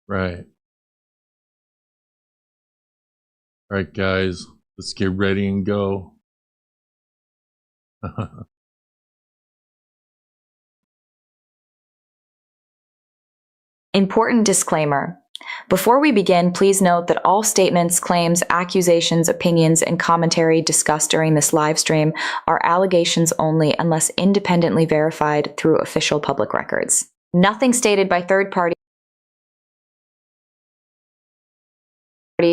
Right. All right, guys, let's get ready and go. Important disclaimer. Before we begin, please note that all statements, claims, accusations, opinions, and commentary discussed during this live stream are allegations only unless independently verified through official public records. Nothing stated by third parties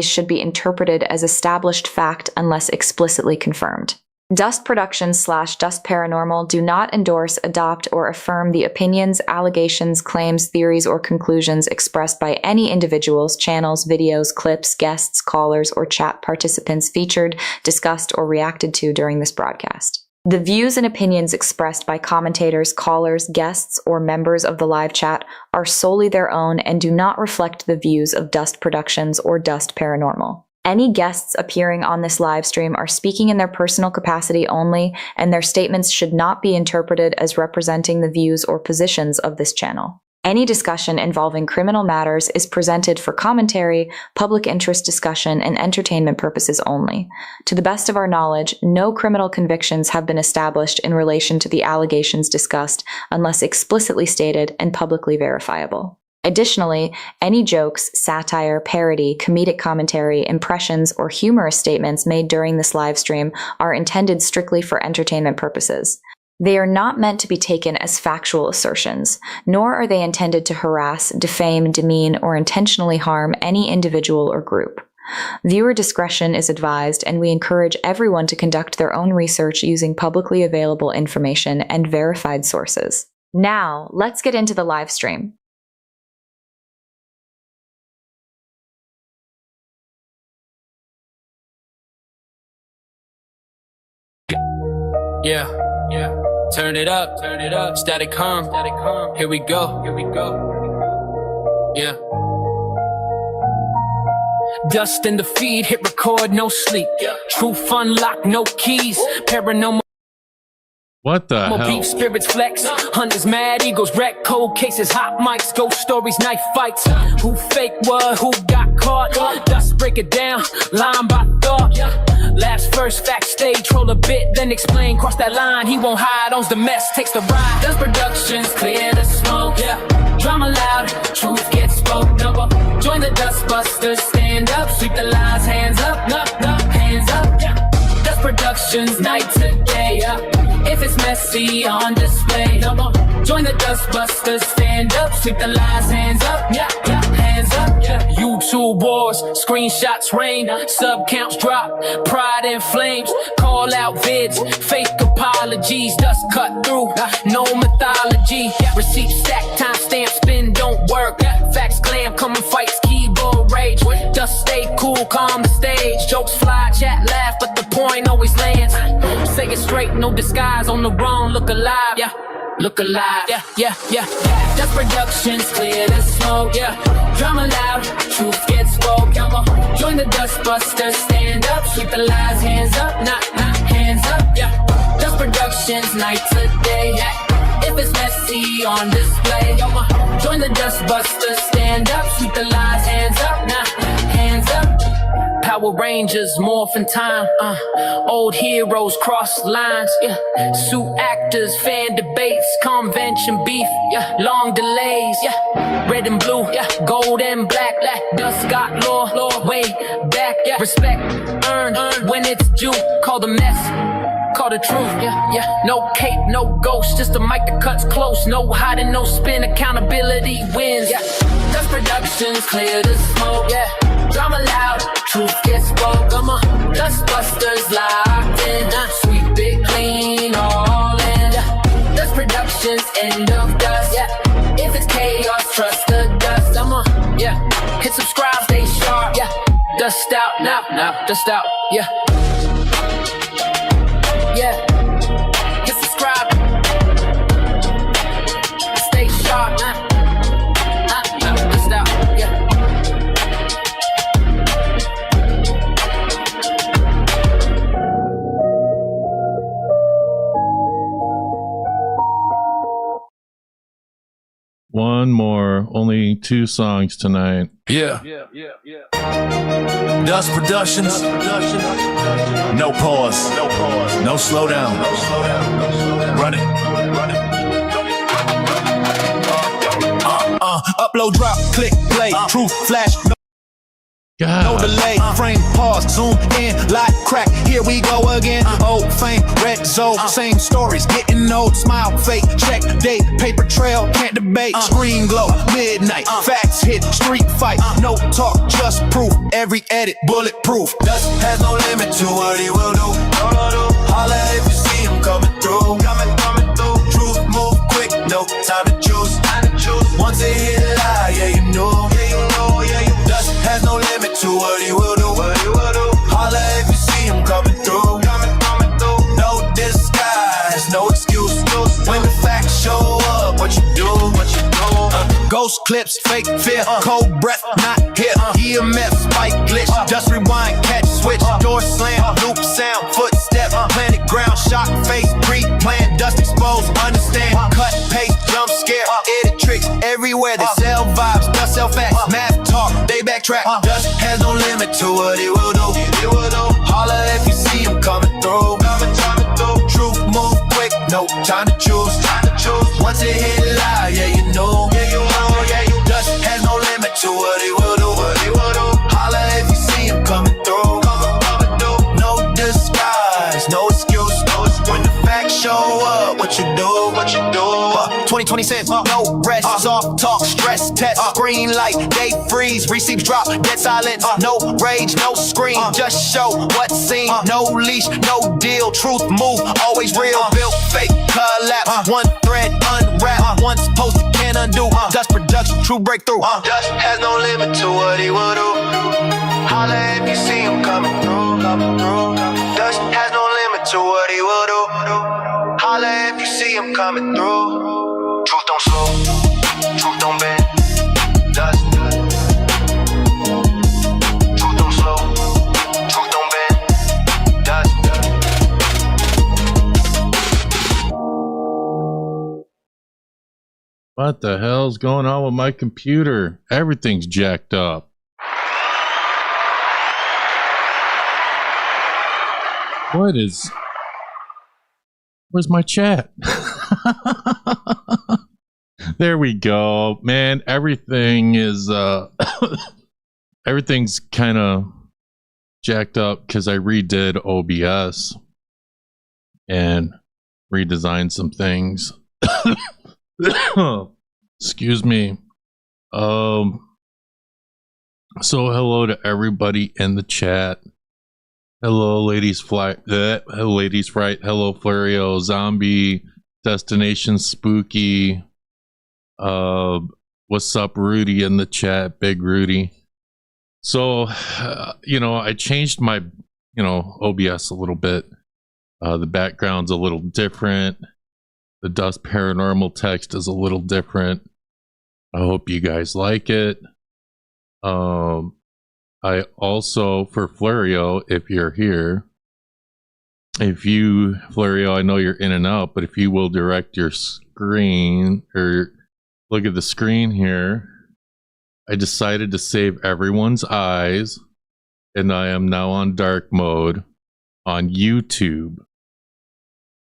should be interpreted as established fact unless explicitly confirmed. Dust Productions / Dust Paranormal do not endorse, adopt, or affirm the opinions, allegations, claims, theories, or conclusions expressed by any individuals, channels, videos, clips, guests, callers, or chat participants featured, discussed, or reacted to during this broadcast. The views and opinions expressed by commentators, callers, guests, or members of the live chat are solely their own and do not reflect the views of Dust Productions or Dust Paranormal. Any guests appearing on this live stream are speaking in their personal capacity only, and their statements should not be interpreted as representing the views or positions of this channel. Any discussion involving criminal matters is presented for commentary, public interest discussion, and entertainment purposes only. To the best of our knowledge, no criminal convictions have been established in relation to the allegations discussed unless explicitly stated and publicly verifiable. Additionally, any jokes, satire, parody, comedic commentary, impressions, or humorous statements made during this live stream are intended strictly for entertainment purposes. They are not meant to be taken as factual assertions, nor are they intended to harass, defame, demean, or intentionally harm any individual or group. Viewer discretion is advised, and we encourage everyone to conduct their own research using publicly available information and verified sources. Now, let's get into the live stream. Yeah, turn it up, static calm, here we go, yeah. Dust in the feed, hit record, no sleep, truth unlocked, no keys, paranormal. What the hell? Beef spirits flex, hunters mad, eagles wreck, cold cases, hot mics, ghost stories, knife fights. Who fake what, who got caught? Dust break it down, line by thought. Laughs first, facts stay, troll a bit, then explain. Cross that line, he won't hide, owns the mess, takes the ride. Dust Productions, clear the smoke, drama loud, truth gets spoke. Join the Dust Busters, stand up, sweep the lines, hands up, hands up. Dust Productions, night to day, if it's messy on display. Join the Dust Busters, stand up, sweep the lines, hands up, hands up. YouTube wars, screenshots rain, sub counts drop, pride in flames, call out vids, fake apologies, dust cut through, no mythology, receipts stack, time stamp, spin don't work, facts glam, come and fights, keyboard rage, dust stay cool, calm the stage, jokes fly, chat laugh, but the point always lands, say it straight, no disguise, on the wrong, look alive, look alive, Dust Productions, clear the smoke, drama loud, truth gets spoke, join the Dust Busters, stand up, sweep the lies, hands up, not hands up, Dust Productions, night to day, if it's messy on display, join the Dust Busters, stand up, sweep the lies, hands up, not hands up. Power Rangers, morphin' time, old heroes cross lines, suit actors, fan debates, convention beef, long delays, red and blue, gold and black, dust got law, way back, respect earned when it's due, call the mess, call the truth, no cape, no ghost, just a mic that cuts close, no hiding, no spin, accountability wins, Dust Productions, clear the smoke, drama loud, truth gets spoke, Dust Busters locked in, sweep it clean, all in, Dust Productions, end of dust, if it's chaos, trust the dust, hit subscribe, stay sharp, dust out, now, dust out, hit subscribe, stay sharp, dust out, One. one more. Only 2 songs tonight. Yeah. Dust Productions. No pause. No slow down. Run it. Upload, drop, click, play. Truth, flash. No God. delay, frame, pause, zoom in, light, crack, here we go again. Old fame, red zone, same stories, getting old, smile, fake, check, date, paper trail, can't debate, screen glow, midnight, facts hit, street fight, no talk, just proof, every edit, bulletproof. Dust has no limit to what he will do. Holla if you see him coming through. Truth move quick, no time to choose. Once it hit a lie, yeah you know. Dust has no limit to what he will do. Holla if you see him coming through. No disguise, no excuse. When the facts show up, what you do? Ghost clips, fake fear, cold breath, not here. EMF, spike glitch, just rewind, catch switch, door slam, loop sound, footstep, planet ground, shock face, pre-planned, dust exposed, understand, cut, paste, jump scare, edit tricks everywhere. They sell vibes, dust sell facts, math talk, they backtrack. Dust has no limit to what he will do. Holla if you see him coming through. Truth move quick, no time to choose. Once it hit a lie, yeah you know. Dust has no limit to what he will do. Holla if you see him coming through. No disguise, no excuse. When the facts show up, what you do? 2020 cents, no rest, soft talk, stress test, green light, they freeze, receipts drop, dead silence, no rage, no scream, just show what's seen, no leash, no deal, truth move, always real, built fake, collapse, one thread, unwrap, once posted, can't undo, dust production, true breakthrough, dust has no limit to what he will do, holla if you see him coming through, dust has no limit to what he will do, holla if you see him coming through. Truth don't slow, truth don't bend, dust. Truth don't slow, truth don't bend, dust. What the hell's going on with my computer? Everything's jacked up. Where's my chat? There we go, man. Everything is everything's kind of jacked up because I redid OBS and redesigned some things. Excuse me. So hello to everybody in the chat. Hello, ladies fly. Hello, ladies fright. Hello, Flario, Zombie, Destination Spooky. What's up, Rudy in the chat? Big Rudy. So, I changed my, OBS a little bit. The background's a little different. The Dust Paranormal text is a little different. I hope you guys like it. I also, for Flario, if you're here, Flario, I know you're in and out, but if you will direct your screen, or look at the screen here, I decided to save everyone's eyes, and I am now on dark mode on YouTube.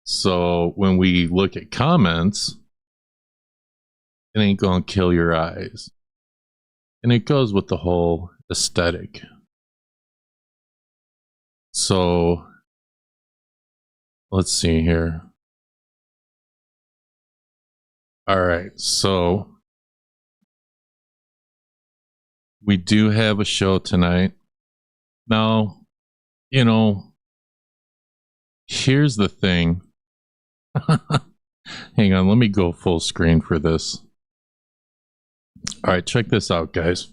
So when we look at comments, it ain't gonna kill your eyes. And it goes with the whole aesthetic. So let's see here. All right, so we do have a show tonight. Now, here's the thing. Hang on, let me go full screen for this. All right, check this out, guys.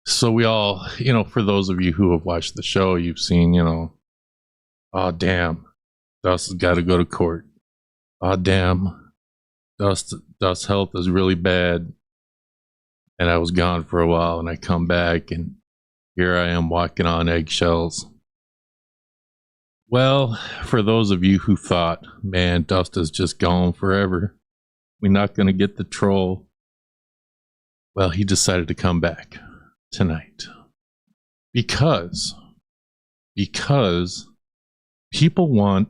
So we all, for those of you who have watched the show, you've seen, oh damn, Dust has got to go to court. Oh damn, Dust health is really bad. And I was gone for a while, and I come back, and here I am walking on eggshells. Well, for those of you who thought, man, Dust is just gone forever. we're not going to get the troll. Well, he decided to come back tonight because people want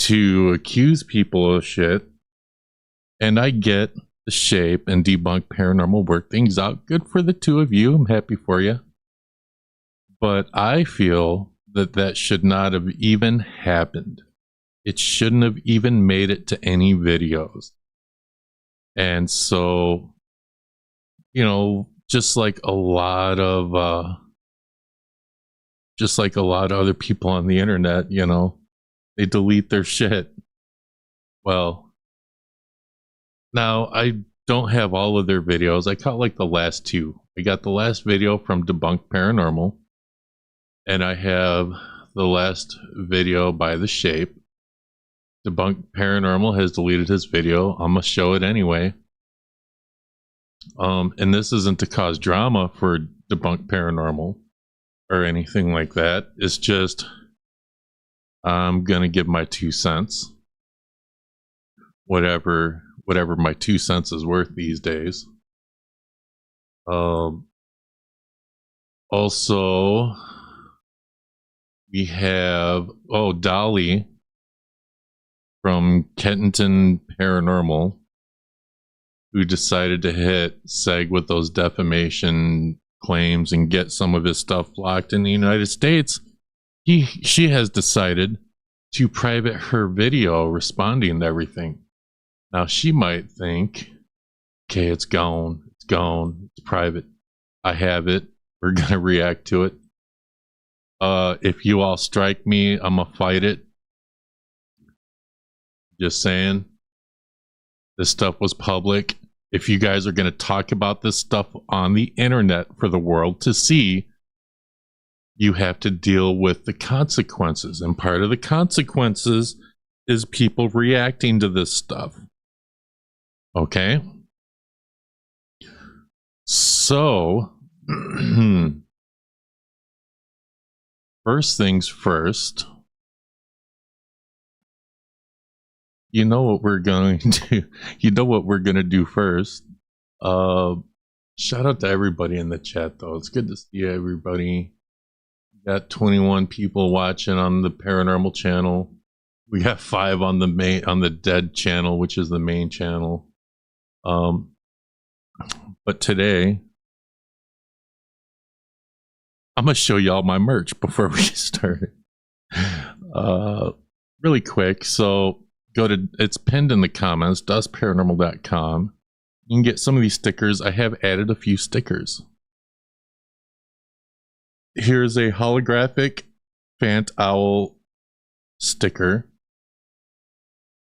to accuse people of shit, and I get the shape and debunk paranormal work things out. Good for the two of you. I'm happy for you. But I feel that should not have even happened. It shouldn't have even made it to any videos. And so, you know, just like a lot of other people on the internet, you know, they delete their shit. Well, now I don't have all of their videos. I caught like the last two. I got the last video from Debunked Paranormal, and I have the last video by The Shape. Debunked Paranormal has deleted his video. I'm gonna show it anyway. And this isn't to cause drama for Debunked Paranormal or anything like that. It's just I'm gonna give my 2 cents. Whatever my 2 cents is worth these days. Also, we have Dolly from Kyneton Paranormal, who decided to hit Seg with those defamation claims and get some of his stuff blocked in the United States. She has decided to private her video responding to everything. Now she might think, okay, it's gone, it's private. I have it. We're gonna react to it. If you all strike me, I'm gonna fight it. Just saying. This stuff was public. If you guys are gonna talk about this stuff on the internet for the world to see, you have to deal with the consequences. And part of the consequences is people reacting to this stuff. Okay? So, first things first, you know what we're going to do first. Shout out to everybody in the chat though. It's good to see everybody. We got 21 people watching on the paranormal channel. We got 5 on the dead channel, which is the main channel. But today I'm gonna show y'all my merch before we get started. Really quick. So it's pinned in the comments, dustparanormal.com. You can get some of these stickers. I have added a few stickers. Here's a holographic Fant Owl sticker.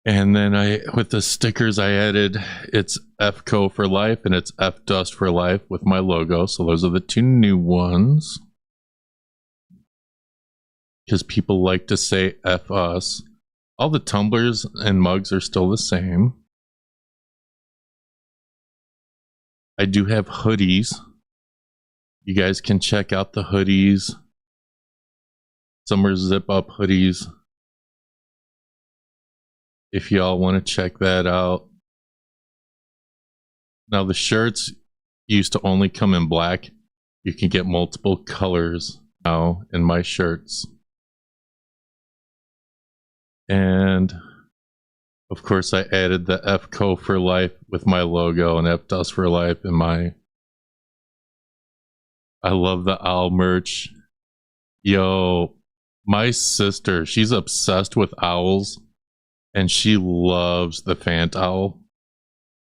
And then with the stickers I added, it's FCO for life and it's FDust for life with my logo. So those are the 2 new ones. Because people like to say F us. All the tumblers and mugs are still the same. I do have hoodies. You guys can check out the hoodies. Some are zip up hoodies. If y'all want to check that out. Now the shirts used to only come in black. You can get multiple colors now in my shirts. And of course I added the FCO for life with my logo and FDust for life in my... I love the owl merch. Yo, my sister, she's obsessed with owls. And she loves the Fant Owl.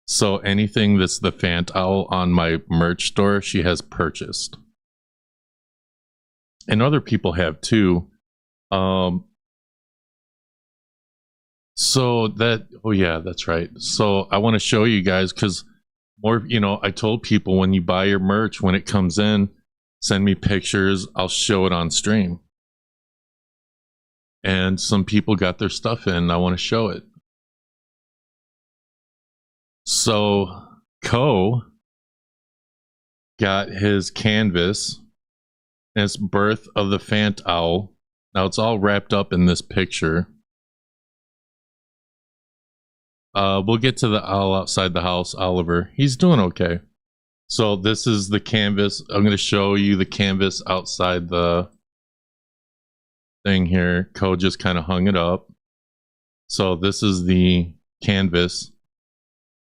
So anything that's the Fant Owl on my merch store, she has purchased. And other people have too. So that, oh yeah, that's right. So I want to show you guys because more, you know, I told people when you buy your merch, when it comes in, send me pictures. I'll show it on stream. And some people got their stuff in. I want to show it. So Co got his canvas. And it's Birth of the Fant Owl. Now it's all wrapped up in this picture. We'll get to the owl outside the house, Oliver. He's doing okay. So this is the canvas. I'm going to show you the canvas outside the thing here. Code just kind of hung it up. So this is the canvas.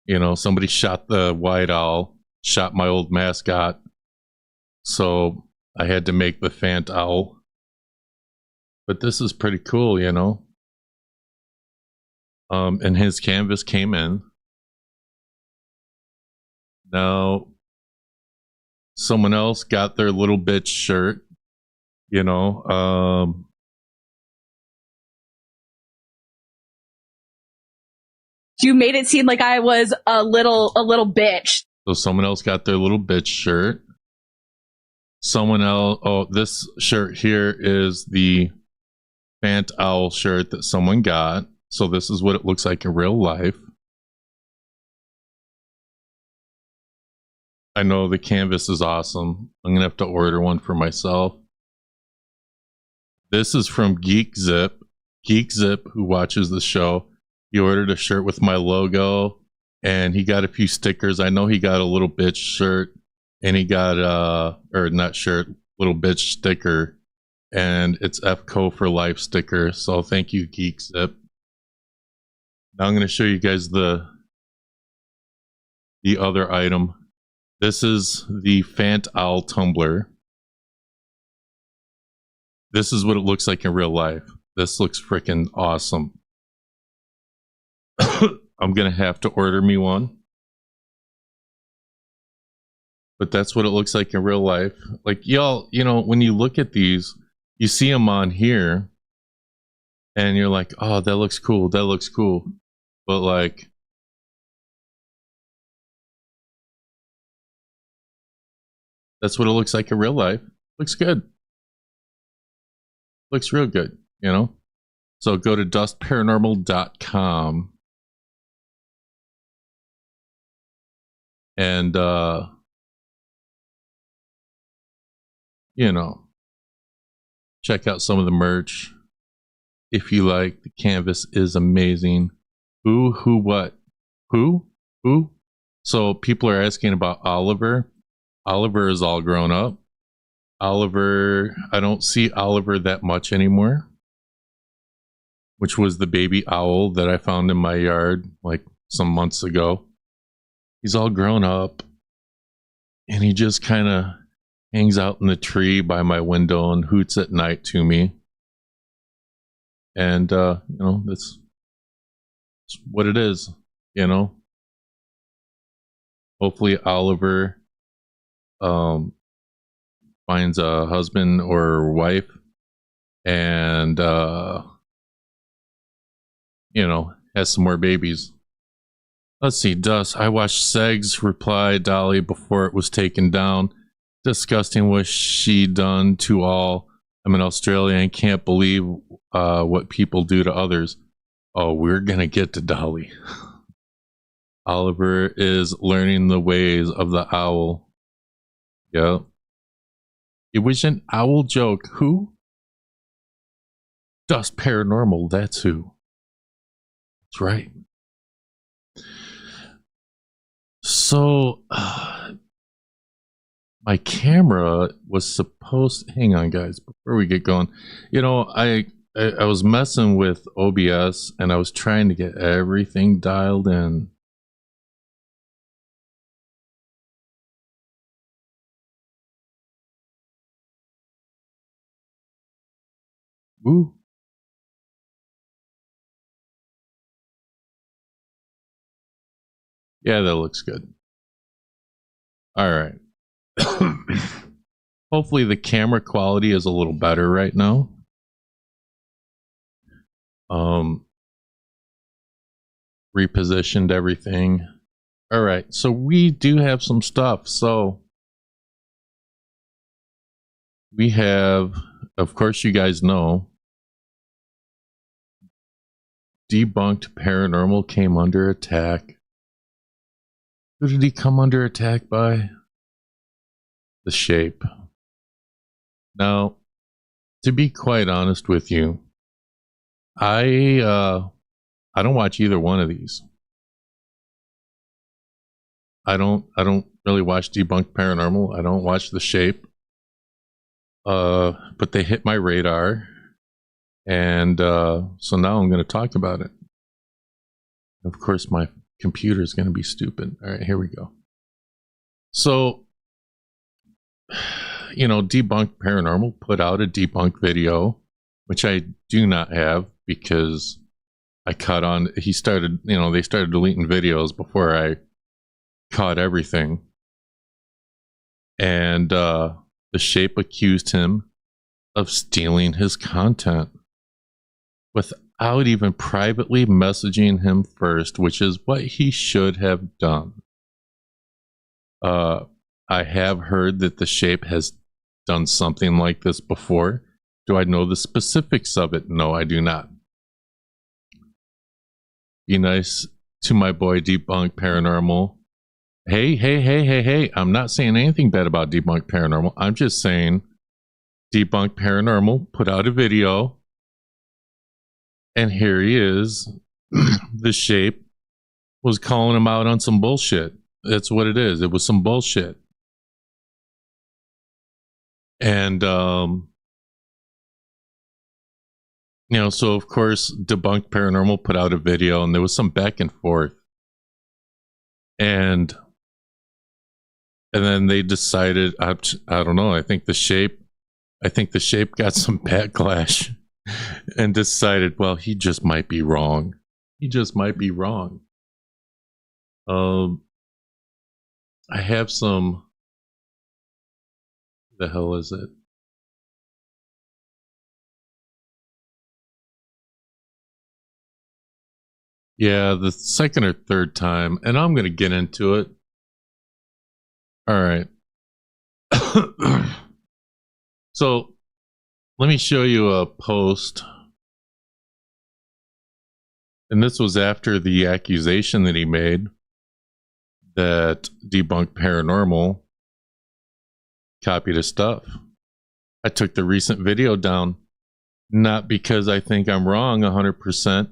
You know, somebody shot the white owl, shot my old mascot. So I had to make the Fant owl. But this is pretty cool, you know. And his canvas came in. Now, someone else got their little bitch shirt, you know. You made it seem like I was a little bitch. So someone else got their little bitch shirt. Someone else, oh, this shirt here is the Fant Owl shirt that someone got. So this is what it looks like in real life. I know the canvas is awesome. I'm gonna have to order one for myself. This is from Geek Zip. Geek Zip, who watches the show, he ordered a shirt with my logo, and he got a few stickers. I know he got a little bitch shirt, and he got or not shirt, little bitch sticker, and it's FCO for life sticker. So thank you, Geek Zip. Now I'm going to show you guys the other item. This is the Fant Owl tumbler. This is what it looks like in real life. This looks freaking awesome. I'm going to have to order me one. But that's what it looks like in real life. Like, y'all, you know, when you look at these, you see them on here, and you're like, oh, that looks cool. That looks cool. But, like, that's what it looks like in real life. Looks good. Looks real good, you know? So go to dustparanormal.com. And, you know, check out some of the merch if you like. The canvas is amazing. Who, what? Who? So people are asking about Oliver. Oliver is all grown up. Oliver, I don't see Oliver that much anymore, which was the baby owl that I found in my yard like some months ago. He's all grown up, and he just kind of hangs out in the tree by my window and hoots at night to me. And, you know, that's what it is, you know. Hopefully Oliver finds a husband or wife and, you know, has some more babies. Let's see, Dust. I watched Seg's reply, Dolly, before it was taken down. Disgusting was she done to all. I'm in Australia and can't believe what people do to others. Oh, we're going to get to Dolly. Oliver is learning the ways of the owl. Yep. It was an owl joke. Who? Dust Paranormal, that's who. That's right. So, my camera was supposed... Hang on, guys, before we get going. You know, I was messing with OBS, and I was trying to get everything dialed in. Ooh. Yeah, that looks good. All right. Hopefully the camera quality is a little better right now. Repositioned everything. All right, so we do have some stuff. So we have, of course, you guys know, Debunked Paranormal came under attack. Who did he come under attack by? The Shape. Now, to be quite honest with you, I don't watch either one of these. I don't really watch Debunked Paranormal. I don't watch The Shape. But they hit my radar, and so now I'm going to talk about it. Of course, my computer is going to be stupid. All right, here we go. So, Debunked Paranormal put out a debunk video, which I do not have because I caught on. They started deleting videos before I caught everything. And The Shape accused him of stealing his content without even privately messaging him first, which is what he should have done. I have heard that The Shape has done something like this before. Do I know the specifics of it? No, I do not. Be nice to my boy Debunked Paranormal. Hey. I'm not saying anything bad about Debunked Paranormal. I'm just saying Debunked Paranormal put out a video, and here he is. The Shape was calling him out on some bullshit. That's what it is. It was some bullshit. And, so of course, Debunked Paranormal put out a video, and there was some back and forth. And then they decided, I don't know, I think the Shape got some backlash and decided, well, he just might be wrong. He just might be wrong. I have some, the hell is it? Yeah, the second or third time, and I'm going to get into it. All right. So, let me show you a post. And this was after the accusation that he made that Debunked Paranormal copied his stuff. I took the recent video down, not because I think I'm wrong 100%,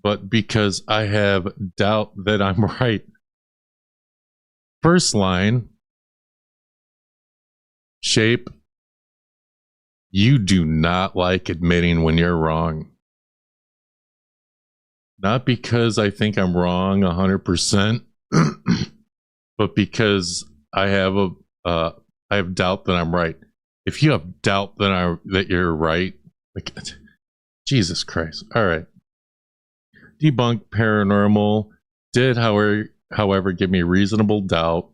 but because I have doubt that I'm right. First line, Shape, you do not like admitting when you're wrong. Not because I think I'm wrong 100%, but because I have doubt that I'm right. If you have doubt that you're right, like, Jesus Christ. All right. Debunked Paranormal did, however, give me reasonable doubt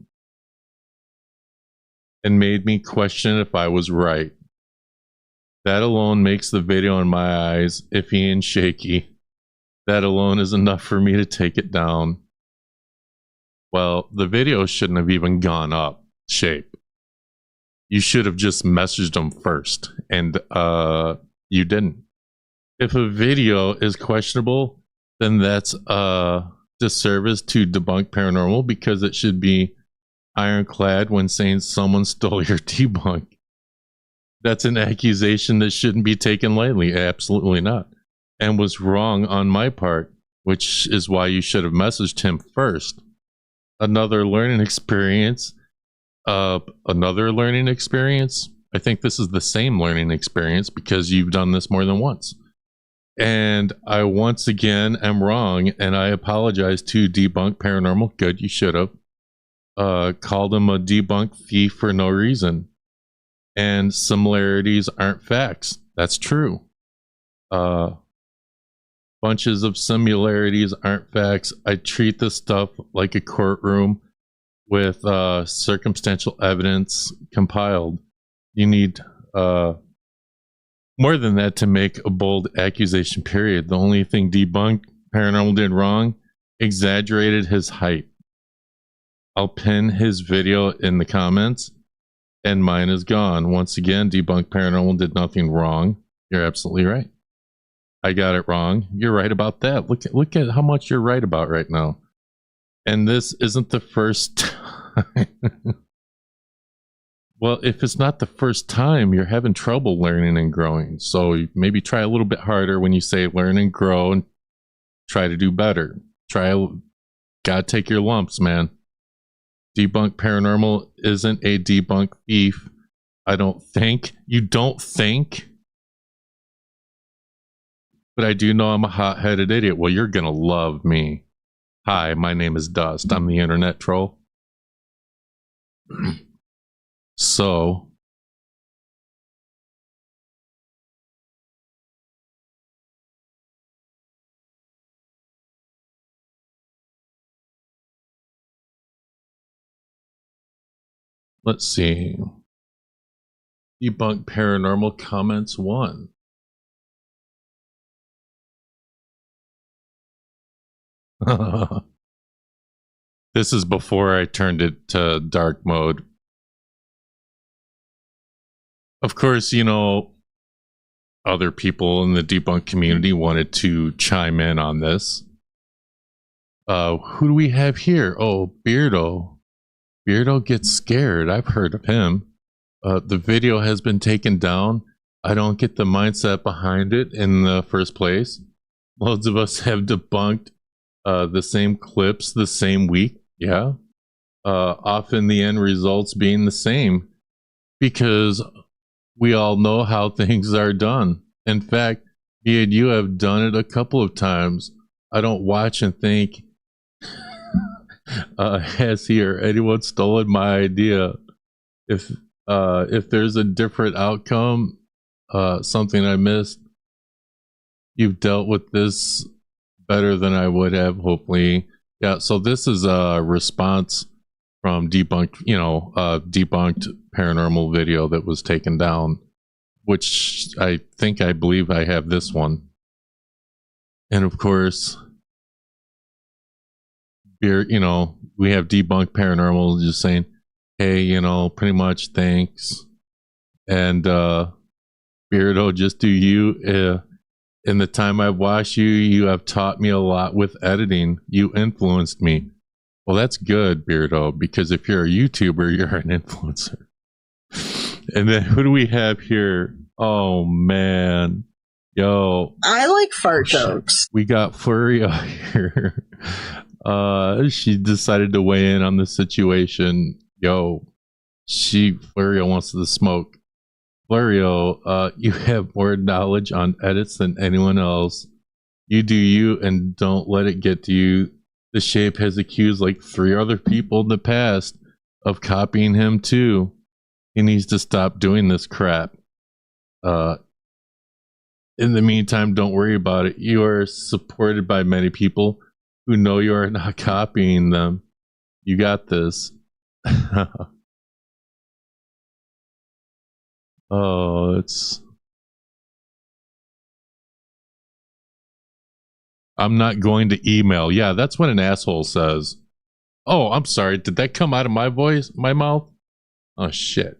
and made me question if I was right. That alone makes the video in my eyes iffy and shaky. That alone is enough for me to take it down. Well, the video shouldn't have even gone up, Shape. You should have just messaged them first, and you didn't. If a video is questionable, then that's a disservice to Debunked Paranormal, because it should be ironclad when saying someone stole your debunk. That's an accusation that shouldn't be taken lightly. Absolutely not. And was wrong on my part, which is why you should have messaged him first. Another learning experience. I think this is the same learning experience because you've done this more than once. And I once again am wrong, and I apologize to Debunked Paranormal. Good, you should have. Called him a debunk thief for no reason. And similarities aren't facts. That's true. Bunches of similarities aren't facts. I treat this stuff like a courtroom with circumstantial evidence compiled. You need more than that to make a bold accusation, period. The only thing Debunked Paranormal did wrong, exaggerated his height. I'll pin his video in the comments, and mine is gone. Once again, Debunked Paranormal did nothing wrong. You're absolutely right. I got it wrong. You're right about that. Look at how much you're right about right now. And this isn't the first time. Well, if it's not the first time, you're having trouble learning and growing. So maybe try a little bit harder when you say learn and grow, and try to do better. Gotta take your lumps, man. Debunked Paranormal isn't a debunk thief. I don't think. You don't think? But I do know I'm a hot-headed idiot. Well, you're gonna love me. Hi, my name is Dust. I'm the internet troll. So, let's see. Debunked Paranormal comments 1. This is before I turned it to dark mode. Of course, you know, other people in the debunk community wanted to chime in on this. Who do we have here? Oh, Beardo. Beardo gets scared. I've heard of him. The video has been taken down. I don't get the mindset behind it in the first place. Loads of us have debunked the same clips the same week. Yeah. Often the end results being the same because we all know how things are done. In fact, me and you have done it a couple of times. I don't watch and think, has he or anyone stolen my idea? If there's a different outcome, something I missed, you've dealt with this better than I would have, hopefully. Yeah, so this is a response from Debunked Paranormal video that was taken down, which I believe I have this one. And of course, we have Debunked Paranormal just saying, hey, pretty much thanks. And Beardo, just do you. In the time I've watched you, you have taught me a lot with editing. You influenced me. Well, that's good, Beardo, because if you're a YouTuber, you're an influencer. And then who do we have here? Oh, man. Yo. I like fart jokes. We got Florio here. She decided to weigh in on the situation. Yo, Florio wants to smoke. Florio, you have more knowledge on edits than anyone else. You do you and don't let it get to you. The Shape has accused like 3 other people in the past of copying him too. He needs to stop doing this crap. In the meantime, don't worry about it. You are supported by many people who know you are not copying them. You got this. Oh, I'm not going to email. Yeah, that's what an asshole says. Oh, I'm sorry. Did that come out of my mouth? Oh, shit.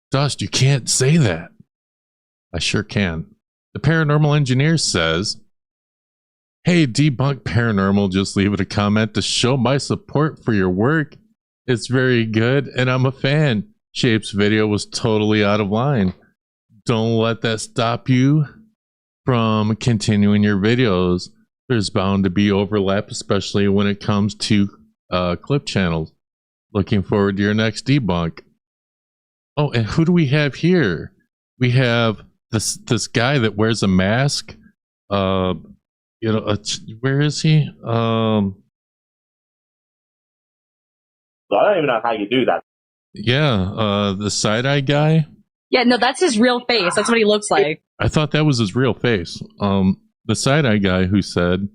Dust, you can't say that. I sure can. The paranormal engineer says, hey, Debunked Paranormal, just leave it a comment to show my support for your work. It's very good, and I'm a fan. Shape's video was totally out of line. Don't let that stop you from continuing your videos. There's bound to be overlap, especially when it comes to clip channels. Looking forward to your next debunk. Oh, and who do we have here? We have this guy that wears a mask. Where is he? So I don't even know how you do that. Yeah, the side-eye guy. Yeah, no, that's his real face. That's what he looks like. I thought that was his real face. The side-eye guy who said,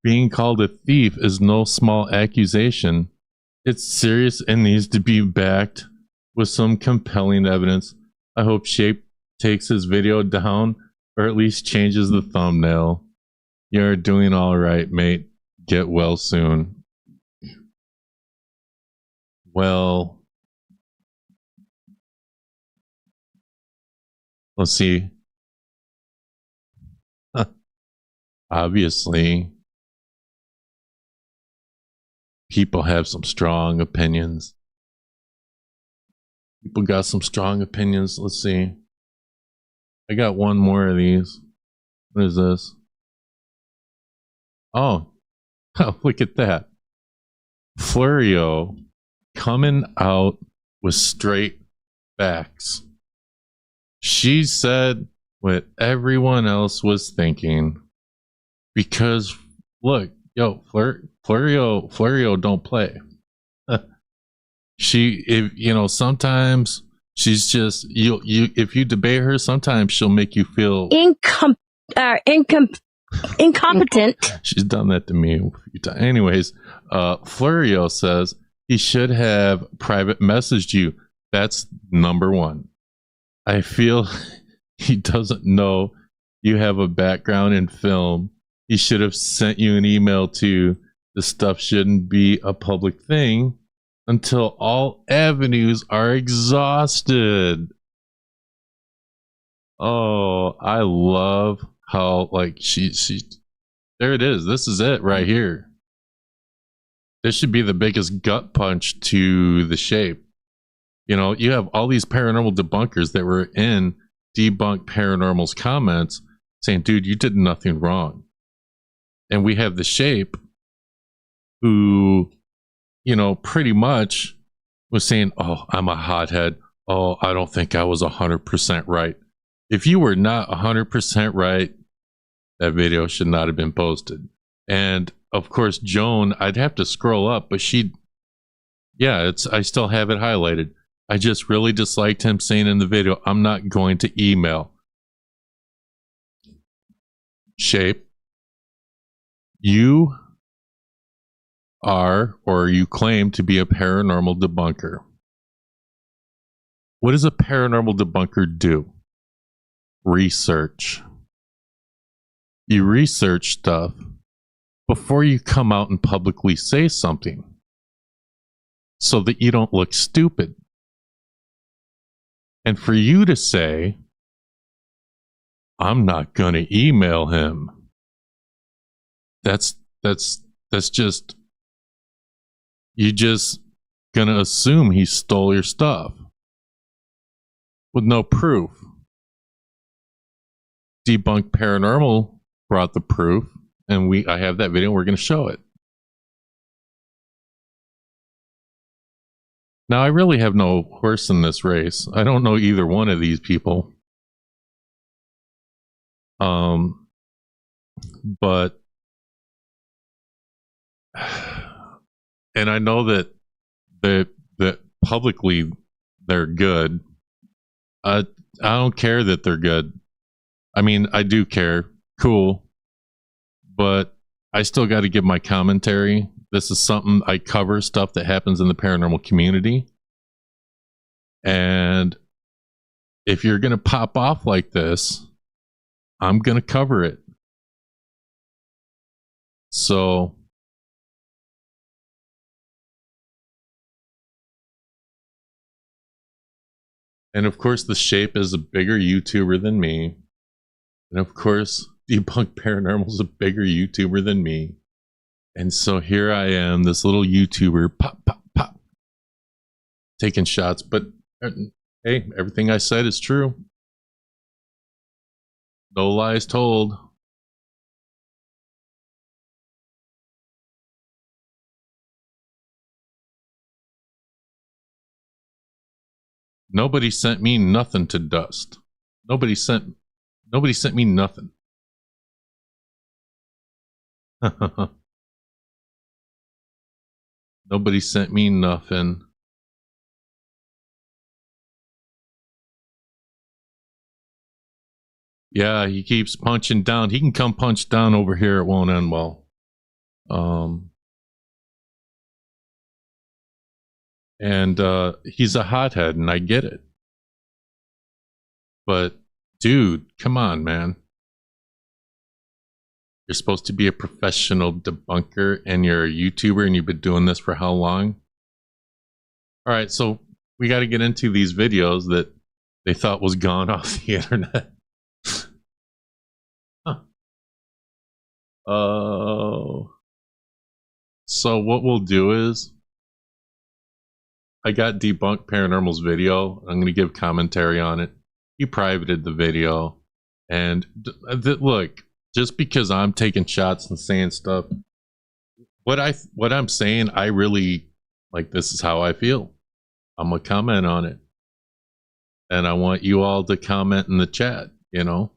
being called a thief is no small accusation. It's serious and needs to be backed with some compelling evidence. I hope Shape takes his video down or at least changes the thumbnail. You're doing all right, mate. Get well soon. Well, let's see. Obviously, people have some strong opinions. People got some strong opinions. Let's see. I got one more of these. What is this? Oh, look at that. Florio coming out with straight facts. She said what everyone else was thinking because look, yo, Florio don't play. Sometimes she's just you if you debate her, sometimes she'll make you feel incompetent. She's done that to me a few times. Anyways, Florio says he should have private messaged you. That's number one. I feel he doesn't know you have a background in film. He should have sent you an email to this stuff shouldn't be a public thing until all avenues are exhausted. Oh, I love how like she there it is. This is it right here. This should be the biggest gut punch to the shape. You know, you have all these paranormal debunkers that were in Debunked Paranormal's comments saying, dude, you did nothing wrong. And we have the shape who, you know, pretty much was saying, oh, I'm a hothead. Oh, I don't think I was 100% right. If you were not 100% right, that video should not have been posted. And of course, Joan, I'd have to scroll up, but I still have it highlighted. I just really disliked him saying in the video, I'm not going to email. Shape, you are, or you claim to be a paranormal debunker. What does a paranormal debunker do? Research. You research stuff before you come out and publicly say something so that you don't look stupid. And for you to say, I'm not going to email him, that's just, you just going to assume he stole your stuff with no proof. Debunked Paranormal brought the proof, and I have that video. We're going to show it. Now, I really have no horse in this race. I don't know either one of these people. But, and I know that publicly they're good. I don't care that they're good. I mean, I do care. Cool. But I still got to give my commentary. This is something I cover, stuff that happens in the paranormal community. And if you're going to pop off like this, I'm going to cover it. So, and of course, the Shape is a bigger YouTuber than me. And of course, Debunked Paranormal is a bigger YouTuber than me. And so here I am, this little YouTuber, pop, pop, pop, taking shots. But hey, everything I said is true. No lies told. Nobody sent me nothing to dust. Nobody sent me nothing. Nobody sent me nothing. Yeah, he keeps punching down. He can come punch down over here. It won't end well. And he's a hothead, and I get it. But, dude, come on, man. You're supposed to be a professional debunker, and you're a YouTuber, and you've been doing this for how long? All right, so we got to get into these videos that they thought was gone off the internet. Oh. So what we'll do is, I got Debunked Paranormal's video. I'm going to give commentary on it. He privated the video. And look, just because I'm taking shots and saying stuff, what I'm saying, I really like, this is how I feel. I'm gonna comment on it. And I want you all to comment in the chat, you know?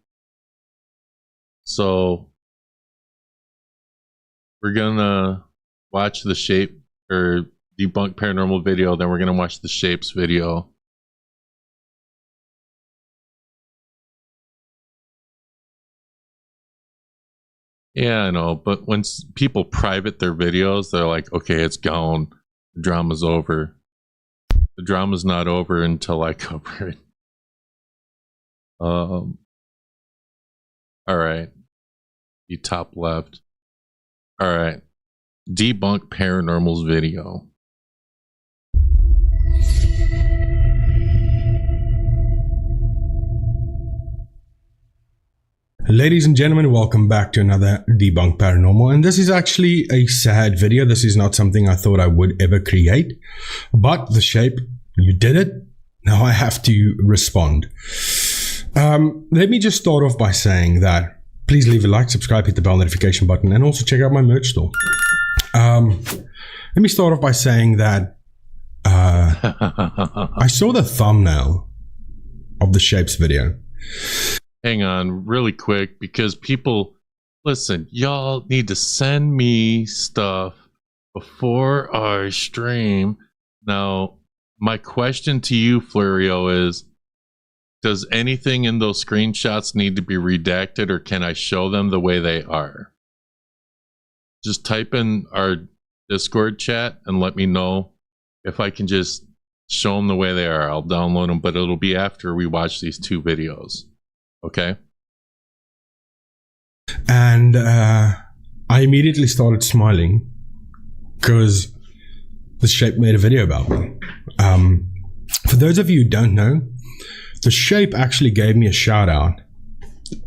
So we're gonna watch the Shape or Debunked Paranormal video, then we're gonna watch the Shapes video. Yeah, I know, but when people private their videos, they're like, okay, it's gone. The drama's over. The drama's not over until I cover it. All right. The top left. All right. Debunked Paranormal's video. Ladies and gentlemen, welcome back to another Debunked Paranormal. And this is actually a sad video. This is not something I thought I would ever create. But the Shape, you did it. Now I have to respond. Let me just start off by saying that please leave a like, subscribe, hit the bell notification button, and also check out my merch store. Let me start off by saying that I saw the thumbnail of the Shapes video. Hang on really quick, because people, listen, y'all need to send me stuff before our stream. Now, my question to you, Florio, is, does anything in those screenshots need to be redacted, or can I show them the way they are? Just type in our Discord chat and let me know if I can just show them the way they are. I'll download them, but it'll be after we watch these two videos. Okay. And I immediately started smiling because the Shape made a video about me. For those of you who don't know, the Shape actually gave me a shout out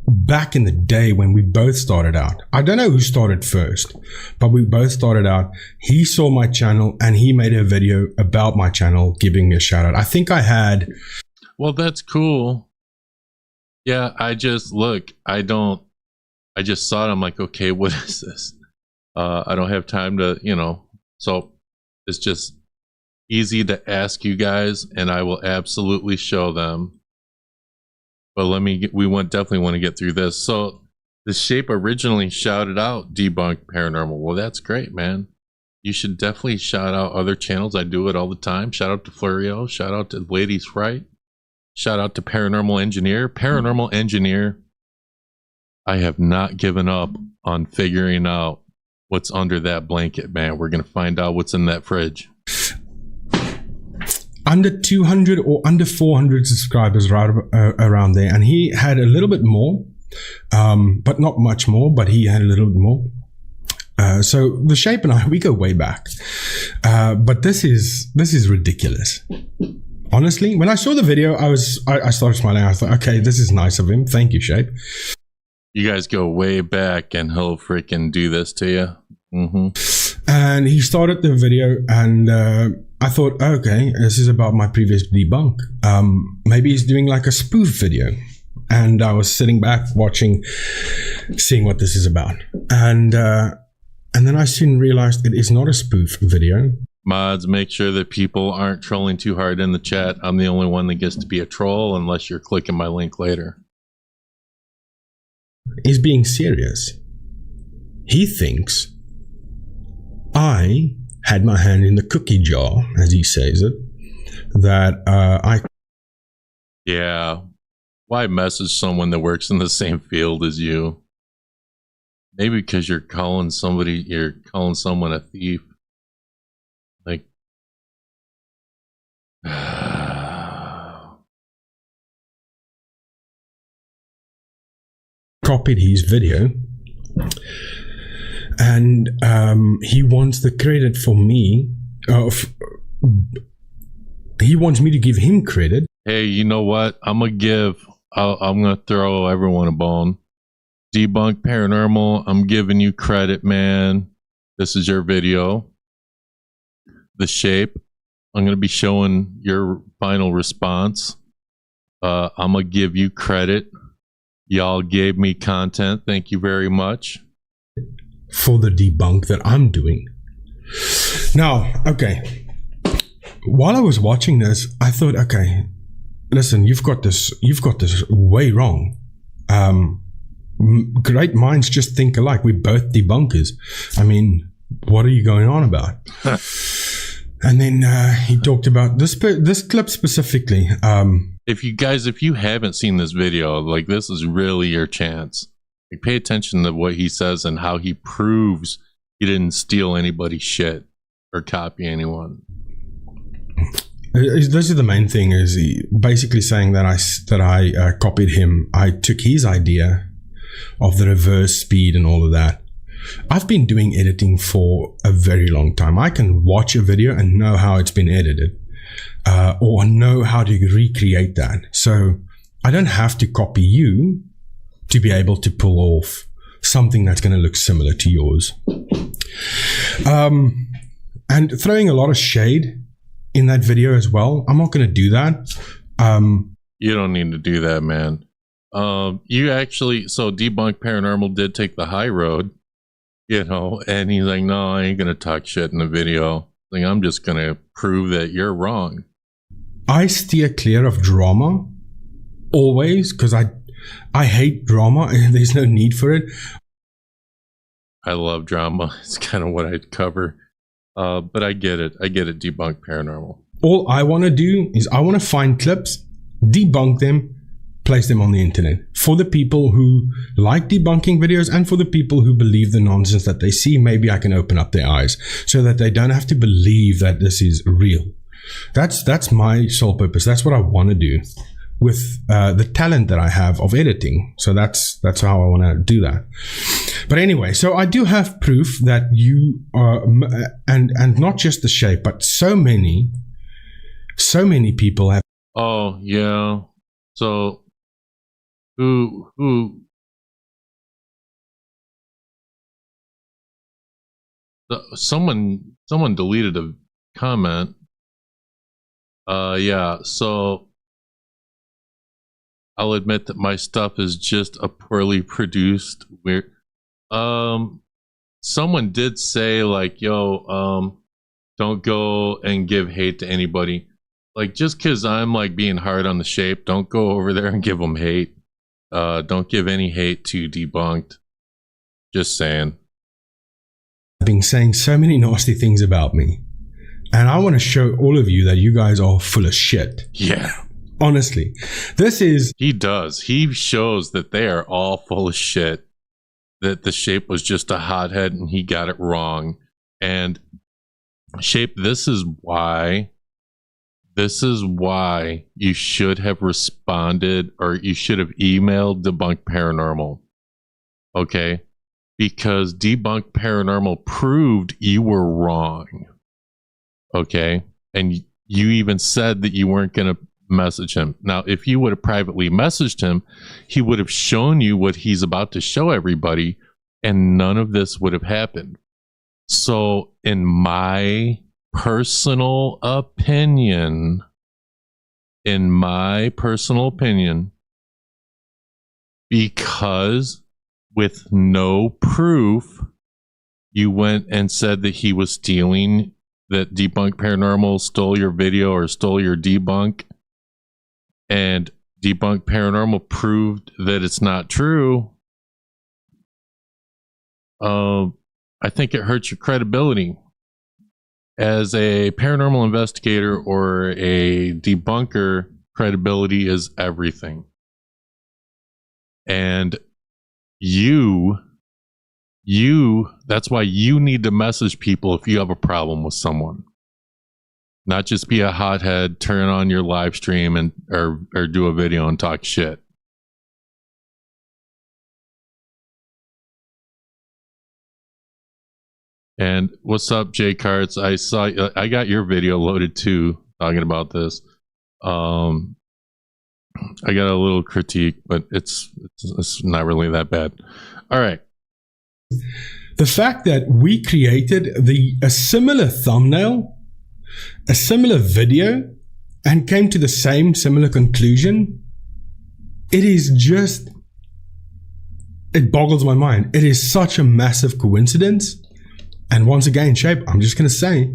back in the day when we both started out. I don't know who started first, but we both started out. He saw my channel and he made a video about my channel giving me a shout out. I think I had... Well, that's cool. Yeah, I just saw it. I'm like, okay, what is this? I don't have time to, so it's just easy to ask you guys, and I will absolutely show them. But definitely want to get through this. So the Shape originally shouted out Debunked Paranormal. Well, that's great, man. You should definitely shout out other channels. I do it all the time. Shout out to Florio. Shout out to Ladies Fright. Shout out to Paranormal Engineer. Paranormal Engineer, I have not given up on figuring out what's under that blanket, man. We're going to find out what's in that fridge. Under 200 or under 400 subscribers right around there. And he had a little bit more, but not much more, but he had a little bit more. So the Shape and I, we go way back. But this is ridiculous. Honestly, when I saw the video, I started smiling. I thought, okay, this is nice of him. Thank you, Shape. You guys go way back and he'll freaking do this to you. And he started the video and I thought, okay, this is about my previous debunk. Maybe he's doing like a spoof video. And I was sitting back watching, seeing what this is about. And then I soon realized it is not a spoof video. Mods, make sure that people aren't trolling too hard in the chat. I'm the only one that gets to be a troll unless you're clicking my link later. He's being serious. He thinks I had my hand in the cookie jar, as he says it, that Yeah. Why message someone that works in the same field as you? Maybe because you're calling someone a thief. Like, copied his video, and he wants the credit for me. He wants me to give him credit. Hey, you know what? I'm gonna throw everyone a bone. Debunked Paranormal, I'm giving you credit, man. This is your video. The Shape, I'm going to be showing your final response. I'm going to give you credit. Y'all gave me content. Thank you very much. for the debunk that I'm doing. Now, okay, while I was watching this, I thought, okay, listen, you've got this way wrong. Great minds just think alike. We're both debunkers. I mean, what are you going on about? And then he talked about this clip specifically. If you haven't seen this video, like, this is really your chance. Like, pay attention to what he says and how he proves he didn't steal anybody's shit or copy anyone. This is the main thing, is he basically saying that I copied him. I took his idea of the reverse speed and all of that. I've been doing editing for a very long time. I can watch a video and know how it's been edited, or know how to recreate that. So I don't have to copy you to be able to pull off something that's going to look similar to yours. And throwing a lot of shade in that video as well. I'm not going to do that. You don't need to do that, man. You actually, so Debunked Paranormal did take the high road, you know, and he's like, no, I ain't going to talk shit in the video. Like, I'm just going to prove that you're wrong. I steer clear of drama always, because I hate drama and there's no need for it. I love drama. It's kind of what I cover. But I get it. Debunked Paranormal. All I want to do is I want to find clips, debunk them, place them on the internet. For the people who like debunking videos and for the people who believe the nonsense that they see, maybe I can open up their eyes so that they don't have to believe that this is real. That's my sole purpose. That's what I want to do with the talent that I have of editing. So that's how I want to do that. But anyway, so I do have proof that you are, and not just the shape, but so many people have. Oh yeah. So who? Someone deleted a comment. Yeah. So I'll admit that my stuff is just a poorly produced weird. Someone did say, like, yo, don't go and give hate to anybody. Like, just because I'm like being hard on the shape, don't go over there and give them hate. Don't give any hate to Debunked. Just saying. I've been saying so many nasty things about me, and I want to show all of you that you guys are full of shit. Yeah. Honestly, this is... He does. He shows that they are all full of shit. That the shape was just a hothead and he got it wrong. And shape, this is why you should have responded, or you should have emailed Debunked Paranormal. Okay? Because Debunked Paranormal proved you were wrong. Okay? And you even said that you weren't going to message him. Now, if you would have privately messaged him, he would have shown you what he's about to show everybody, and none of this would have happened. So, in my personal opinion, because with no proof, you went and said that he was stealing, that Debunked Paranormal stole your video or stole your debunk, and Debunked Paranormal proved that it's not true, I think it hurts your credibility. As a paranormal investigator or a debunker, credibility is everything. And that's why you need to message people if you have a problem with someone. Not just be a hothead, turn on your live stream and or do a video and talk shit. And what's up, Jay Carts? I got your video loaded too, talking about this. I got a little critique, but it's not really that bad. All right. The fact that we created a similar thumbnail, a similar video, and came to the similar conclusion, it is just, it boggles my mind. It is such a massive coincidence. And once again, Shape, I'm just going to say,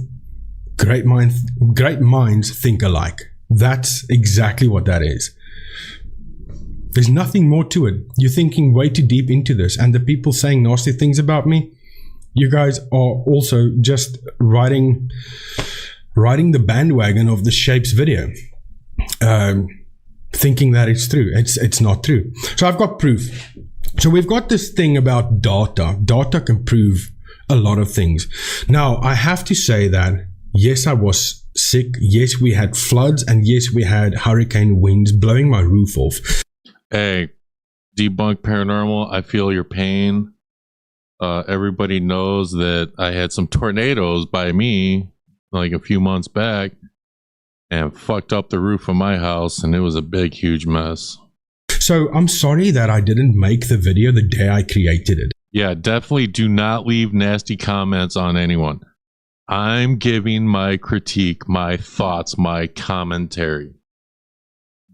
great minds think alike. That's exactly what that is. There's nothing more to it. You're thinking way too deep into this. And the people saying nasty things about me, you guys are also just riding the bandwagon of the Shapes video, thinking that it's true. It's not true. So I've got proof. So we've got this thing about data. Data can prove a lot of things. Now, I have to say that, yes, I was sick. Yes, we had floods. And yes, we had hurricane winds blowing my roof off. Hey, Debunked Paranormal, I feel your pain. Everybody knows that I had some tornadoes by me like a few months back and fucked up the roof of my house, and it was a big, huge mess. So I'm sorry that I didn't make the video the day I created it. Yeah, definitely do not leave nasty comments on anyone. I'm giving my critique, my thoughts, my commentary.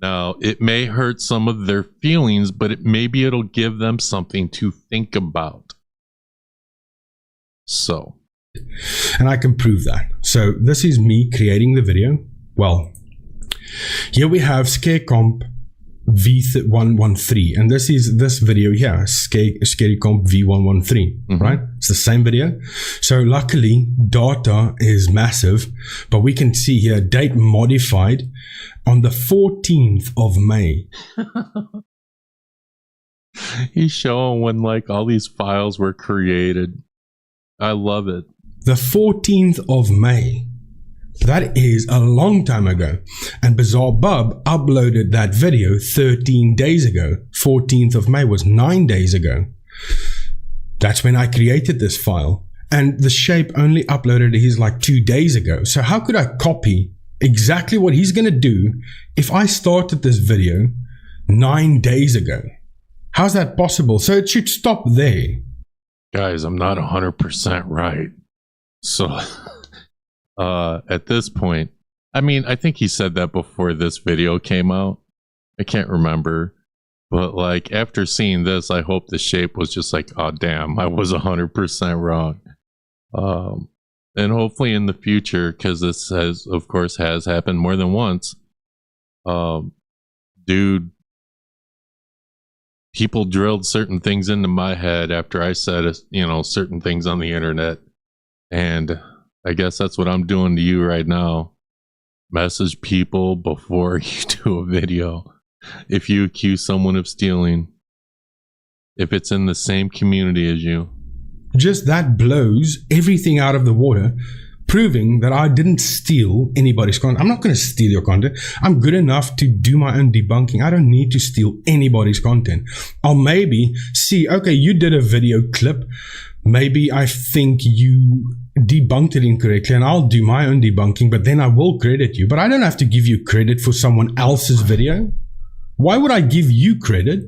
Now, it may hurt some of their feelings, but maybe it'll give them something to think about. So. And I can prove that. So this is me creating the video. Well, here we have ScareComp V113, and this is this video here, ScareComp V113, right? It's the same video. So luckily, data is massive, but we can see here, date modified on the 14th of May. He's showing when like all these files were created. I love it. The 14th of May. That is a long time ago. And Bizarre Bub uploaded that video 13 days ago. 14th of May was 9 days ago. That's when I created this file. And the Shape only uploaded his like 2 days ago. So how could I copy exactly what he's going to do if I started this video 9 days ago? How's that possible? So it should stop there. Guys, I'm not 100% right. So... at this point, I mean, I think he said that before this video came out. I can't remember. But like after seeing this, I hope the Shape was just like, oh damn, I was 100% wrong. And hopefully in the future, because this has, of course, has happened more than once. Dude, people drilled certain things into my head after I said, certain things on the internet. And I guess that's what I'm doing to you right now. Message people before you do a video. If you accuse someone of stealing, if it's in the same community as you. Just that blows everything out of the water, proving that I didn't steal anybody's content. I'm not going to steal your content. I'm good enough to do my own debunking. I don't need to steal anybody's content. I'll maybe see, okay, you did a video clip. Maybe I think you debunked it incorrectly, and I'll do my own debunking, but then I will credit you. But I don't have to give you credit for someone else's video. Why would I give you credit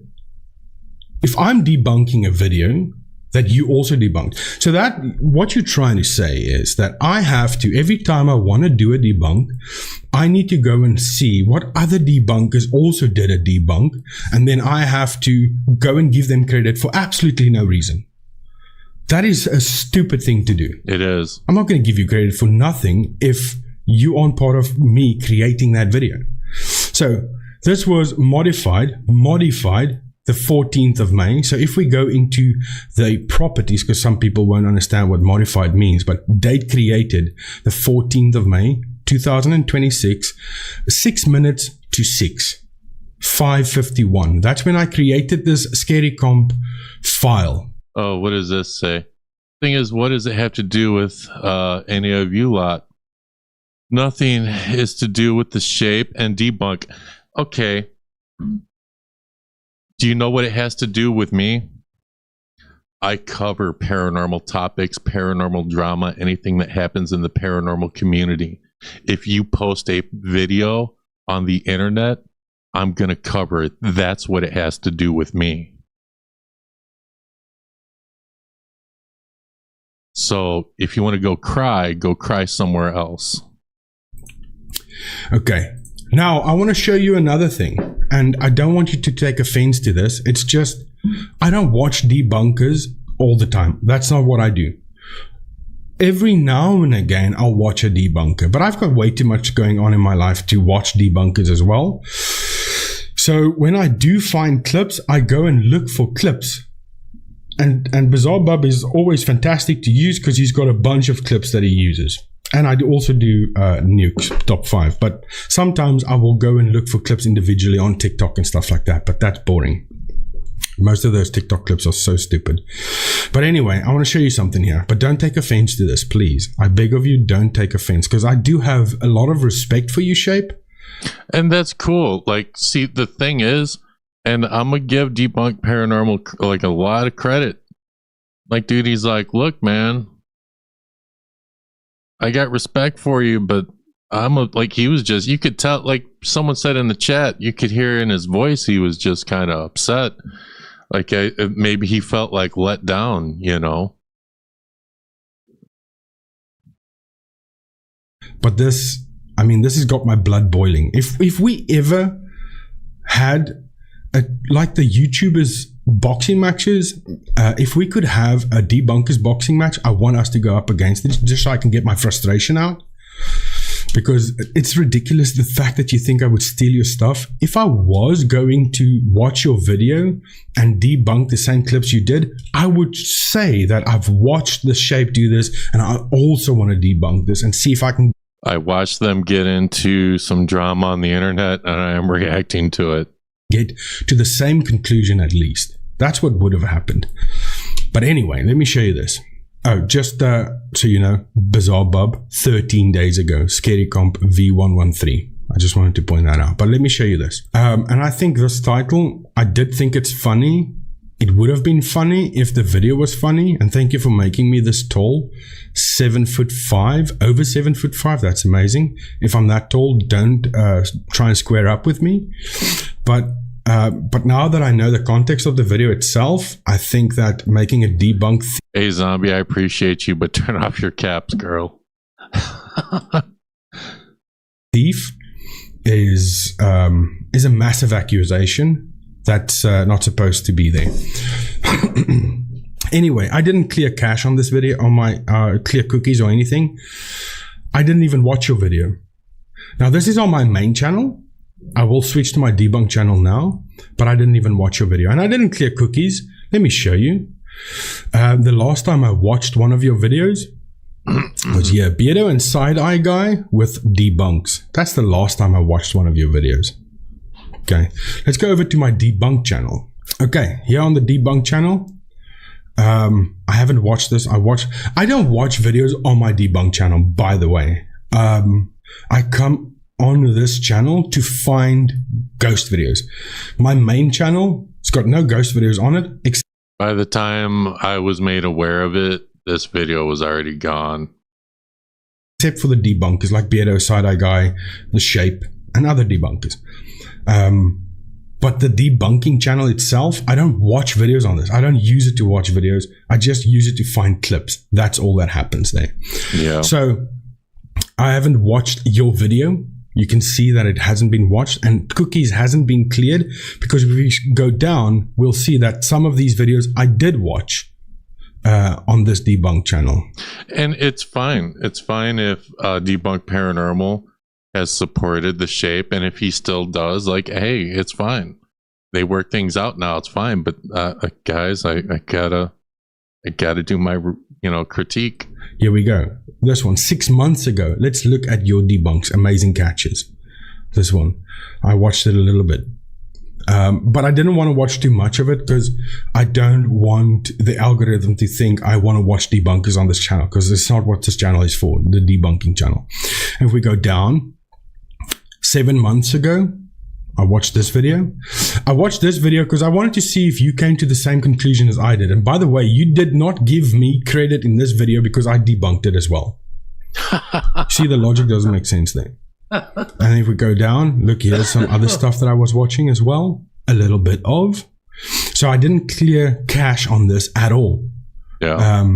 if I'm debunking a video that you also debunked? So that what you're trying to say is that I have to, every time I want to do a debunk, I need to go and see what other debunkers also did a debunk, and then I have to go and give them credit for absolutely no reason. That is a stupid thing to do. It is. I'm not going to give you credit for nothing if you aren't part of me creating that video. So this was modified the 14th of May. So if we go into the properties, because some people won't understand what modified means, but date created the 14th of May, 2026, 6 minutes to 6, 5:51. That's when I created this ScareComp file. Oh, what does this say? Thing is, what does it have to do with any of you lot? Nothing is to do with the Shape and debunk. Okay. Do you know what it has to do with me? I cover paranormal topics, paranormal drama, anything that happens in the paranormal community. If you post a video on the internet, I'm going to cover it. That's what it has to do with me. So if you want to go cry somewhere else. Okay. Now I want to show you another thing, and I don't want you to take offense to this. It's just I don't watch debunkers all the time. That's not what I do. Every now and again, I'll watch a debunker, but I've got way too much going on in my life to watch debunkers as well. So when I do find clips, I go and look for clips. And Bizarre Bub is always fantastic to use because he's got a bunch of clips that he uses. And I also do Nuke's top 5. But sometimes I will go and look for clips individually on TikTok and stuff like that. But that's boring. Most of those TikTok clips are so stupid. But anyway, I want to show you something here. But don't take offense to this, please. I beg of you, don't take offense. Because I do have a lot of respect for you, Shape. And that's cool. Like, see, the thing is, and I'm going to give Debunked Paranormal like a lot of credit. Like, dude, he's like, look, man, I got respect for you, but like, he was just, you could tell, like someone said in the chat, you could hear in his voice, he was just kind of upset. Like, maybe he felt like let down, you know? But this has got my blood boiling. If we ever had like the YouTubers boxing matches, if we could have a debunkers boxing match, I want us to go up against it just so I can get my frustration out. Because it's ridiculous, the fact that you think I would steal your stuff. If I was going to watch your video and debunk the same clips you did, I would say that I've watched the Shape do this and I also want to debunk this and see if I can. I watched them get into some drama on the internet and I am reacting to it. Get to the same conclusion at least. That's what would have happened. But anyway, let me show you this. Oh, just so you know, Bizarre Bub, 13 days ago, Scary Comp V113. I just wanted to point that out. But let me show you this. And I think this title, I did think it's funny. It would have been funny if the video was funny. And thank you for making me this tall. 7'5", over 7'5". That's amazing. If I'm that tall, don't try and square up with me. But now that I know the context of the video itself, I think that making a debunk. Hey, Zombie, I appreciate you, but turn off your caps, girl. Thief is a massive accusation that's not supposed to be there. Anyway, I didn't clear cache on this video, on my clear cookies or anything. I didn't even watch your video. Now, this is on my main channel. I will switch to my debunk channel now, but I didn't even watch your video. And I didn't clear cookies. Let me show you. The last time I watched one of your videos was, yeah, Beardo and Side Eye Guy with debunks. That's the last time I watched one of your videos. Okay, let's go over to my debunk channel. Okay, here on the debunk channel, I haven't watched this. I don't watch videos on my debunk channel, by the way. I come on this channel to find ghost videos. My main channel, it's got no ghost videos on it. By the time I was made aware of it, this video was already gone. Except for the debunkers like Beardo, Side Eye Guy, The Shape, and other debunkers. But the debunking channel itself, I don't watch videos on this. I don't use it to watch videos. I just use it to find clips. That's all that happens there. Yeah. So I haven't watched your video. You can see that it hasn't been watched and cookies hasn't been cleared, because if we go down, we'll see that some of these videos I did watch on this debunk channel. And it's fine. It's fine if Debunked Paranormal has supported the Shape, and if he still does, like, hey, it's fine. They work things out now. It's fine. But guys, I gotta do my critique. Here we go. This one, 6 months ago. Let's look at your debunks. Amazing catches. This one, I watched it a little bit, but I didn't want to watch too much of it because I don't want the algorithm to think I want to watch debunkers on this channel, because it's not what this channel is for, the debunking channel. And if we go down, 7 months ago, I watched this video. I watched this video because I wanted to see if you came to the same conclusion as I did. And by the way, you did not give me credit in this video because I debunked it as well. See, the logic doesn't make sense there. And if we go down, look, here's some other stuff that I was watching as well. A little bit of. So I didn't clear cache on this at all. Yeah.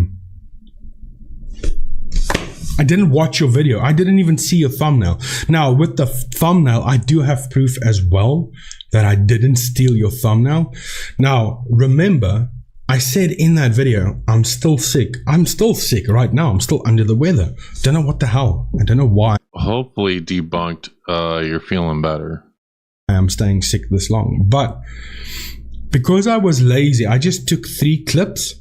I didn't watch your video. I didn't even see your thumbnail. Now, with the thumbnail, I do have proof as well that I didn't steal your thumbnail. Now, remember, I said in that video, I'm still sick. I'm still sick right now. I'm still under the weather. Don't know what the hell. I don't know why Hopefully, Debunked, you're feeling better. I am staying sick this long. But because I was lazy, I just took 3 clips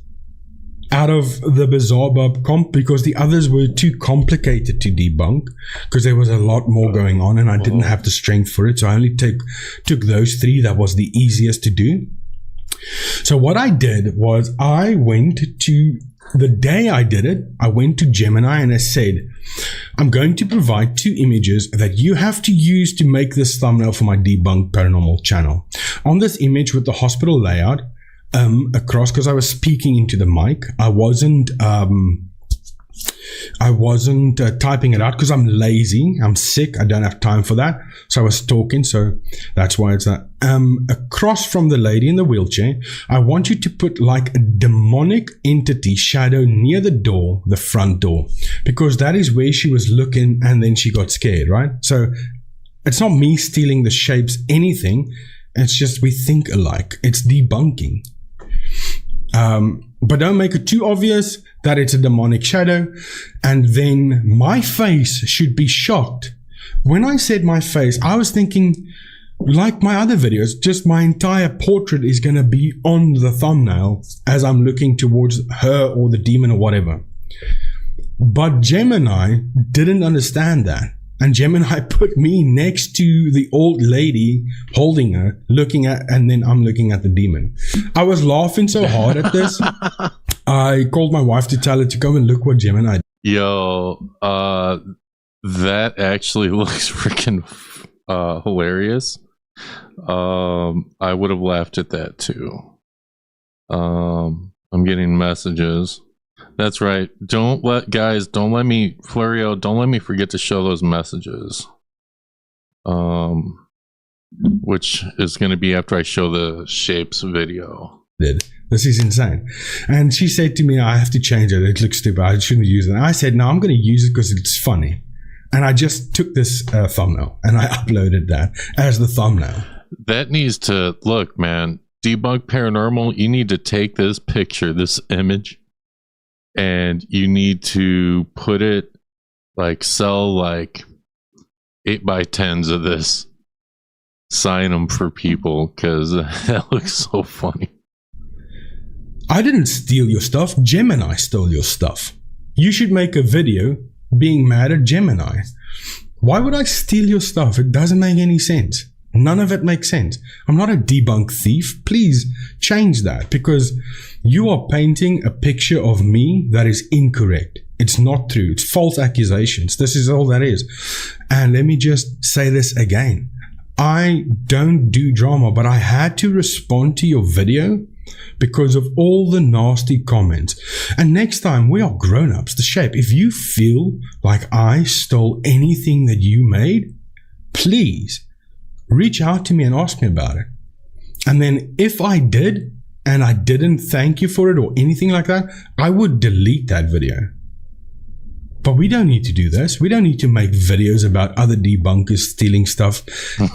out of the Bizarre Bob comp because the others were too complicated to debunk because there was a lot more going on and I didn't have the strength for it. So I only took those 3. That was the easiest to do. So what I did was I went to, the day I did it, I went to Gemini and I said, I'm going to provide 2 images that you have to use to make this thumbnail for my Debunked Paranormal channel. On this image with the hospital layout, across, because I was speaking into the mic, I wasn't typing it out because I'm lazy, I'm sick, I don't have time for that. So I was talking, so that's why it's that. Across from the lady in the wheelchair, I want you to put like a demonic entity shadow near the door, the front door, because that is where she was looking and then she got scared, right? So it's not me stealing the shapes, anything. It's just we think alike. It's debunking. But don't make it too obvious that it's a demonic shadow. And then my face should be shocked. When I said my face, I was thinking, like my other videos, just my entire portrait is going to be on the thumbnail as I'm looking towards her or the demon or whatever. But Gemini didn't understand that. And Gemini put me next to the old lady holding her, looking at, and then I'm looking at the demon. I was laughing so hard at this. I called my wife to tell her to come and look what Gemini did. Yo, that actually looks freaking hilarious. I would have laughed at that too. I'm getting messages. That's right. Don't let me, Florio, don't let me forget to show those messages. Which is going to be after I show the shapes video. This is insane. And she said to me, I have to change it. It looks stupid. I shouldn't use it. And I said, no, I'm going to use it because it's funny. And I just took this thumbnail and I uploaded that as the thumbnail. That needs to, look, man, Debunked Paranormal, you need to take this picture, this image, and you need to put it, like, sell like 8x10s of this, sign them for people, because that looks so funny. I didn't steal your stuff. Gemini stole your stuff. You should make a video being mad at Gemini. Why would I steal your stuff? It doesn't make any sense. None of it makes sense. I'm not a debunk thief. Please change that, because you are painting a picture of me that is incorrect. It's not true. It's false accusations. This is all that is. And let me just say this again. I don't do drama, but I had to respond to your video because of all the nasty comments. And next time, we are grown-ups. The shape, if you feel like I stole anything that you made, please reach out to me and ask me about it. And then if I did and I didn't thank you for it or anything like that, I would delete that video. But we don't need to do this. We don't need to make videos about other debunkers stealing stuff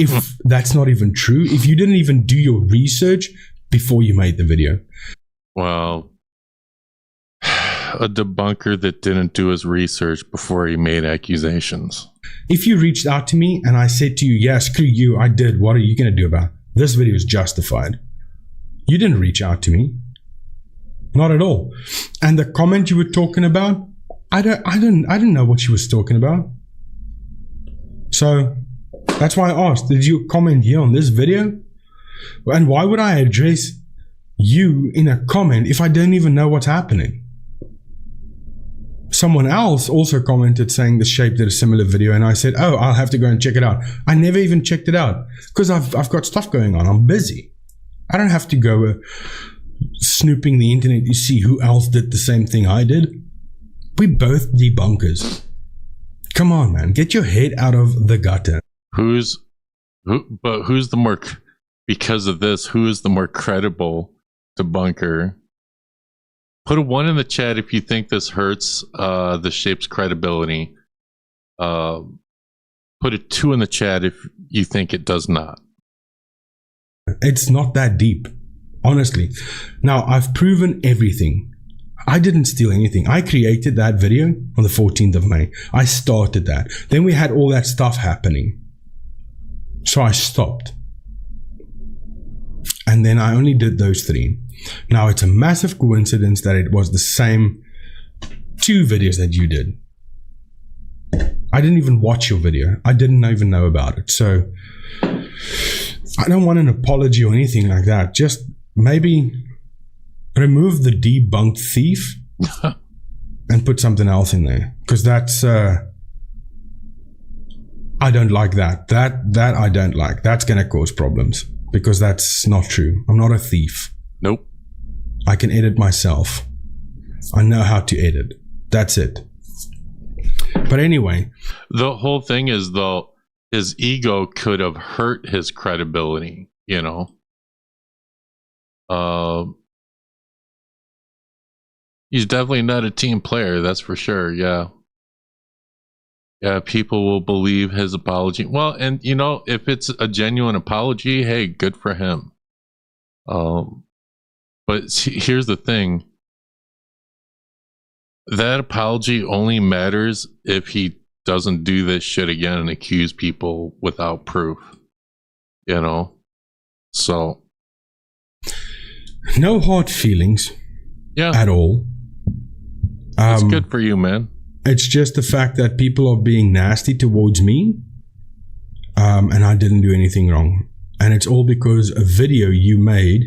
if that's not even true. If you didn't even do your research before you made the video. Well, a debunker that didn't do his research before he made accusations. If you reached out to me and I said to you, yeah, screw you, I did, what are you going to do about it? This video is justified. You didn't reach out to me. Not at all. And the comment you were talking about, I didn't know what she was talking about. So that's why I asked, did you comment here on this video? And why would I address you in a comment if I don't even know what's happening? Someone else also commented saying the shape did a similar video, and I said, oh, I'll have to go and check it out. I never even checked it out because I've got stuff going on. I'm busy. I don't have to go snooping the internet to see who else did the same thing I did. We're both debunkers. Come on, man. Get your head out of the gutter. Who's the more, because of this, who is the more credible debunker? Put a 1 in the chat if you think this hurts the shape's credibility. Put a 2 in the chat if you think it does not. It's not that deep, honestly. Now, I've proven everything. I didn't steal anything. I created that video on the 14th of May. I started that. Then we had all that stuff happening. So I stopped. And then I only did those 3. Now, it's a massive coincidence that it was the same 2 videos that you did. I didn't even watch your video. I didn't even know about it. So I don't want an apology or anything like that. Just maybe remove the debunked thief and put something else in there. Because that's... I don't like that. That I don't like. That's going to cause problems. Because that's not true. I'm not a thief. Nope. I can edit myself. I know how to edit. That's it. But anyway. The whole thing is, though, his ego could have hurt his credibility, you know? He's definitely not a team player, that's for sure, yeah. Yeah, people will believe his apology. Well, and, you know, if it's a genuine apology, hey, good for him. But here's the thing. That apology only matters if he doesn't do this shit again and accuse people without proof. You know? So. No hard feelings. Yeah. At all. It's good for you, man. It's just the fact that people are being nasty towards me. And I didn't do anything wrong. And it's all because a video you made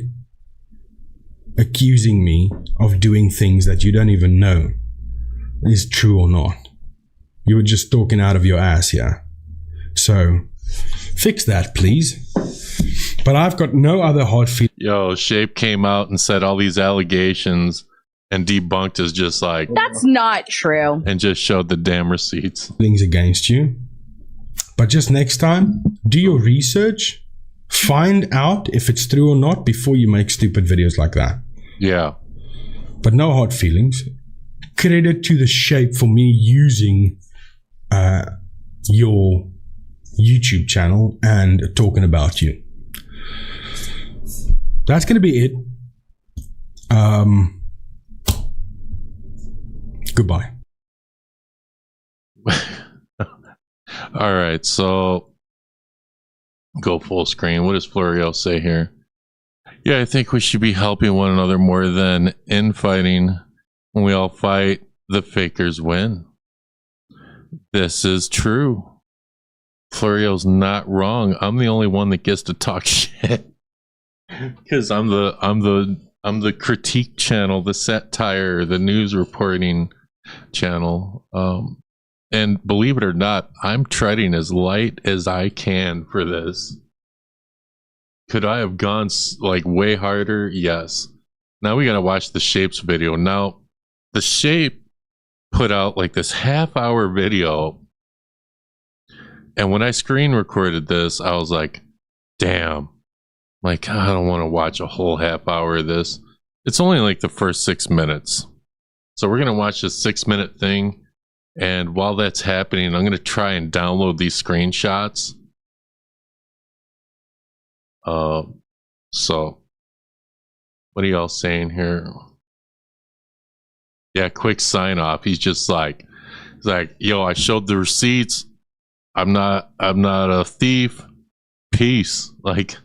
accusing me of doing things that you don't even know is true or not. You were just talking out of your ass here. So, fix that, please. But I've got no other hard feelings. Yo, Shape came out and said all these allegations, and Debunked is just like... That's not true. And just showed the damn receipts. Things against you. But just next time, do your research. Find out if it's true or not before you make stupid videos like that. Yeah. But no hard feelings. Credit to the Shape for me using your YouTube channel and talking about you. That's going to be it. Goodbye. All right, so go full screen. What does Florio say here? Yeah, I think we should be helping one another more than infighting. When we all fight, the fakers win. This is true. Florio's not wrong. I'm the only one that gets to talk shit because I'm the critique channel, the satire, the news reporting channel. And believe it or not, I'm treading as light as I can for this. Could I have gone like way harder? Yes. Now we gotta watch the Shape's video. Now the Shape put out like this half-hour video, and when I screen recorded this, I was like, damn, like I don't want to watch a whole half hour of this. It's only like the first 6 minutes. So we're gonna watch this 6-minute thing, and while that's happening, I'm gonna try and download these screenshots. So what are y'all saying here? Yeah, quick sign off. He's like, yo, I showed the receipts. I'm not a thief. Peace. Like,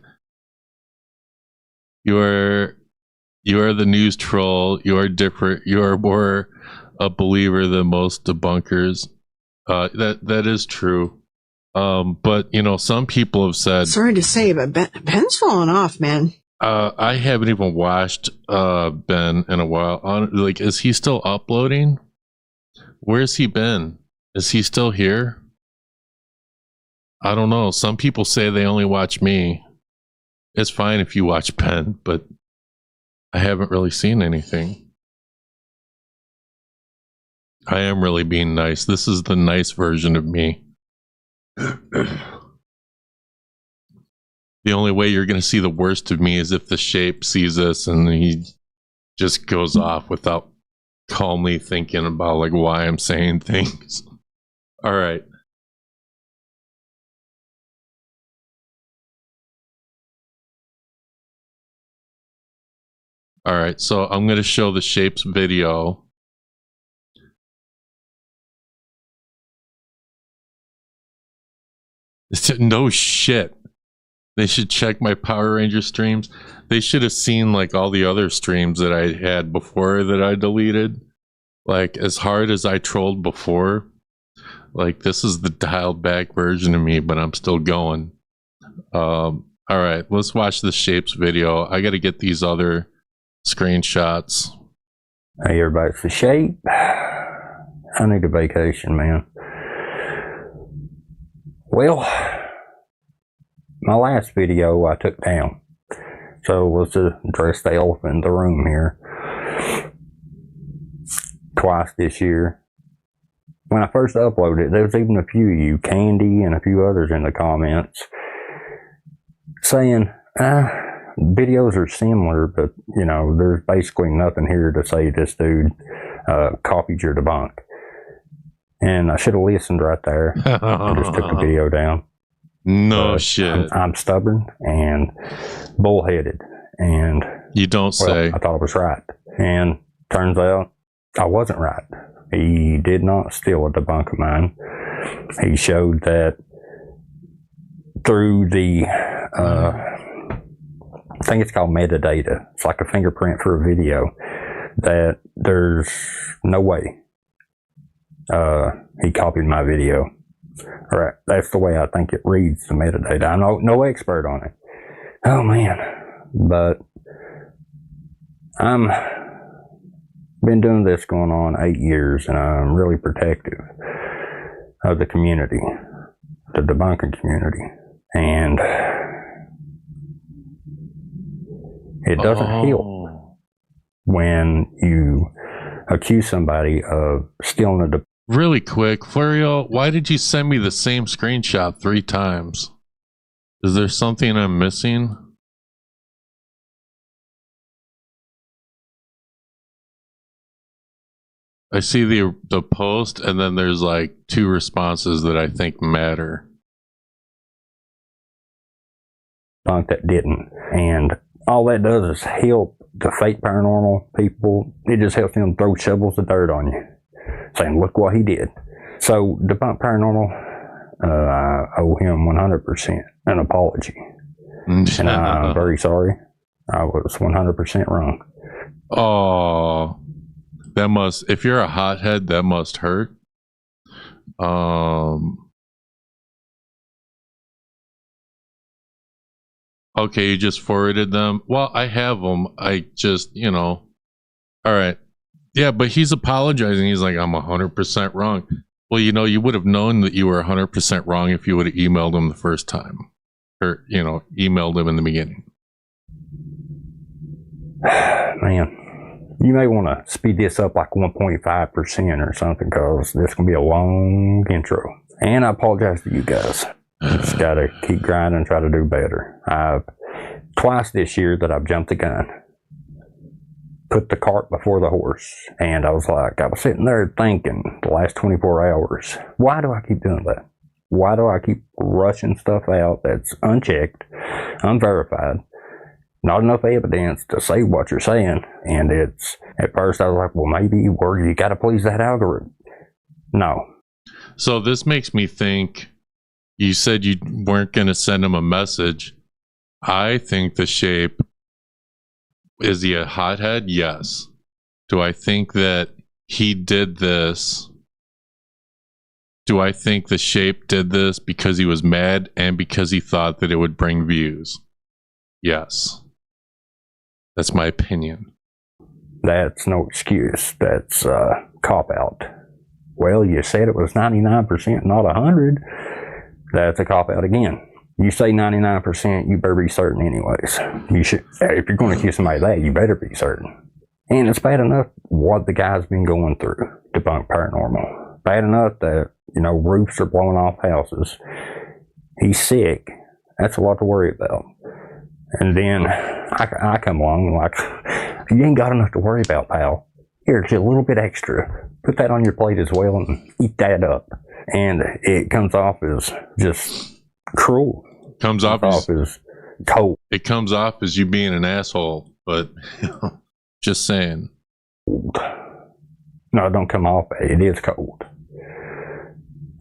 you are the news troll. You are different. You are more a believer than most debunkers. That is true. But you know, some people have said. Sorry to say, but Ben's falling off, man. I haven't even watched Ben in a while. Like, is he still uploading? Where's he been? Is he still here? I don't know. Some people say they only watch me. It's fine if you watch Ben, but I haven't really seen anything. I am really being nice. This is the nice version of me. The only way you're going to see the worst of me is if the Shape sees this and he just goes off without calmly thinking about like why I'm saying things. All right. All right, so I'm going to show the Shapes video. No shit. They should check my Power Ranger streams. They should have seen like all the other streams that I had before that I deleted. Like, as hard as I trolled before, like, this is the dialed back version of me, but I'm still going. All right, let's watch the Shapes video. I got to get these other screenshots. Hey, everybody, it's the Shape. I need a vacation, man. Well, my last video I took down. So let's address the elephant in the room here. Twice this year. When I first uploaded it, there was even a few of you, Candy and a few others in the comments, saying, videos are similar, but, you know, there's basically nothing here to say this dude copied your debunk. And I should have listened right there and just took the video down. No shit. I'm stubborn and bullheaded. And you don't say. I thought I was right. And turns out I wasn't right. He did not steal a debunk of mine. He showed that through the, I think it's called metadata. It's like a fingerprint for a video, that there's no way he copied my video. All right, that's the way I think it reads, the metadata. I'm no expert on it. Oh man, but I'm been doing this going on 8 years, and I'm really protective of the community, the debunking community, and it doesn't help when you accuse somebody of stealing a debunk. Really quick, Florio, why did you send me the same screenshot 3 times? Is there something I'm missing? I see the post, and then there's like 2 responses that I think matter. That didn't, and all that does is help the fake paranormal people. It just helps them throw shovels of dirt on you, saying, look what he did. So, Debunked Paranormal, I owe him 100% an apology. And I'm very sorry. I was 100% wrong. Oh, that must, if you're a hothead, that must hurt. Okay, you just forwarded them. Well, I have them. I just, you know, all right. Yeah, but he's apologizing. He's like, I'm 100% wrong. Well, you know, you would have known that you were 100% wrong if you would have emailed him the first time, or, you know, emailed him in the beginning. Man, you may want to speed this up like 1.5% or something, because this can be a long intro. And I apologize to you guys. Just got to keep grinding and try to do better. I've twice this year that I've jumped the gun. Put the cart before the horse. And I was sitting there thinking the last 24 hours, why do I keep doing that? Why do I keep rushing stuff out that's unchecked, unverified, not enough evidence to say what you're saying? And it's, at first I was like, well, maybe you got to please that algorithm. No. So this makes me think, you said you weren't going to send him a message. I think the Shape, is he a hothead? Yes. Do I think that he did this? Do I think the Shape did this because he was mad and because he thought that it would bring views? Yes. That's my opinion. That's no excuse. That's cop out. Well, you said it was 99%, not 100. That's a cop out again. You say 99%, you better be certain anyways. You should, if you're going to accuse somebody of that, you better be certain. And it's bad enough what the guy's been going through, Debunked Paranormal. Bad enough that, you know, roofs are blowing off houses. He's sick. That's a lot to worry about. And then I come along like, you ain't got enough to worry about, pal. Here, just a little bit extra. Put that on your plate as well and eat that up. And it comes off as just cruel. Comes off as cold. It comes off as you being an asshole, but you know. Just saying. No, it don't come off. It is cold.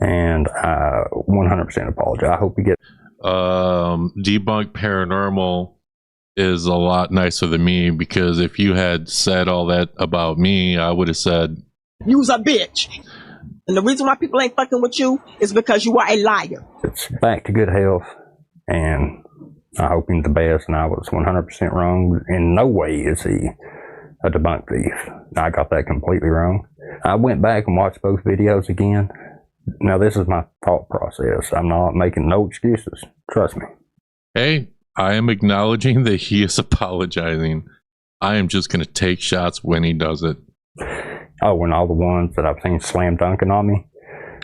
And I 100% apologize. I hope you get... Debunked Paranormal is a lot nicer than me, because if you had said all that about me, I would have said, You's a bitch. And the reason why people ain't fucking with you is because you are a liar. It's back to good health, and I hope he's the best, and I was 100% wrong. In no way is he a debunk thief. I got that completely wrong. I went back and watched both videos again. Now, this is my thought process. I'm not making no excuses. Trust me. hey, I am acknowledging that he is apologizing. I am just going to take shots when he does it. Oh, and all the ones that I've seen slam dunking on me,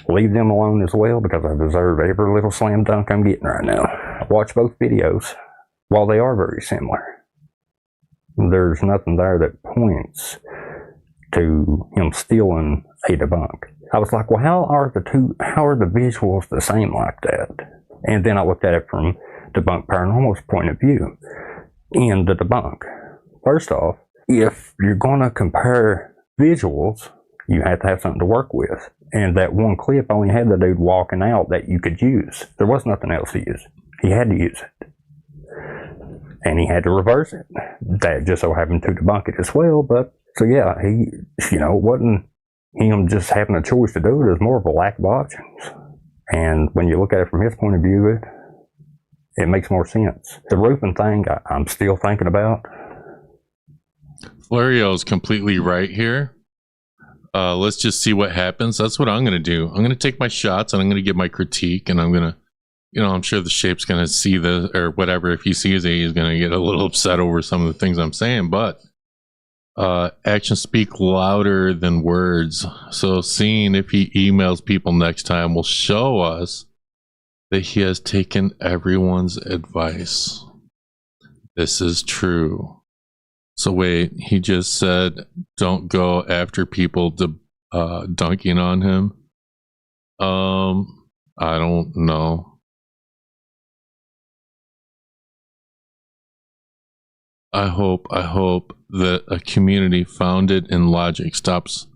leave them alone as well, because I deserve every little slam dunk I'm getting right now. I watched both videos. While they are very similar, there's nothing there that points to him stealing a debunk. I was like, well, how are the visuals the same like that? And then I looked at it from Debunked Paranormal's point of view. In the debunk, first off, if you're going to compare visuals, you have to have something to work with. And that one clip only had the dude walking out that you could use. There was nothing else to use. He had to use it. And he had to reverse it. That just so happened to debunk it as well. But, so yeah, he, it wasn't him just having a choice to do it. It was more of a lack of options. And when you look at it from his point of view, it makes more sense. The roofing thing, I'm still thinking about. Florio's completely right here. Let's just see what happens. That's what I'm going to do. I'm going to take my shots and I'm going to give my critique, and I'm going to, I'm sure the shape's going to see the, or whatever. If he sees it, he's going to get a little upset over some of the things I'm saying, but actions speak louder than words. So seeing if he emails people next time will show us that he has taken everyone's advice. This is true. So wait, he just said don't go after people dunking on him. I don't know. I hope that a community founded in logic stops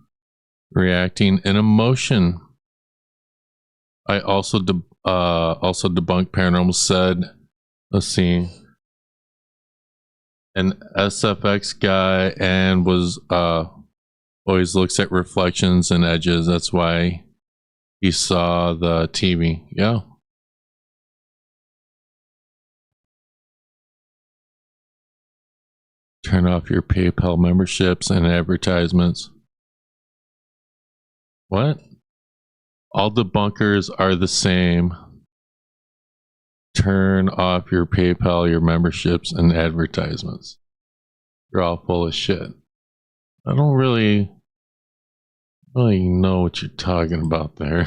reacting in emotion. I also Debunked Paranormal said, let's see, an SFX guy, and was always looks at reflections and edges. That's why he saw the TV. Yeah. Turn off your PayPal memberships and advertisements. What? All debunkers are the same. Turn off your PayPal, your memberships, and advertisements. You're all full of shit. I don't really know what you're talking about there.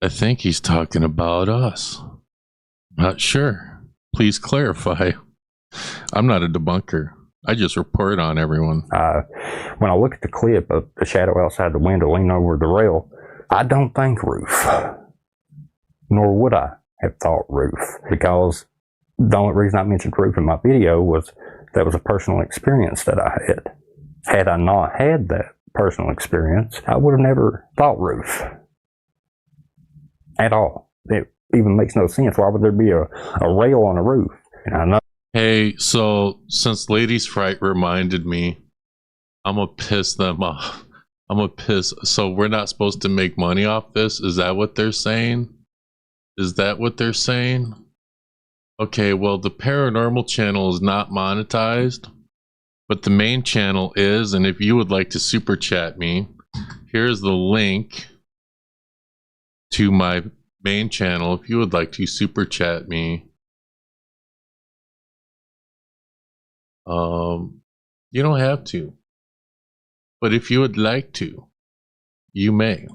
I think he's talking about us. Not sure. Please clarify. I'm not a debunker. I just report on everyone. When I look at the clip of the shadow outside the window leaning over the rail, I don't think roof. Nor would I have thought roof. Because the only reason I mentioned roof in my video was that was a personal experience that I had. Had I not had that personal experience, I would have never thought roof. At all. It even makes no sense. Why would there be a rail on a roof? And I know. Hey, so since Ladies Fright reminded me, I'm gonna piss them off. I'm gonna piss. So we're not supposed to make money off this? Is that what they're saying? Is that what they're saying? Okay, well, the paranormal channel is not monetized, but the main channel is. And if you would like to super chat me, here's the link to my main channel. If you would like to super chat me, you don't have to, but if you would like to, you may.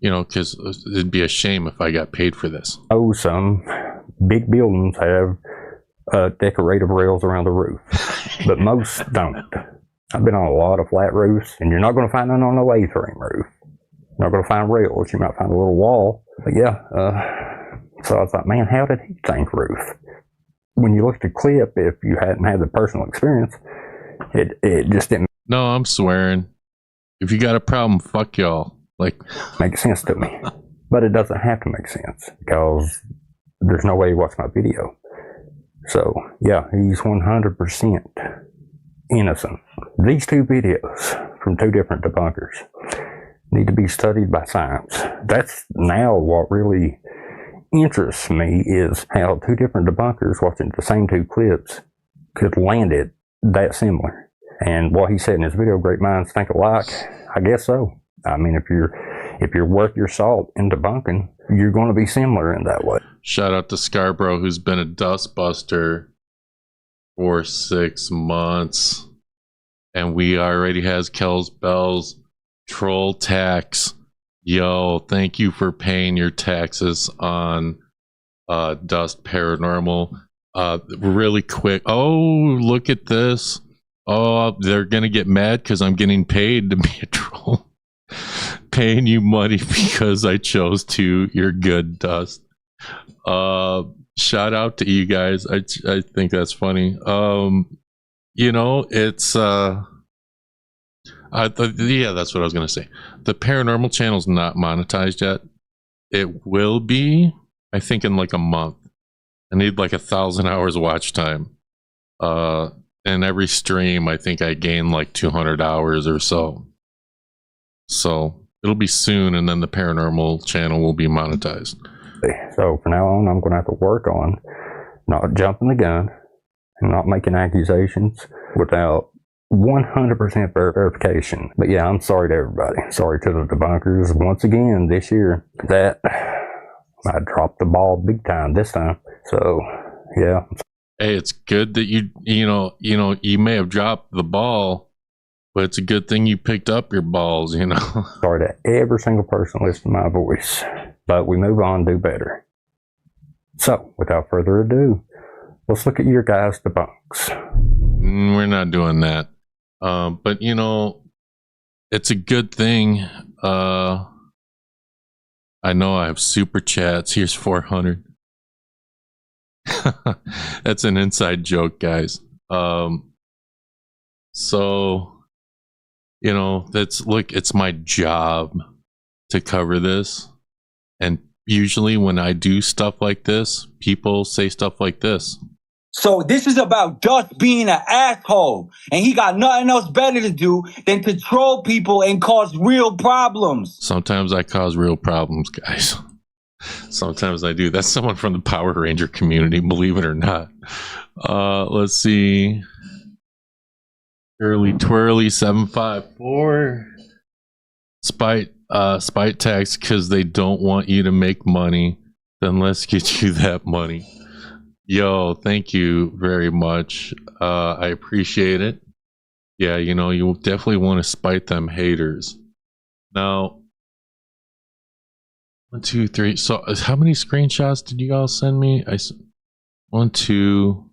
Because it'd be a shame if I got paid for this. Oh, some big buildings have decorative rails around the roof, but most don't. I've been on a lot of flat roofs, and you're not going to find none on no A-frame roof. not going to find rails. You might find a little wall. But yeah, so I thought, man, how did he think roof? When you look at the clip, if you hadn't had the personal experience, it just didn't No, I'm swearing. If you got a problem, fuck y'all. Like, make sense to me. But it doesn't have to make sense because there's no way he watched my video. So yeah, he's 100% innocent. These two videos from two different debunkers need to be studied by science. That's now what really interests me, is how two different debunkers watching the same two clips could land it that similar. And what he said in his video, great minds think alike, I guess so. I mean, if you're worth your salt in debunking, you're going to be similar in that way. shout out to Scarborough, who's been a dustbuster for 6 months. And we already has Kells Bells troll tax. Yo, thank you for paying your taxes on Dust Paranormal. Really quick. Oh, look at this. Oh, they're going to get mad because I'm getting paid to be a troll. Paying you money because I chose to. You're good, Dust. Shout out to you guys. I think that's funny. You know, it's yeah, that's what I was gonna say. The paranormal channel's not monetized yet. It will be, I think, in like a month. I need like 1,000 hours watch time. And every stream, I think I gain like 200 hours or so. So it'll be soon, and then the paranormal channel will be monetized. So from now on, I'm going to have to work on not jumping the gun and not making accusations without 100% verification. But yeah, I'm sorry to everybody. Sorry to the debunkers. Once again, this year, that I dropped the ball big time this time. So yeah. Hey, it's good that you may have dropped the ball, but it's a good thing you picked up your balls, you know. Sorry to every single person listening to my voice. But we move on, do better. So, without further ado, let's look at your guys' debunks. We're not doing that. But, you know, it's a good thing. I know I have super chats. Here's 400. That's an inside joke, guys. So, you know, it's my job to cover this. And usually when I do stuff like this, people say stuff like this. So this is about Dust being an asshole, and he got nothing else better to do than to troll people and cause real problems. Sometimes I cause real problems, guys. Sometimes I do. That's someone from the Power Ranger community, believe it or not. Let's see. Early Twirly 754. Spite tax because they don't want you to make money. Then let's get you that money. Yo, thank you very much. I appreciate it. Yeah, you know, you definitely want to spite them haters. Now, 1, 2, 3. So, how many screenshots did you all send me? 1, 2,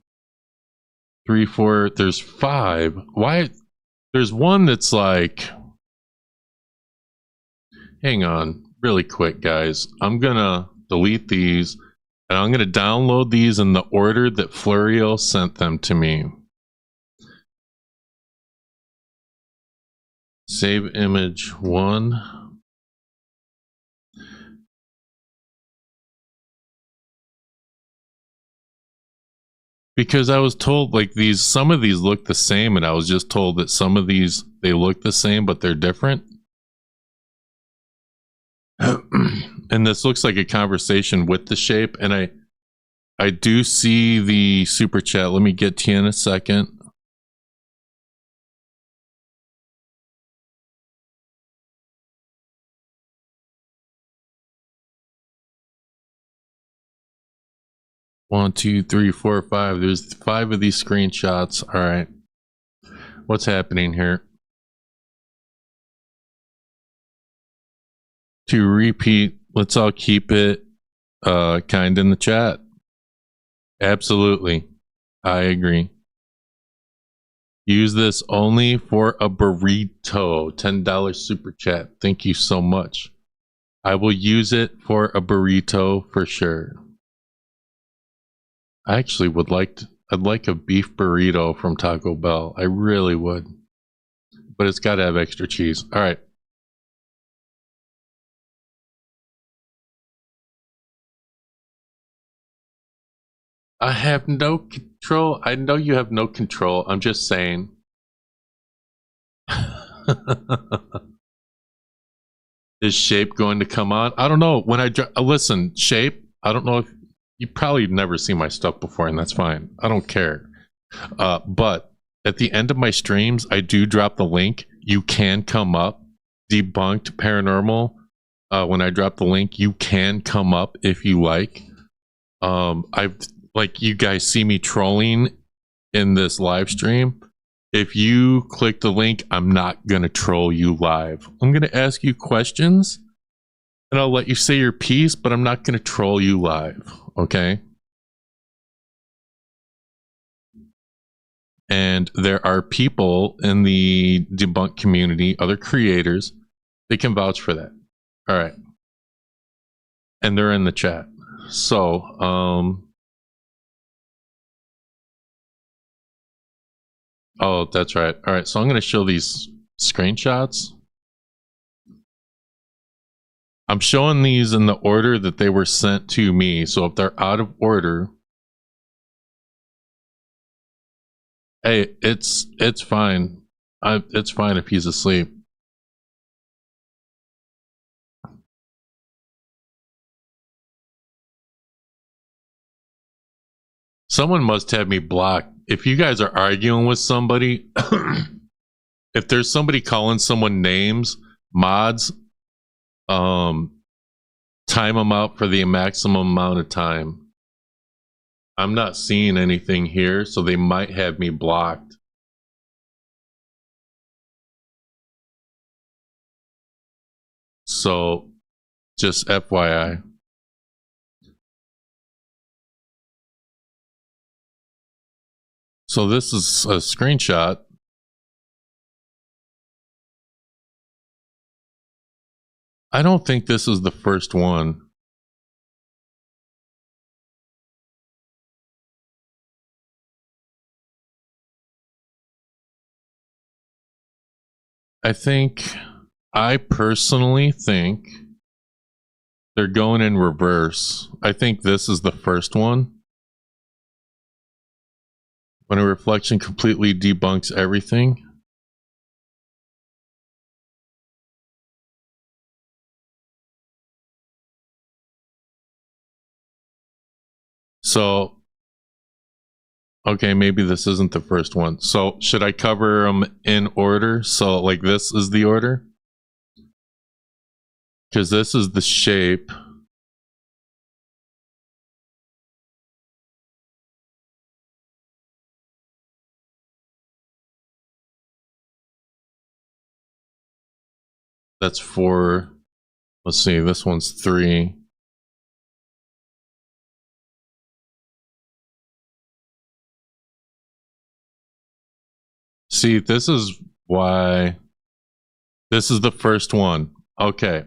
3, 4. There's 5. Why? There's one that's like. Hang on, really quick, guys. I'm gonna delete these, and I'm gonna download these in the order that Florio sent them to me. Save image 1. Because I was told like some of these look the same, and I was just told that some of these, they look the same, but they're different. And this looks like a conversation with the shape, and I do see the super chat. Let me get to you in a second. One, two, three, four, 5. There's 5 of these screenshots. All right. What's happening here? To repeat, let's all keep it kind in the chat. Absolutely. I agree. Use this only for a burrito. $10 super chat. Thank you so much. I will use it for a burrito for sure. I actually would like to, I'd like a beef burrito from Taco Bell. I really would. But it's got to have extra cheese. All right. I have no control. I know you have no control. I'm just saying. Is Shape going to come on? I don't know. When I listen, Shape, I don't know if you probably never seen my stuff before, and that's fine. I don't care. But at the end of my streams, I do drop the link. You can come up. Debunked Paranormal. When I drop the link, you can come up if you like. I've like you guys see me trolling in this live stream. If you click the link, I'm not gonna troll you live. I'm gonna ask you questions, and I'll let you say your piece, but I'm not gonna troll you live. Okay? And there are people in the debunk community, other creators, they can vouch for that. All right. And they're in the chat. So, oh, that's right. All right. So I'm going to show these screenshots. I'm showing these in the order that they were sent to me. So if they're out of order, hey, it's fine. It's fine if he's asleep. Someone must have me blocked. If you guys are arguing with somebody, if there's somebody calling someone names, mods, time them out for the maximum amount of time. I'm not seeing anything here, so they might have me blocked. So, just FYI. So this is a screenshot. I don't think this is the first one. I personally think they're going in reverse. I think this is the first one. When a reflection completely debunks everything. So, okay, maybe this isn't the first one. So, should I cover them in order? So, like this is the order? Because this is the shape. That's 4. Let's see, this one's 3. See, this is why this is the first one. Okay.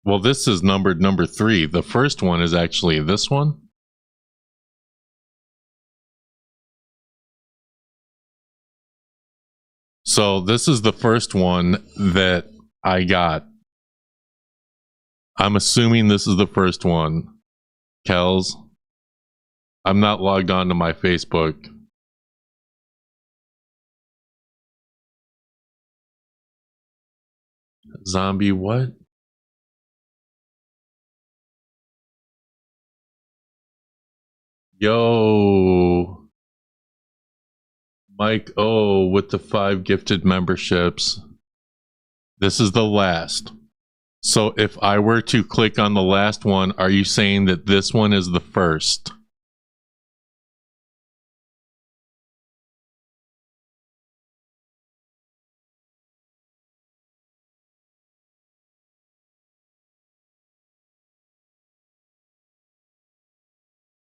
Well, this is numbered number 3. The first one is actually this one. So this is the first one that I got. I'm assuming this is the first one. Kells. I'm not logged on to my Facebook. Zombie what? Yo. Mike O with the 5 gifted memberships. This is the last. So if I were to click on the last one, are you saying that this one is the first?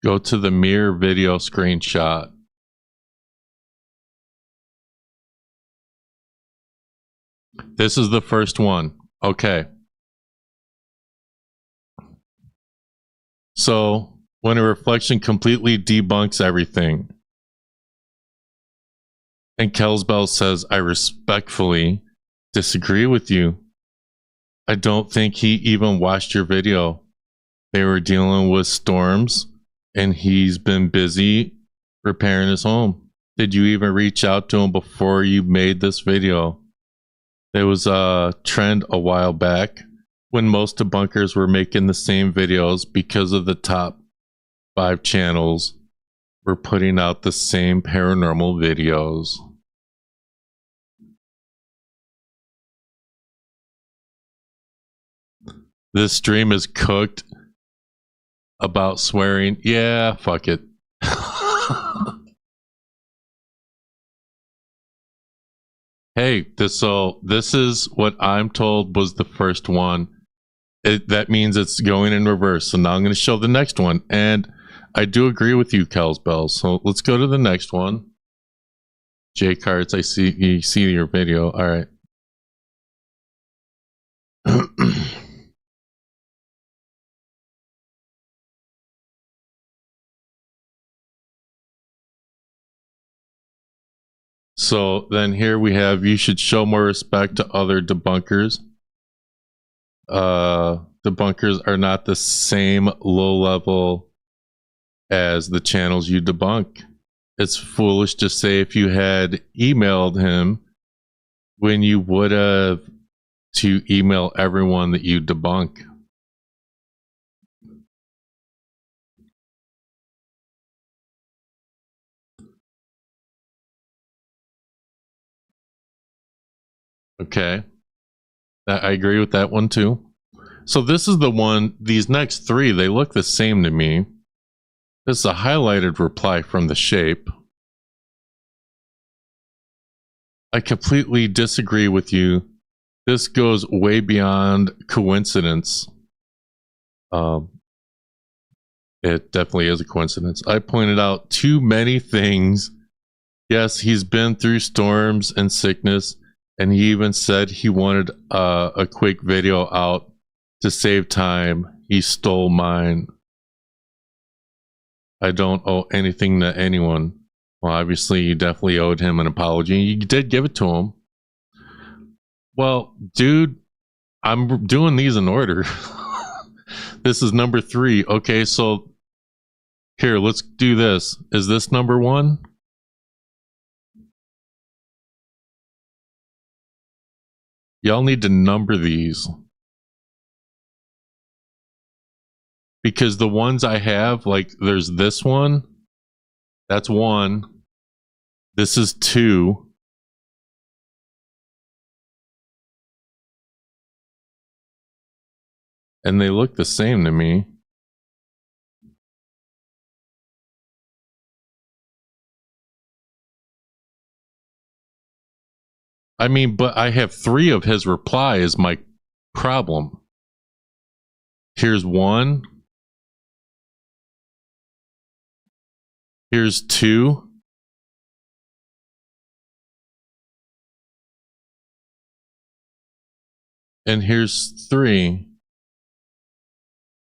Go to the mirror video screenshot. This is the first one. Okay. So when a reflection completely debunks everything, and Kelsbell says, I respectfully disagree with you. I don't think he even watched your video. They were dealing with storms, and he's been busy repairing his home. Did you even reach out to him before you made this video? There was a trend a while back when most debunkers were making the same videos because of the top 5 channels were putting out the same paranormal videos. This stream is cooked about swearing. Yeah, fuck it. Hey, this is what I'm told was the first one. That means it's going in reverse. So now I'm going to show the next one. And I do agree with you, Kelsbell. So let's go to the next one. J Cards, I see you see your video. All right. So then here we have, you should show more respect to other debunkers. Debunkers are not the same low level as the channels you debunk. It's foolish to say if you had emailed him when you would have to email everyone that you debunk. Okay. I agree with that one too. So this is the one, these next 3, they look the same to me. This is a highlighted reply from the shape. I completely disagree with you. This goes way beyond coincidence. It definitely is a coincidence. I pointed out too many things. Yes, he's been through storms and sickness. And he even said he wanted a quick video out to save time. He stole mine. I don't owe anything to anyone. Well, obviously, you definitely owed him an apology. You did give it to him. Well, dude, I'm doing these in order. This is number 3. Okay, so here, let's do this. Is this number 1? Y'all need to number these. Because the ones I have, like, there's this one. That's 1. This is 2. And they look the same to me. I mean, but I have 3 of his reply is my problem. Here's 1. Here's 2. And here's 3.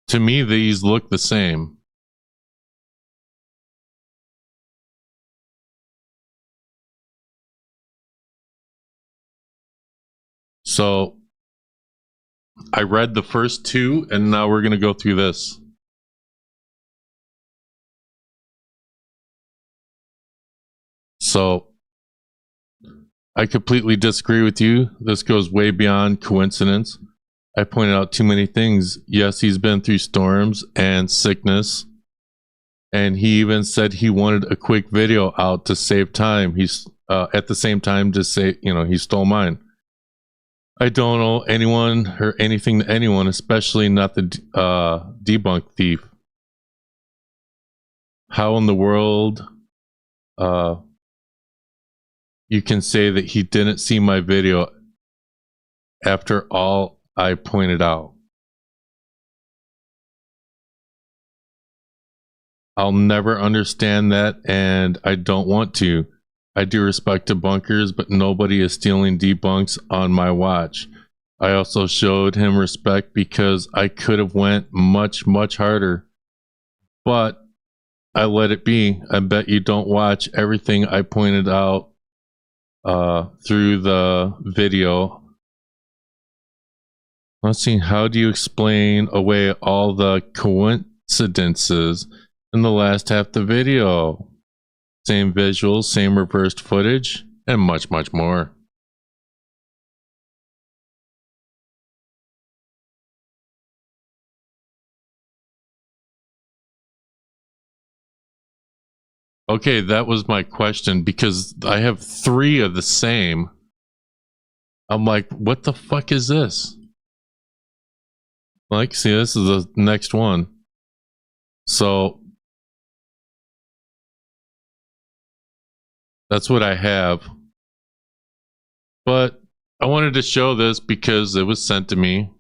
To me, these look the same. So I read the first 2, and now we're going to go through this. So I completely disagree with you. This goes way beyond coincidence. I pointed out too many things. Yes, he's been through storms and sickness. And he even said he wanted a quick video out to save time. He's at the same time to say, he stole mine. I don't owe anyone or anything to anyone, especially not the debunk thief. How in the world you can say that he didn't see my video after all I pointed out? I'll never understand that, and I don't want to. I do respect debunkers, but nobody is stealing debunks on my watch. I also showed him respect because I could have went much, much harder. but I let it be. I bet you don't watch everything I pointed out through the video. Let's see. How do you explain away all the coincidences in the last half of the video? Same visuals, same reversed footage, and much, much more. Okay, that was my question, because I have 3 of the same. I'm like, what the fuck is this? Like, see, this is the next one. So that's what I have. But I wanted to show this because it was sent to me.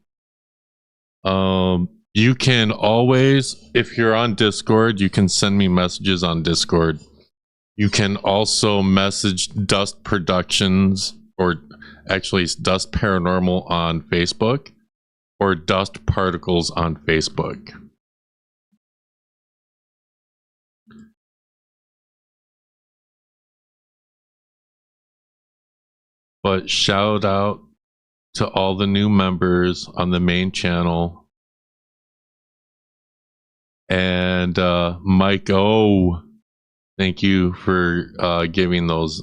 You can always, if you're on Discord, you can send me messages on Discord. You can also message Dust Productions, or actually it's Dust Paranormal on Facebook, or Dust Particles on Facebook. But shout out to all the new members on the main channel. And Mike O, thank you for giving those.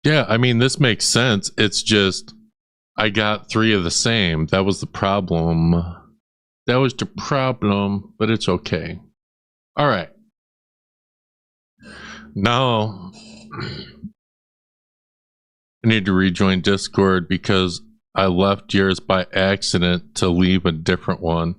Yeah, I mean, this makes sense. It's just I got 3 of the same. That was the problem. That was the problem, but it's okay. All right. Now I need to rejoin Discord because I left yours by accident to leave a different one.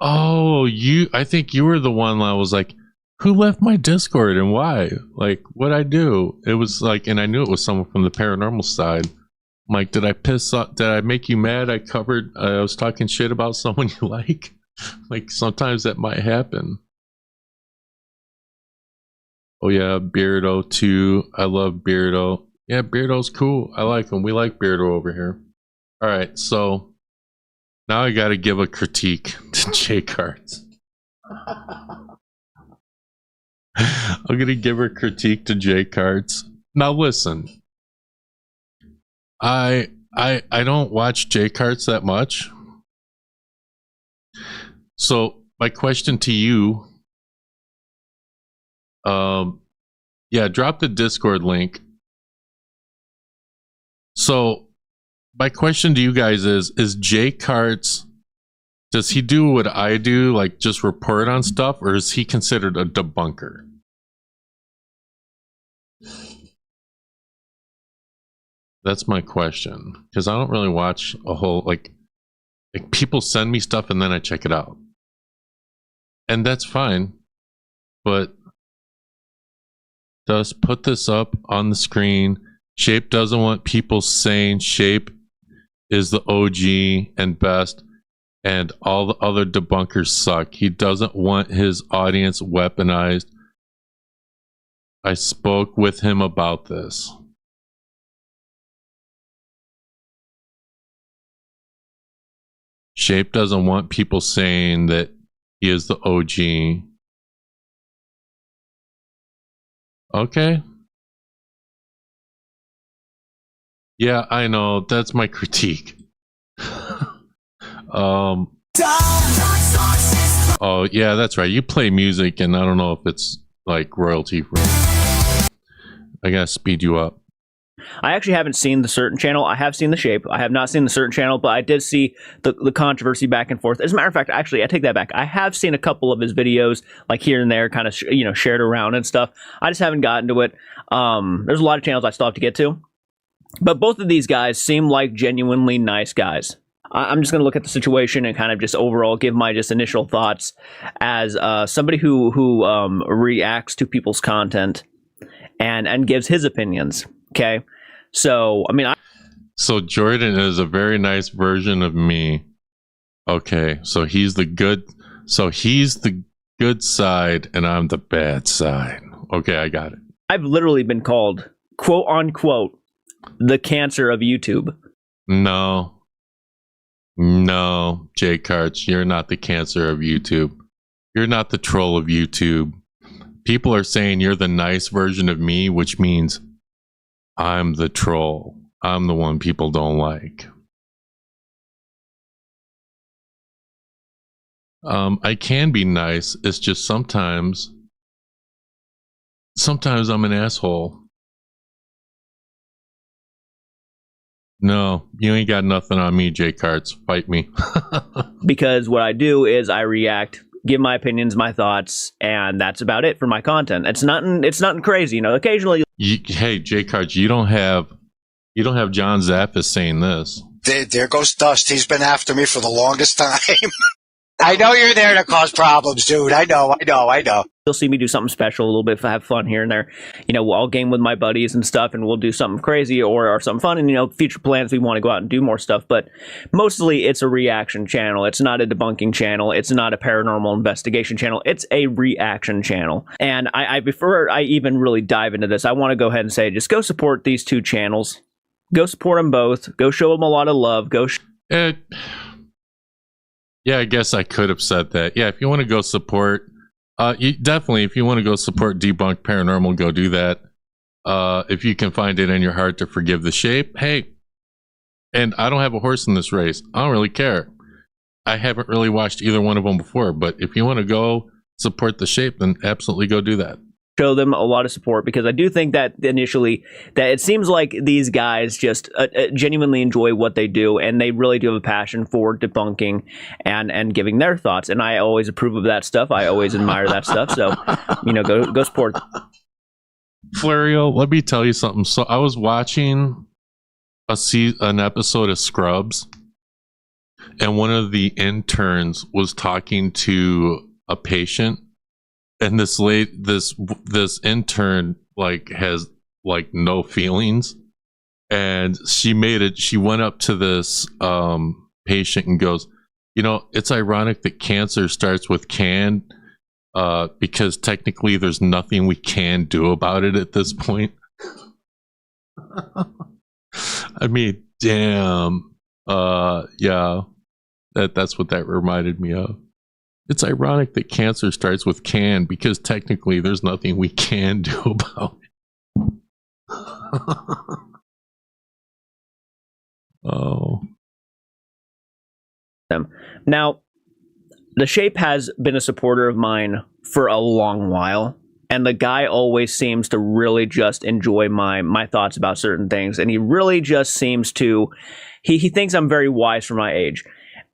Oh, I think you were the one that was like, who left my Discord and why? Like, what'd I do? It was like, and I knew it was someone from the paranormal side. I'm like, did I piss off? Did I make you mad? I was talking shit about someone you like. Like, sometimes that might happen. Oh yeah, Beardo too. I love Beardo. Yeah, Beardo's cool. I like him. We like Beardo over here. All right, so now I got to give a critique to J Cards. I'm gonna give a critique to J Cards. Now listen, I don't watch J Cards that much. So my question to you, yeah, drop the Discord link. So my question to you guys is J Cards, does he do what I do, like just report on stuff, or is he considered a debunker? That's my question, because I don't really watch a whole, like people send me stuff and then I check it out. And that's fine, but just put this up on the screen. Shape doesn't want people saying Shape is the OG and best and all the other debunkers suck. He doesn't want his audience weaponized. I spoke with him about this. Shape doesn't want people saying that he is the OG. Okay. Yeah, I know. That's my critique. Oh, yeah, that's right. You play music, and I don't know if it's like royalty free. I gotta speed you up. I actually haven't seen the certain channel. I have seen the Shape. I have not seen the certain channel, but I did see the controversy back and forth. As a matter of fact, actually, I take that back. I have seen a couple of his videos, like here and there, kind of shared around and stuff. I just haven't gotten to it. There's a lot of channels I still have to get to, but both of these guys seem like genuinely nice guys. I'm just going to look at the situation and kind of just overall give my just initial thoughts as somebody who reacts to people's content and gives his opinions. Okay, so I mean, so Jordan is a very nice version of me. Okay, so he's the good. So he's the good side, and I'm the bad side. Okay, I got it. I've literally been called, quote unquote, the cancer of YouTube. No, Jay Karch, you're not the cancer of YouTube. You're not the troll of YouTube. People are saying you're the nice version of me, which means I'm the troll. I'm the one people don't like. I can be nice. It's just sometimes I'm an asshole. No, you ain't got nothing on me, Jay Karts. Fight me. Because what I do is I react, give my opinions, my thoughts, and that's about it for my content. It's nothing crazy, occasionally. Hey, Jay Karts, you don't have John Zappis saying this. There goes Dust. He's been after me for the longest time. I know you're there to cause problems, dude. I know. You'll see me do something special, a little bit, have fun here and there. I'll game with my buddies and stuff, and we'll do something crazy or something fun. And, future plans, we want to go out and do more stuff. But mostly it's a reaction channel. It's not a debunking channel. It's not a paranormal investigation channel. It's a reaction channel. And I before I even really dive into this, I want to go ahead and say, just go support these two channels. Go support them both. Go show them a lot of love. Yeah, I guess I could have said that. Yeah, if you want to go support, if you want to go support Debunked Paranormal, go do that. If you can find it in your heart to forgive the shape, hey. And I don't have a horse in this race. I don't really care. I haven't really watched either one of them before, but if you want to go support the shape, then absolutely go do that. Show them a lot of support, because I do think that initially that it seems like these guys just genuinely enjoy what they do, and they really do have a passion for debunking and giving their thoughts, and I always approve of that stuff. I always admire that stuff. So go support. Flario, let me tell you something. So I was watching an episode of Scrubs, and one of the interns was talking to a patient. And this intern has no feelings, and she went up to this patient and goes, it's ironic that cancer starts with can, because technically there's nothing we can do about it at this point. I mean, damn. Yeah, that's what that reminded me of. It's ironic that cancer starts with can, because technically there's nothing we can do about it. Oh. Now, the Shape has been a supporter of mine for a long while, and the guy always seems to really just enjoy my thoughts about certain things, and he really just seems to, he thinks I'm very wise for my age.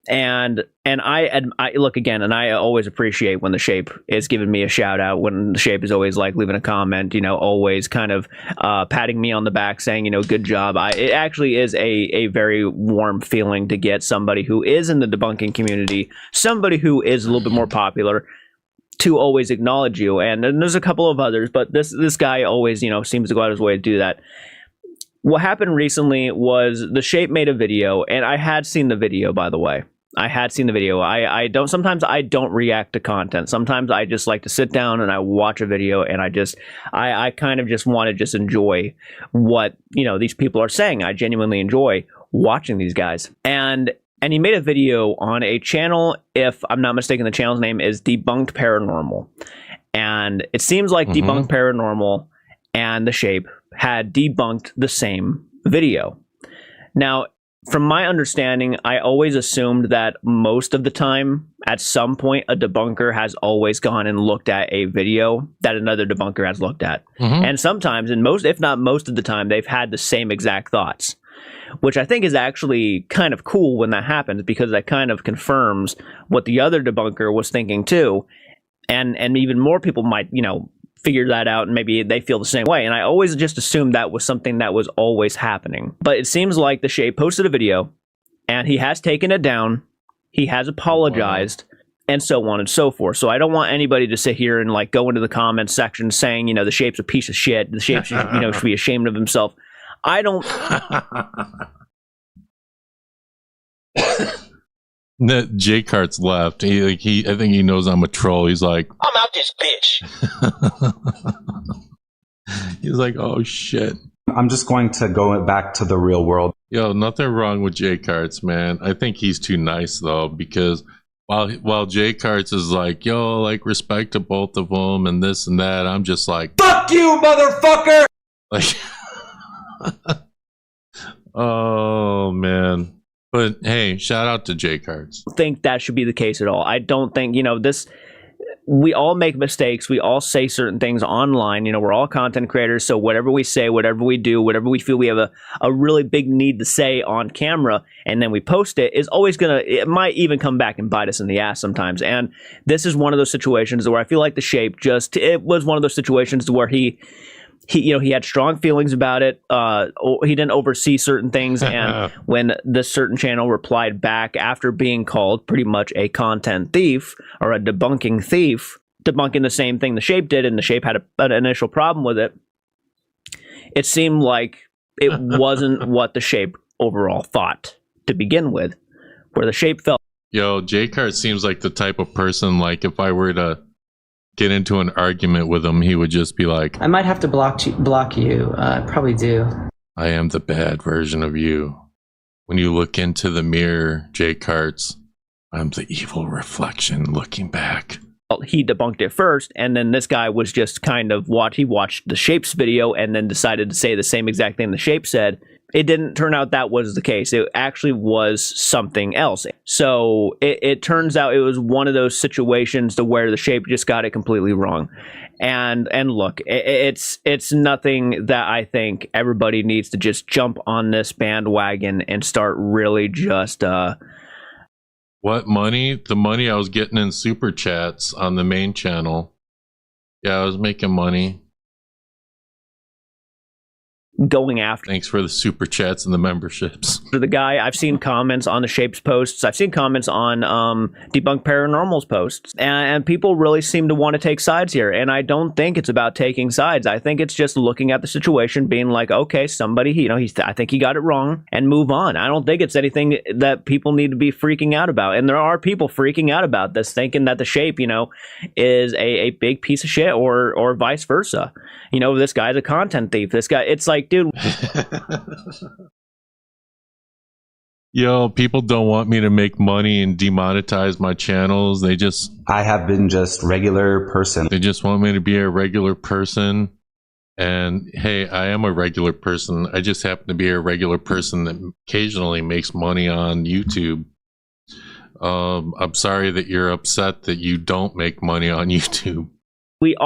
And I look again, and I always appreciate when the Shape is giving me a shout out, when the Shape is always leaving a comment, always kind of patting me on the back, saying, good job. It actually is a very warm feeling to get somebody who is in the debunking community, somebody who is a little bit more popular, to always acknowledge you. And there's a couple of others, but this guy always, seems to go out of his way to do that. What happened recently was the Shape made a video, and I had seen the video, by the way. I had seen the video. Sometimes I don't react to content. Sometimes I just like to sit down and I watch a video, and I kind of just want to just enjoy what, these people are saying. I genuinely enjoy watching these guys. And he made a video on a channel, if I'm not mistaken, the channel's name is Debunked Paranormal. And it seems like Debunked Paranormal and the Shape had debunked the same video. Now, from my understanding, I always assumed that most of the time, at some point, a debunker has always gone and looked at a video that another debunker has looked at. And sometimes, and most, if not most of the time, they've had the same exact thoughts, which I think is actually kind of cool when that happens, because that kind of confirms what the other debunker was thinking too. And even more people might, figure that out, and maybe they feel the same way. And I always just assumed that was something that was always happening. But it seems like the Shape posted a video, and he has taken it down, he has apologized, and so on and so forth. So I don't want anybody to sit here and go into the comments section saying, the Shape's a piece of shit, the Shape should, should be ashamed of himself. I don't. That Jay Kart's left. I think he knows I'm a troll. He's like, I'm out this bitch. He's like, oh shit. I'm just going to go back to the real world. Yo, nothing wrong with Jay Carts, man. I think he's too nice though, because while Jay Carts is like, yo, like respect to both of them and this and that, I'm just like, fuck you, motherfucker. Like, oh man. But hey, shout out to Jay Carts. I don't think that should be the case at all. I don't think, this, we all make mistakes. We all say certain things online. We're all content creators. So whatever we say, whatever we do, whatever we feel we have a really big need to say on camera, and then we post it, is always it might even come back and bite us in the ass sometimes. And this is one of those situations where I feel like the Shape it was one of those situations where he had strong feelings about it. He didn't oversee certain things, and when this certain channel replied back after being called pretty much a content thief or a debunking thief, debunking the same thing the Shape did, and the Shape had an initial problem with it, it seemed like it wasn't what the Shape overall thought to begin with, where the Shape felt. Yo, J-Cart seems like the type of person, like if I were to get into an argument with him, he would just be like, I might have to block you. I probably do. I am the bad version of you. When you look into the mirror, J-Carts, I'm the evil reflection looking back. He debunked it first, and then this guy was just kind of he watched the Shape's video and then decided to say the same exact thing the Shape said. It didn't turn out that was the case. It actually was something else. So it turns out it was one of those situations to where the Shape just got it completely wrong. And look, it's nothing that I think everybody needs to just jump on this bandwagon and start really just What money? The money I was getting in super chats on the main channel. Yeah, I was making money. Going after. Thanks for the super chats and the memberships. For the guy, I've seen comments on the Shape's posts. I've seen comments on Debunked Paranormal's posts, and people really seem to want to take sides here. And I don't think it's about taking sides. I think it's just looking at the situation, being like, okay, somebody, I think he got it wrong, and move on. I don't think it's anything that people need to be freaking out about. And there are people freaking out about this, thinking that the Shape, is a big piece of shit, or vice versa. This guy's a content thief. This guy, it's like, dude. Yo, people don't want me to make money and demonetize my channels. I have been just regular person. They just want me to be a regular person. And hey, I am a regular person. I just happen to be a regular person that occasionally makes money on YouTube. I'm sorry that you're upset that you don't make money on YouTube. We're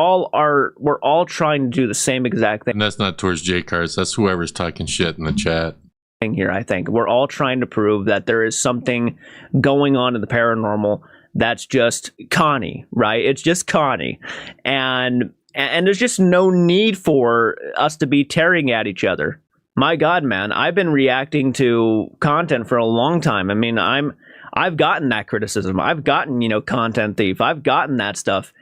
all trying to do the same exact thing. And that's not towards J-Cards. That's whoever's talking shit in the chat. Here, I think we're all trying to prove that there is something going on in the paranormal that's just Connie, right? It's just Connie, and there's just no need for us to be tearing at each other. My God, man, I've been reacting to content for a long time. I mean, I've gotten that criticism. I've gotten, content thief. I've gotten that stuff.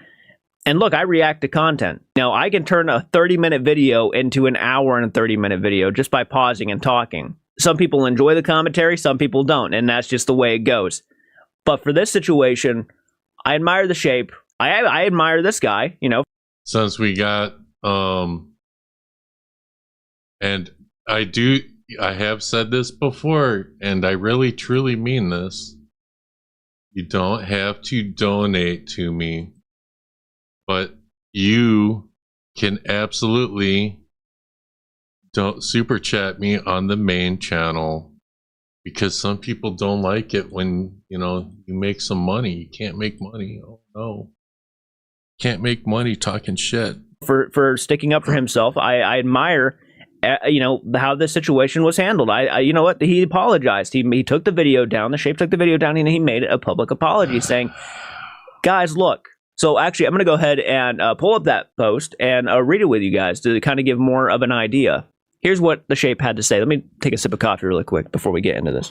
And look, I react to content. Now, I can turn a 30-minute video into an hour and 30-minute video just by pausing and talking. Some people enjoy the commentary, some people don't, and that's just the way it goes. But for this situation, I admire the Shape. I admire this guy, Since we got, and I have said this before, and I really truly mean this. You don't have to donate to me, but you can absolutely don't super chat me on the main channel, because some people don't like it when you make some money. You can't make money. Oh no, can't make money talking shit. For sticking up for himself, I admire how this situation was handled. You know what, he apologized. He took the video down. The Shape took the video down, and he made a public apology saying, guys, look. So actually, I'm going to go ahead and pull up that post and read it with you guys to kind of give more of an idea. Here's what the Shape had to say. Let me take a sip of coffee really quick before we get into this.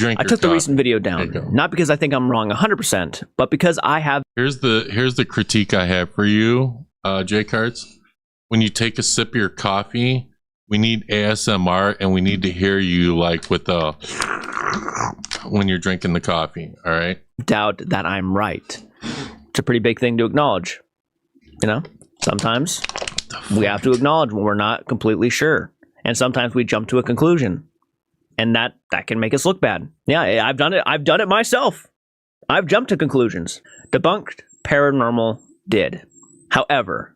I took the recent video down, not because I think I'm wrong 100%, but because I have. Here's the critique I have for you, J-Carts. When you take a sip of your coffee, we need ASMR, and we need to hear you like with the when you're drinking the coffee. All right. Doubt that I'm right. It's a pretty big thing to acknowledge. Sometimes we have to acknowledge when we're not completely sure. And sometimes we jump to a conclusion. And that can make us look bad. Yeah, I've done it. I've done it myself. I've jumped to conclusions. Debunked Paranormal did. However,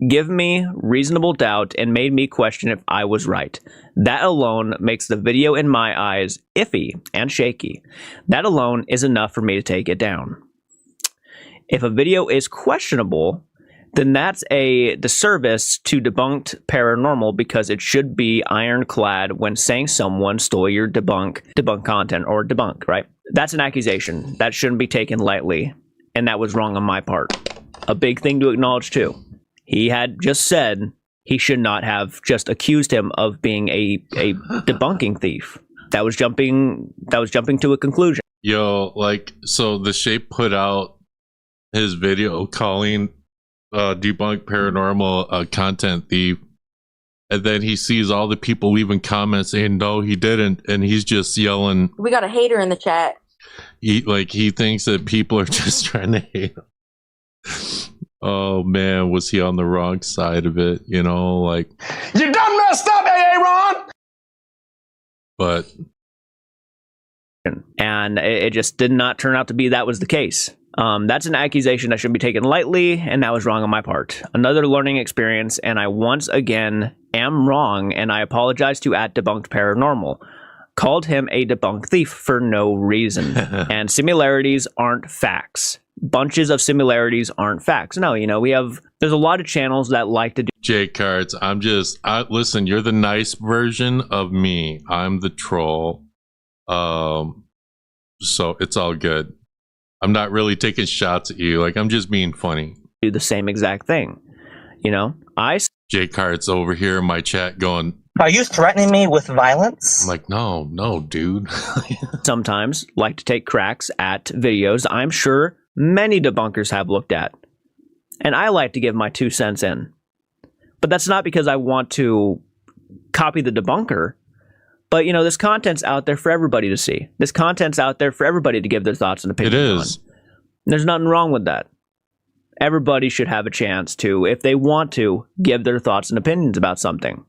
give me reasonable doubt and made me question if I was right. That alone makes the video in my eyes iffy and shaky. That alone is enough for me to take it down. If a video is questionable, then that's a disservice to Debunked Paranormal because it should be ironclad when saying someone stole your debunk content or debunk, right? That's an accusation. That shouldn't be taken lightly, and that was wrong on my part. A big thing to acknowledge too. He had just said he should not have just accused him of being a debunking thief. That was jumping to a conclusion. Yo, like, so the Shape put out his video calling Debunked Paranormal a content thief, and then he sees all the people leaving comments saying no he didn't, and he's just yelling. We got a hater in the chat. He thinks that people are just trying to hate him. Oh man, was he on the wrong side of it? You know, like, You done messed up, Aaron! but and it just did not turn out to be that was the case. That's an accusation that shouldn't be taken lightly, and that was wrong on my part. Another learning experience, and I once again am wrong, and I apologize to @Debunked Paranormal. Called him a debunk thief for no reason. And similarities aren't facts. Bunches of similarities aren't facts. No, you know, there's a lot of channels that like to do J Cards, listen, you're the nice version of me. I'm the troll. So it's all good. I'm not really taking shots at you. Like, I'm just being funny. Do the same exact thing. You know, J Cards over here in my chat going, are you threatening me with violence? I'm like, no, dude. Sometimes like to take cracks at videos I'm sure many debunkers have looked at. And I like to give my 2 cents in. But that's not because I want to copy the debunker. But, you know, this content's out there for everybody to see. This content's out there for everybody to give their thoughts and opinions on. There's nothing wrong with that. Everybody should have a chance to, if they want to, give their thoughts and opinions about something.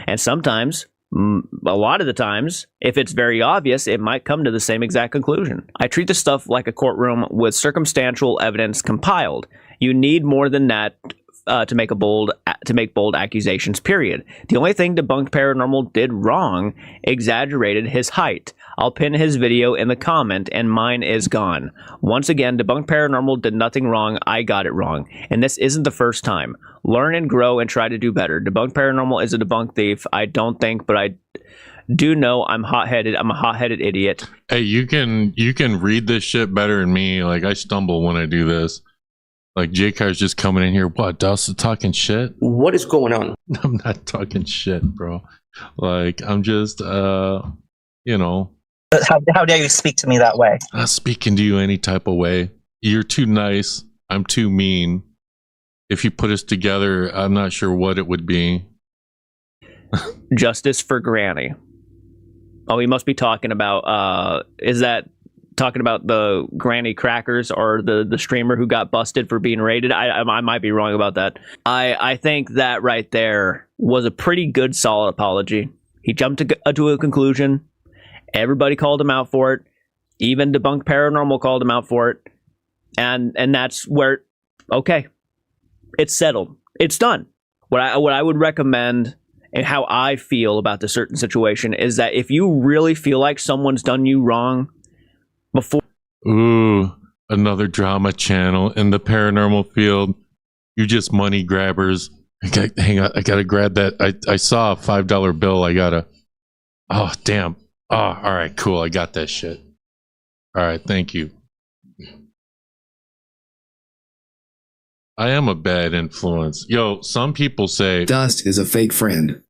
And sometimes, a lot of the times, if it's very obvious, it might come to the same exact conclusion. I treat this stuff like a courtroom with circumstantial evidence compiled. You need more than that to make bold accusations, period. The only thing Debunked Paranormal did wrong, exaggerated his height. I'll pin his video in the comment and mine is gone. Once again, Debunked Paranormal did nothing wrong, I got it wrong. And this isn't the first time. Learn and grow and try to do better. Debunked Paranormal is a debunk thief, I don't think, but I do know I'm hot-headed. I'm a hot-headed idiot. Hey, you can read this shit better than me. Like, I stumble when I do this. Like, J-Car's just coming in here. What, Dust is talking shit? What is going on? I'm not talking shit, bro. Like, I'm just, you know. How dare you speak to me that way? I'm not speaking to you any type of way. You're too nice. I'm too mean. If you put us together, I'm not sure what it would be. Justice for Granny. Oh, he must be talking about, is that talking about the Granny Crackers or the streamer who got busted for being raided? I might be wrong about that. I think that right there was a pretty good, solid apology. He jumped to a conclusion. Everybody called him out for it. Even Debunked Paranormal called him out for it. And that's where, okay, it's settled. It's done. What I would recommend and how I feel about the certain situation is that if you really feel like someone's done you wrong before. Ooh, another drama channel in the paranormal field. You just money grabbers. Hang on, I gotta grab that. I saw a $5 bill. I gotta. Oh, damn. Oh, all right, cool. I got that shit. All right, thank you. I am a bad influence. Yo, some people say Dust is a fake friend.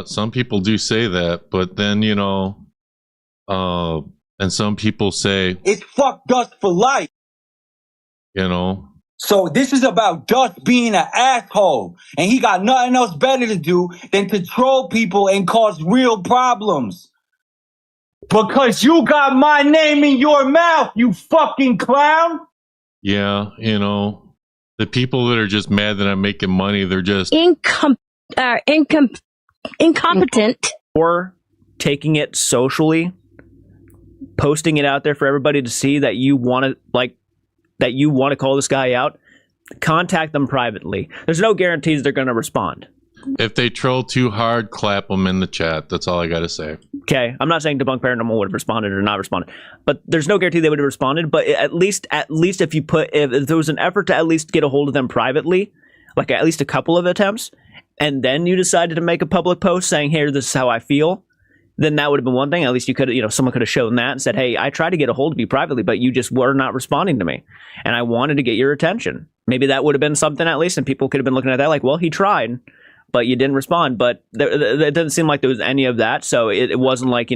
Some people do say that, but then, you know, and some people say it's fuck Dust for life. You know. So this is about Dust being an asshole, and he got nothing else better to do than to troll people and cause real problems. Because you got my name in your mouth, you fucking clown. Yeah, you know, the people that are just mad that I'm making money, they're just Incompetent. Or taking it socially, posting it out there for everybody to see that you want to call this guy out, contact them privately. There's no guarantees they're going to respond. If they troll too hard, clap them in the chat. That's all I got to say. Okay, I'm not saying Debunked Paranormal would have responded or not responded, but there's no guarantee they would have responded. But at least if there was an effort to at least get a hold of them privately, like at least a couple of attempts, and then you decided to make a public post saying, "Hey, this is how I feel," then that would have been one thing. At least you could, someone could have shown that and said, "Hey, I tried to get a hold of you privately, but you just were not responding to me, and I wanted to get your attention." Maybe that would have been something at least, and people could have been looking at that like, "Well, he tried, but you didn't respond." But it doesn't seem like there was any of that, so it wasn't like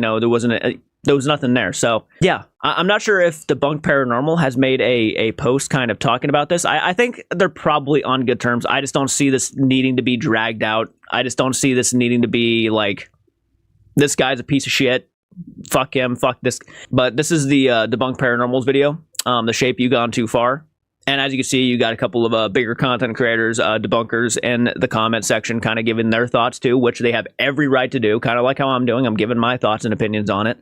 there was nothing there. So yeah, I'm not sure if Debunked Paranormal has made a post kind of talking about this. I think they're probably on good terms. I just don't see this needing to be dragged out. I just don't see this needing to be like, this guy's a piece of shit, fuck him, fuck this. But this is the Debunked Paranormal's video, the shape you gone too far. And as you can see, you got a couple of bigger content creators, debunkers in the comment section, kind of giving their thoughts too, which they have every right to do, kind of like how I'm doing. I'm giving my thoughts and opinions on it.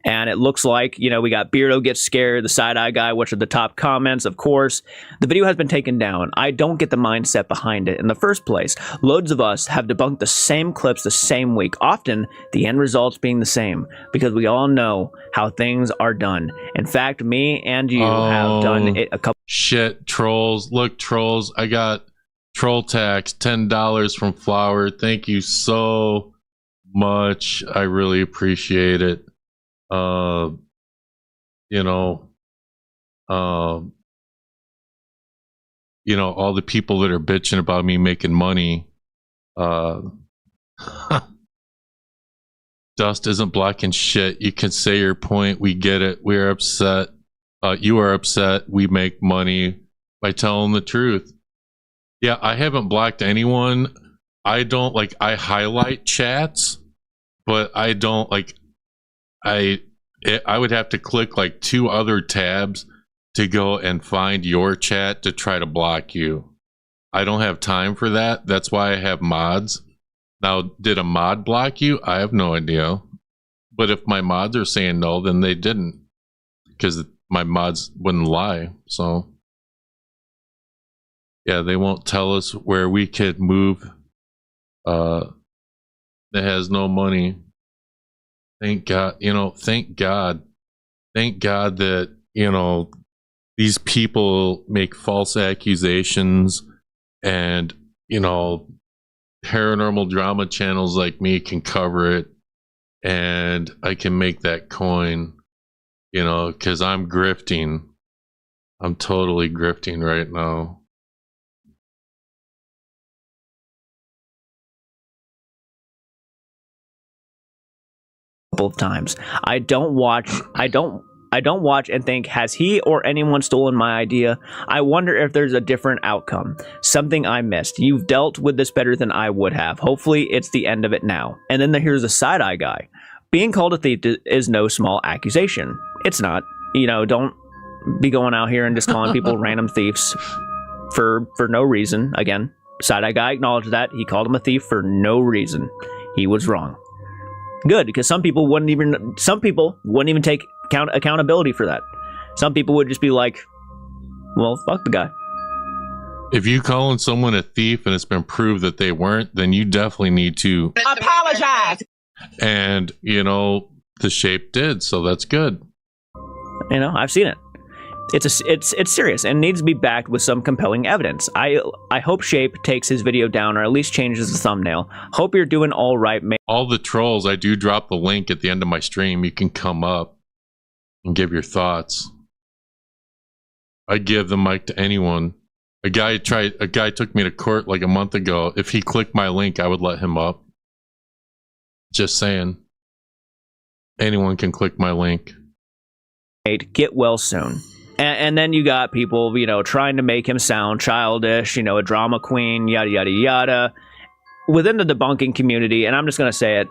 And it looks like, we got Beardo Gets Scared, the side-eye guy, which are the top comments, of course. The video has been taken down. I don't get the mindset behind it in the first place. Loads of us have debunked the same clips the same week, often the end results being the same, because we all know how things are done. In fact, me and you have done it a couple. Shit, trolls. Look, trolls, I got troll tax, $10 from Flower. Thank you so much. I really appreciate it. All the people that are bitching about me making money. Dust isn't blocking shit. You can say your point. We get it. We're upset. You are upset. We make money by telling the truth. Yeah, I haven't blocked anyone. I don't I highlight chats, but I don't I would have to click 2 other tabs to go and find your chat to try to block you. I don't have time for that. That's why I have mods. Now, did a mod block you? I have no idea. But if my mods are saying no, then they didn't, because my mods wouldn't lie. So yeah, they won't tell us where we could move that has no money. Thank God, thank God that, these people make false accusations, and, paranormal drama channels like me can cover it, and I can make that coin, because I'm grifting. I'm totally grifting right now. Of times. I don't watch and think, has he or anyone stolen my idea? I wonder if there's a different outcome. Something I missed. You've dealt with this better than I would have. Hopefully it's the end of it now. And then here's a side-eye guy. Being called a thief is no small accusation. It's not. Don't be going out here and just calling people random thieves for no reason. Again, side-eye guy acknowledged that. He called him a thief for no reason. He was wrong. Good, because some people wouldn't even take accountability for that. Some people would just be like, well, fuck the guy. If you calling someone a thief and it's been proved that they weren't, then you definitely need to apologize. And the shape did, so that's good. I've seen it. It's serious and needs to be backed with some compelling evidence. I hope Shape takes his video down, or at least changes the thumbnail. Hope you're doing all right, mate. All the trolls, I do drop the link at the end of my stream. You can come up and give your thoughts. I give the mic to anyone. A guy took me to court like a month ago. If he clicked my link, I would let him up. Just saying. Anyone can click my link. Get well soon. And then you got people, trying to make him sound childish, a drama queen, yada, yada, yada. Within the debunking community, and I'm just going to say it,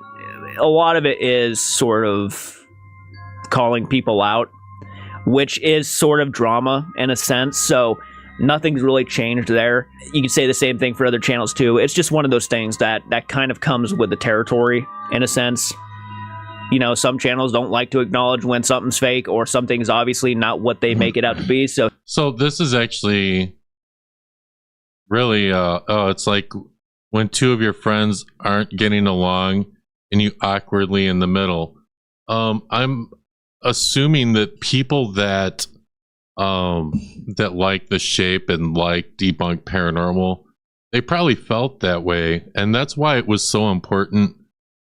a lot of it is sort of calling people out, which is sort of drama in a sense. So Nothing's really changed there. You can say the same thing for other channels too. It's just one of those things that kind of comes with the territory, in a sense. You know, some channels don't like to acknowledge when something's fake or something's obviously not what they make it out to be. So this is actually really, it's like when two of your friends aren't getting along and you awkwardly in the middle. I'm assuming that people that like The Shape and like Debunked Paranormal, they probably felt that way, and that's why it was so important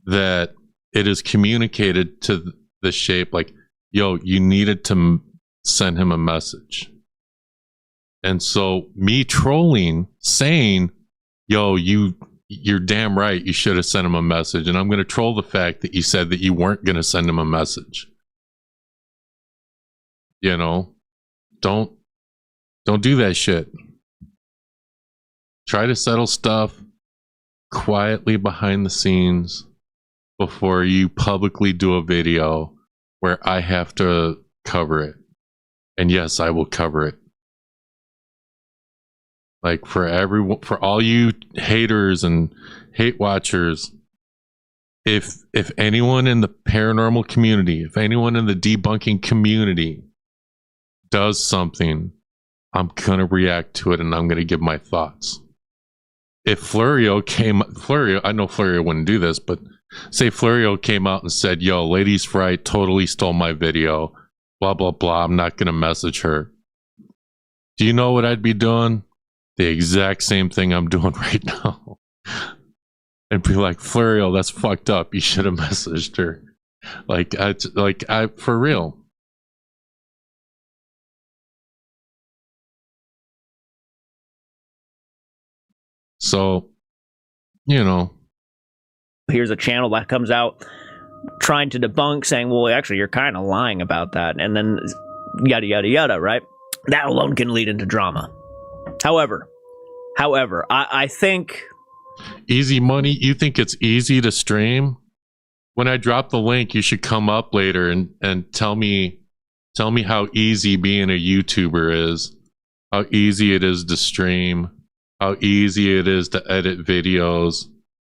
that it is communicated to The Shape, like, yo, you needed to send him a message. And so me trolling, saying, yo, you're damn right, you should have sent him a message, and I'm going to troll the fact that you said that you weren't going to send him a message. You know, don't do that shit. Try to settle stuff quietly behind the scenes before you publicly do a video where I have to cover it. And yes, I will cover it. Like, for all you haters and hate watchers, if anyone in the paranormal community, if anyone in the debunking community does something, I'm gonna react to it and I'm gonna give my thoughts. If Florio, I know Florio wouldn't do this, but say Florio came out and said, yo, Ladies Fright totally stole my video, blah blah blah, I'm not gonna message her. Do you know what I'd be doing? The exact same thing I'm doing right now. And be like, Florio, that's fucked up, you should have messaged her. I for real. So, you know, here's a channel that comes out trying to debunk, saying, well, actually, you're kind of lying about that. And then yada, yada, yada, right? That alone can lead into drama. However, I think... Easy money? You think it's easy to stream? When I drop the link, you should come up later and tell me how easy being a YouTuber is. How easy it is to stream. How easy it is to edit videos,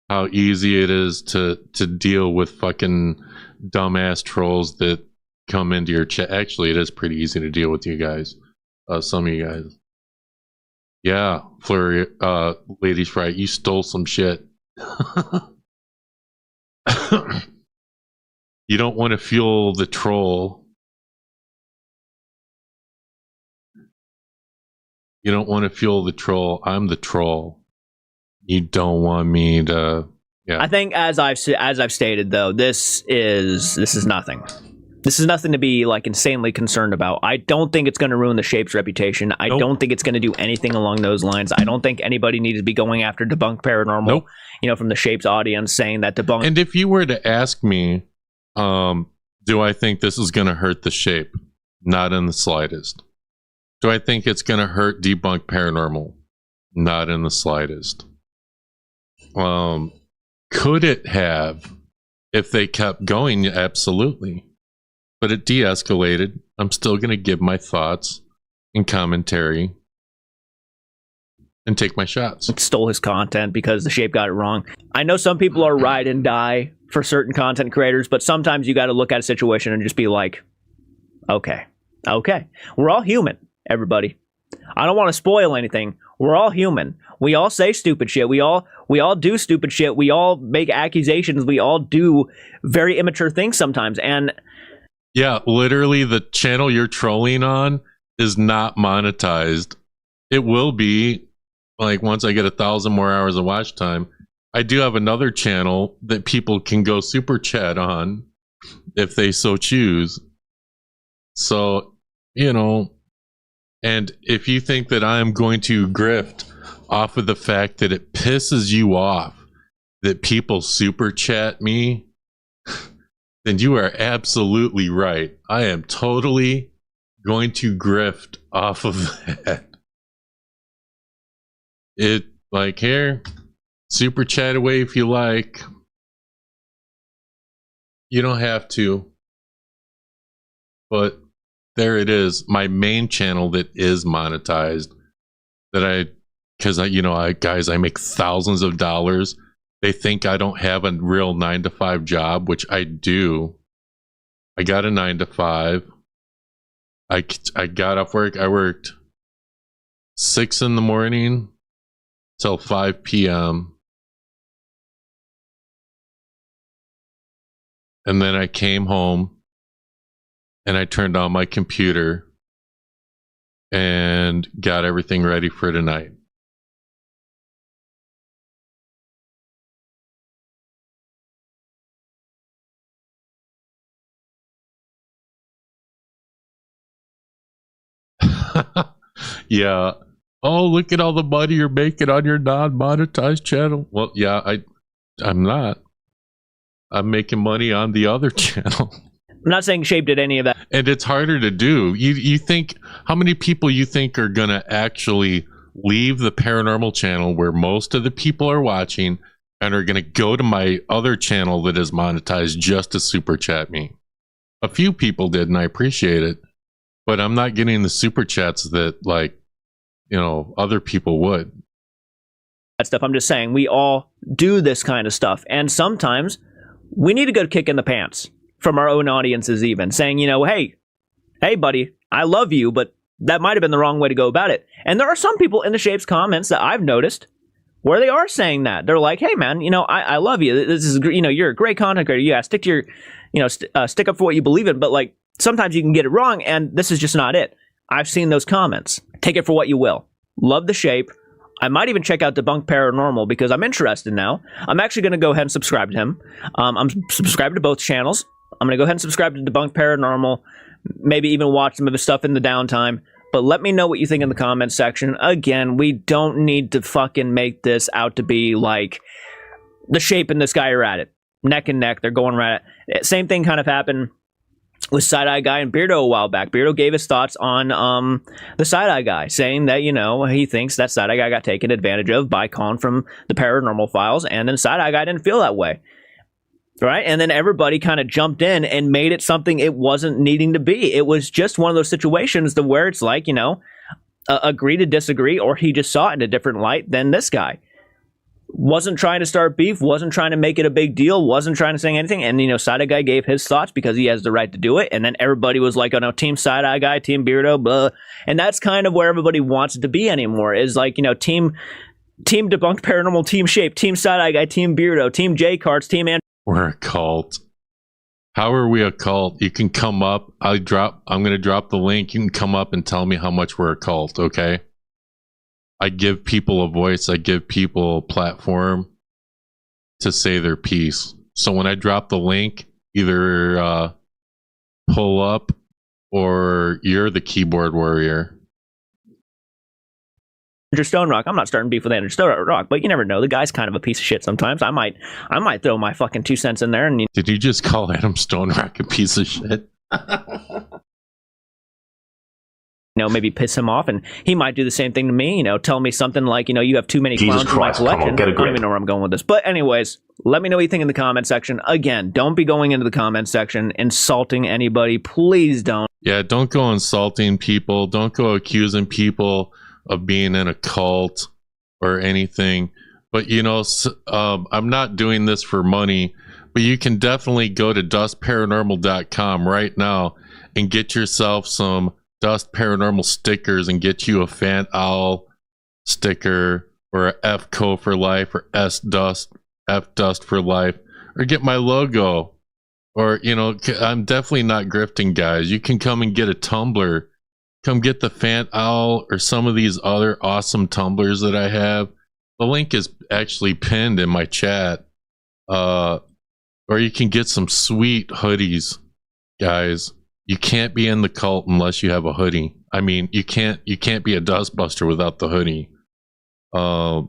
how easy it is to deal with fucking dumbass trolls that come into your chat. Actually, it is pretty easy to deal with you guys. Some of you guys. Yeah, Flurry, Ladies Fright, you stole some shit. You don't want to fuel the troll. You don't want to fuel the troll. I'm the troll. You don't want me to. Yeah. I think, as I've stated, though, this is nothing. This is nothing to be like insanely concerned about. I don't think it's going to ruin the Shape's reputation. I don't think it's going to do anything along those lines. I don't think anybody needs to be going after Debunked Paranormal. Nope. You know, from the Shape's audience, saying that Debunked. And if you were to ask me, do I think this is going to hurt the Shape? Not in the slightest. Do I think it's going to hurt Debunked Paranormal? Not in the slightest. Could it have if they kept going? Absolutely. But it de-escalated. I'm still going to give my thoughts and commentary and take my shots. It stole his content because the Shape got it wrong. I know some people are ride and die for certain content creators, but sometimes you got to look at a situation and just be like, okay, we're all human. Everybody, I don't want to spoil anything. We're all human. We all say stupid shit. We all do stupid shit. We all make accusations. We all do very immature things sometimes. And yeah, literally the channel you're trolling on is not monetized. It will be, like, once I get 1,000 more hours of watch time. I do have another channel that people can go super chat on if they so choose. So, you know, and if you think that I am going to grift off of the fact that it pisses you off that people super chat me, then you are absolutely right. I am totally going to grift off of that. It, like, here, super chat away if you like. You don't have to. But there it is, my main channel that is monetized. that because guys, I make thousands of dollars. They think I don't have a real 9-to-5 job, which I do. I got a 9-to-5. I got off work. I worked 6 in the morning till 5 p.m. And then I came home and I turned on my computer and got everything ready for tonight. Yeah. Oh, look at all the money you're making on your non-monetized channel. Well, yeah, I'm not. I'm making money on the other channel. I'm not saying Shape did any of that. And it's harder to do. You think, how many people you think are going to actually leave the paranormal channel where most of the people are watching and are going to go to my other channel that is monetized just to super chat me? A few people did, and I appreciate it. But I'm not getting the super chats that, other people would. That stuff. I'm just saying, we all do this kind of stuff. And sometimes we need a good kick in the pants from our own audiences, even saying, hey, buddy, I love you, but that might have been the wrong way to go about it. And there are some people in the Shape's comments that I've noticed where they are saying that. They're like, hey, man, I love you. This is, you're a great content creator. Yeah, stick to your, stick up for what you believe in. But sometimes you can get it wrong, and this is just not it. I've seen those comments. Take it for what you will. Love the Shape. I might even check out Debunked Paranormal because I'm interested now. I'm actually going to go ahead and subscribe to him. I'm subscribed to both channels. I'm going to go ahead and subscribe to Debunked Paranormal. Maybe even watch some of his stuff in the downtime. But let me know what you think in the comments section. Again, we don't need to fucking make this out to be like the Shape and this guy are at it. Neck and neck. They're going right at it. Same thing kind of happened with Side-Eye Guy and Beardo a while back. Beardo gave his thoughts on the Side-Eye Guy, saying that, he thinks that Side-Eye Guy got taken advantage of by Colin from the Paranormal Files, and then Side-Eye Guy didn't feel that way. Right? And then everybody kind of jumped in and made it something it wasn't needing to be. It was just one of those situations where it's like, agree to disagree, or he just saw it in a different light than this guy. Wasn't trying to start beef, wasn't trying to make it a big deal, wasn't trying to say anything. And, Side-Eye Guy gave his thoughts because he has the right to do it. And then everybody was like, oh no, Team Side-Eye Guy, Team Beardo, blah. And that's kind of where everybody wants it to be anymore, is like, Team Debunked Paranormal, Team Shape, Team Side-Eye Guy, Team Beardo, Team J-Carts, Team We're a cult. How are we a cult? You can come up. I'm going to drop the link. You can come up and tell me how much we're a cult, okay? I give people a voice. I give people a platform to say their piece. So when I drop the link, either pull up or you're the keyboard warrior. Andrew Stone Rock. I'm not starting beef with Andrew Stone Rock, but you never know. The guy's kind of a piece of shit sometimes. I might throw my fucking 2 cents in there. And did you just call Adam Stone Rock a piece of shit? Maybe piss him off, and he might do the same thing to me. Tell me something like, you have too many clowns in my collection. I don't even know where I'm going with this. But anyways, let me know what you think in the comment section. Again, don't be going into the comment section insulting anybody. Please don't. Yeah, don't go insulting people. Don't go accusing people of being in a cult or anything. But I'm not doing this for money, but you can definitely go to dustparanormal.com right now and get yourself some Dust Paranormal stickers and get you a Fant Owl sticker or a FCO for life or F Dust for life, or get my logo. Or I'm definitely not grifting, guys. You can come and get a tumbler. Come get the Fant Owl or some of these other awesome tumblers that I have. The link is actually pinned in my chat. Or you can get some sweet hoodies, guys. You can't be in the cult unless you have a hoodie. I mean, you can't be a dustbuster without the hoodie. I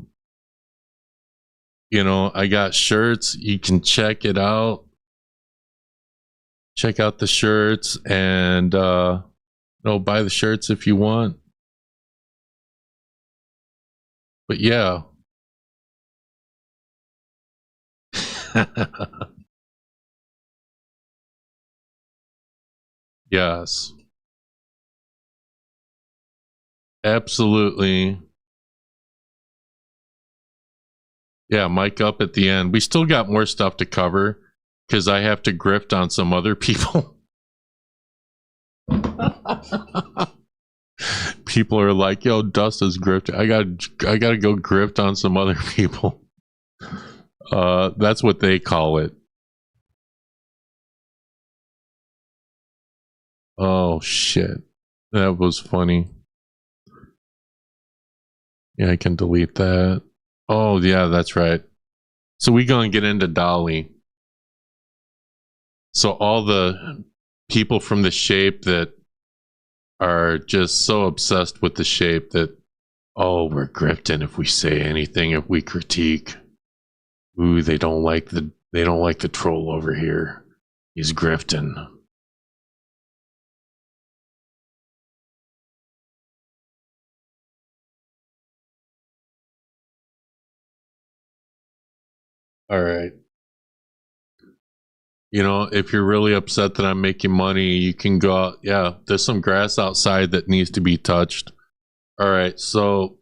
got shirts. You can check it out. Check out the shirts and buy the shirts if you want. But yeah. Yes. Absolutely. Yeah, mic up at the end. We still got more stuff to cover because I have to grift on some other people. People are like, yo, Dust is grifting. I gotta go grift on some other people. That's what they call it. Oh shit. That was funny. Yeah, I can delete that. Oh yeah, that's right. So we gonna get into Dolly. So all the people from the shape that are just so obsessed with the shape that, oh, we're grifting if we say anything, if we critique. Ooh, they don't like the troll over here. He's grifting. All right. You know, if you're really upset that I'm making money, you can go out. Yeah, there's some grass outside that needs to be touched. All right, so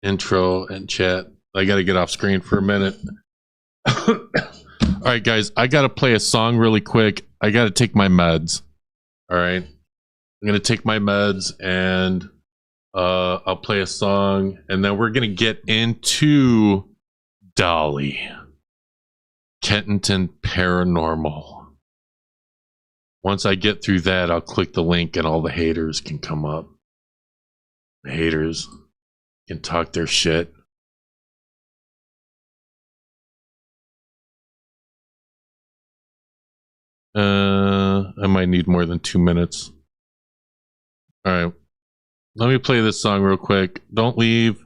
intro and chat. I got to get off screen for a minute. All right, guys, I got to play a song really quick. I got to take my meds. All right. I'm going to take my meds and I'll play a song and then we're going to get into Dolly. Kyneton Paranormal. Once I get through that, I'll click the link and all the haters can come up. The haters can talk their shit. I might need more than 2 minutes. All right. Let me play this song real quick. Don't leave.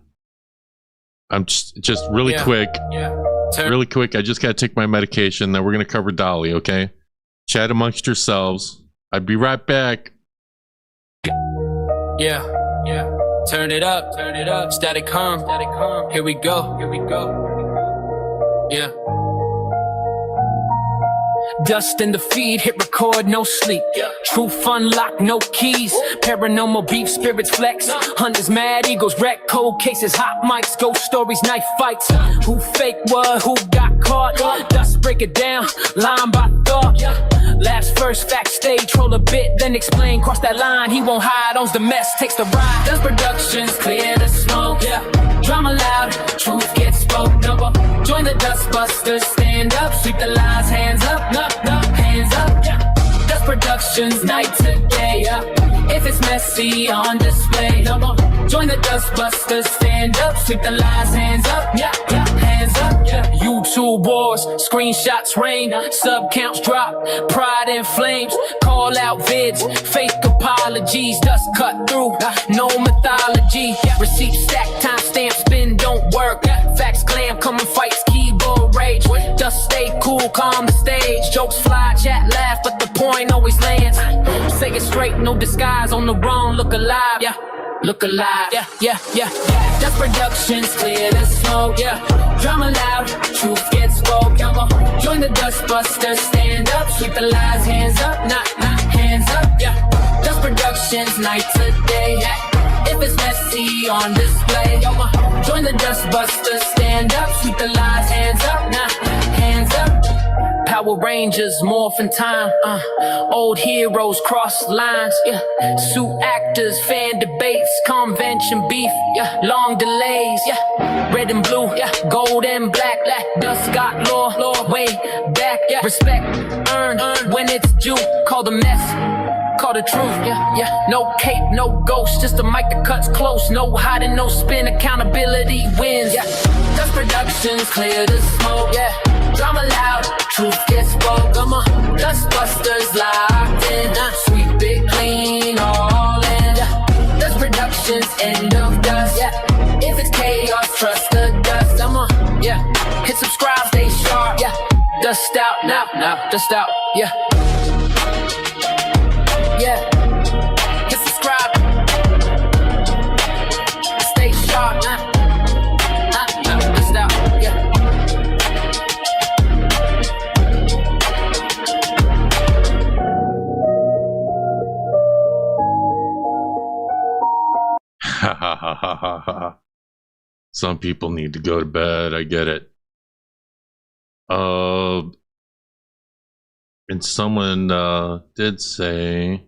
I'm just really quick. Really quick. I just got to take my medication. Then we're going to cover Dolly, okay? Chat amongst yourselves. I'll be right back. Yeah. Turn it up. Static hum. Here we go. Yeah. Dust in the feed, hit record, no sleep. Truth unlocked, no keys. Paranormal beef, spirits flex. Hunters mad, egos wreck. Cold cases, hot mics, ghost stories, knife fights. Who fake what, who got caught? Dust break it down, line by thought. Laughs first, facts stay, troll a bit, then explain. Cross that line, he won't hide, owns the mess, takes the ride. Dust productions, clear the smoke. Drama loud, truth gets spoke. Join the Dustbusters, stand up, sweep the lies, hands up, hands up. Dust Productions, night to day. If it's messy, on display. Join the Dustbusters, stand up, sweep the lies, hands up, hands up. YouTube wars, screenshots rain, sub counts drop, pride in flames. Call out vids, fake apologies, dust cut through, no mythology. Receipt stack, time stamp, spin don't work. Facts glam, coming fights, keyboard rage. Dust stay cool, calm the stage. Jokes fly, chat laugh, but the point always lands. Say it straight, no disguise, on the wrong, look alive, look alive, Dust Productions, clear the smoke, Drama loud, truth gets spoke. Join the Dustbusters, stand up, sweep the lies, hands up, not hands up, Dust Productions, night to day. If it's messy, on display. Join the Dustbusters, stand up, sweep the lies, hands up, hands up. Power Rangers, morphin' time, old heroes cross lines, suit actors, fan debates, convention beef, long delays, red and blue, gold and black, dust got law, way back, respect earned when it's due, call the mess. Call the truth, no cape, no ghost, just a mic that cuts close, no hiding, no spin, accountability wins, Dust Productions, clear the smoke, drama loud, truth gets spoke, Dustbusters locked in, sweep it clean, all in, Dust Productions, end of dust, if it's chaos, trust the dust, hit subscribe, stay sharp, dust out, now, dust out, hit subscribe. Stay sharp. Just out. some people need to go to bed. I get it. And someone did say,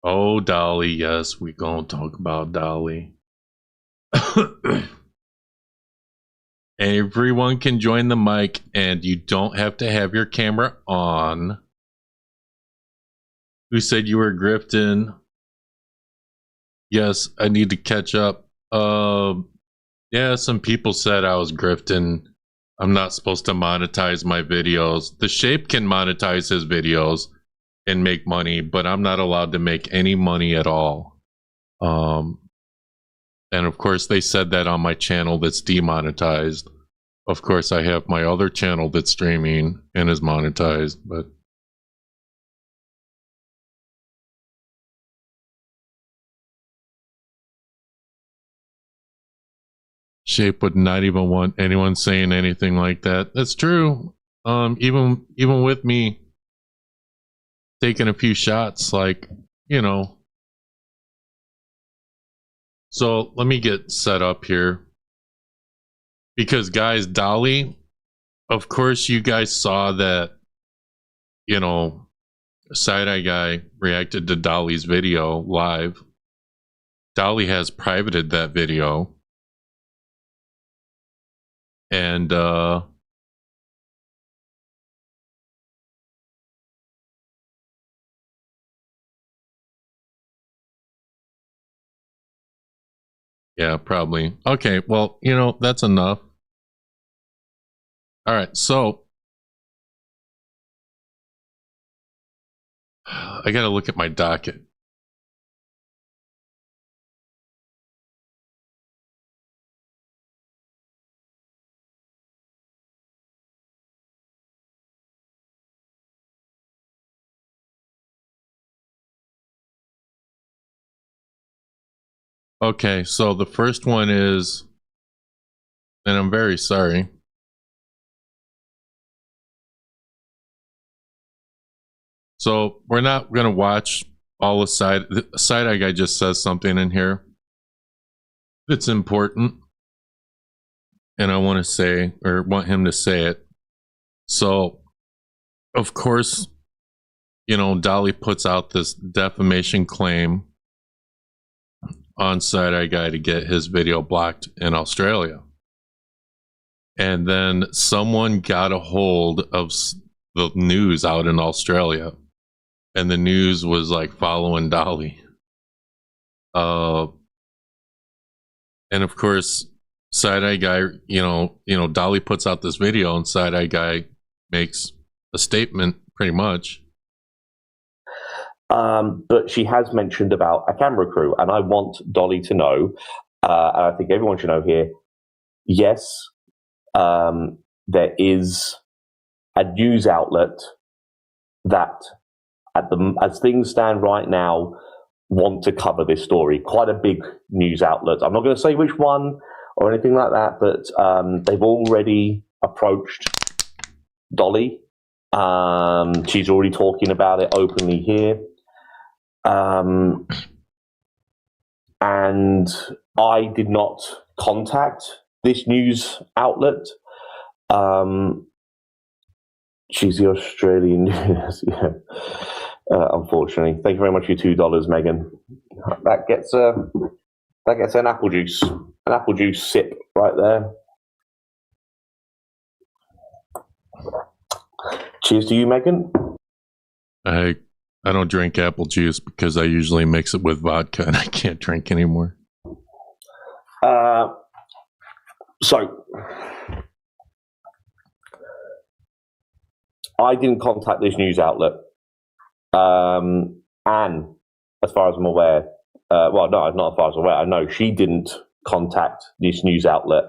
oh, Dolly, yes, we gonna talk about Dolly. Everyone can join the mic, and you don't have to have your camera on. Who said you were grifting? Yes, I need to catch up. Yeah, some people said I was grifting. I'm not supposed to monetize my videos. The Shape can monetize his videos and make money, but I'm not allowed to make any money at all. And of course, they said that on my channel that's demonetized. Of course, I have my other channel that's streaming and is monetized, but Shape would not even want anyone saying anything like that. That's true. Even with me taking a few shots, like, you know. So let me get set up here. Because guys, Dolly, of course you guys saw that, you know, Side-Eye Guy reacted to Dolly's video live. Dolly has privated that video. And yeah, probably. Okay, well, you know, that's enough. All right, so I got to look at my docket. Okay, so the first one is, and I'm very sorry. So we're not going to watch all the Side-Eye Guy just says something in here that's important. And I want to say, or want him to say it. So, of course, you know, Dolly puts out this defamation claim on Side-Eye Guy to get his video blocked in Australia. And then someone got a hold of the news out in Australia. And the news was like following Dolly. And of course, Side-Eye Guy, you know, Dolly puts out this video and Side-Eye Guy makes a statement pretty much. But she has mentioned about a camera crew, and I want Dolly to know, and I think everyone should know here, yes, there is a news outlet that, as things stand right now, want to cover this story. Quite a big news outlet. I'm not going to say which one or anything like that, but they've already approached Dolly. She's already talking about it openly here. And I did not contact this news outlet. She's the Australian news. Yeah. Unfortunately, thank you very much for your $2, Megan. That gets an apple juice sip right there. Cheers to you, Megan. I don't drink apple juice because I usually mix it with vodka and I can't drink anymore. So I didn't contact this news outlet. And as far as I'm aware, well, no, not as far as I'm aware, I know she didn't contact this news outlet.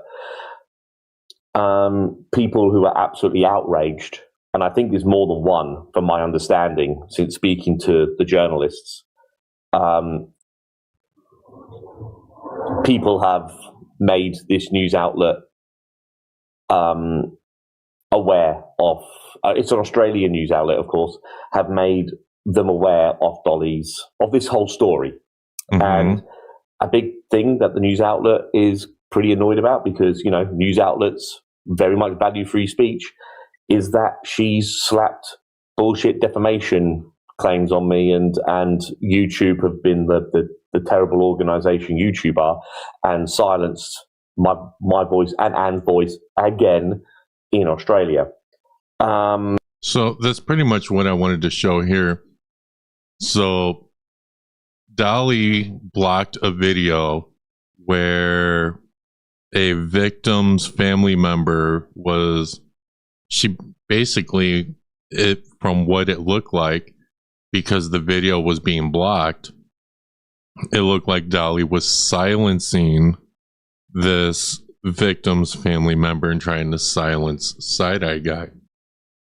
People who are absolutely outraged, and I think there's more than one, from my understanding, since speaking to the journalists. People have made this news outlet aware of, it's an Australian news outlet, of course, have made them aware of this whole story. Mm-hmm. And a big thing that the news outlet is pretty annoyed about, because, you know, news outlets very much value free speech, is that she's slapped bullshit defamation claims on me, and YouTube have been the terrible organization YouTube are, and silenced my voice and Anne's voice again in Australia. So that's pretty much what I wanted to show here. So Dolly blocked a video where a victim's family member was, she basically, it from what it looked like, because the video was being blocked, it looked like Dolly was silencing this victim's family member and trying to silence Side-Eye Guy.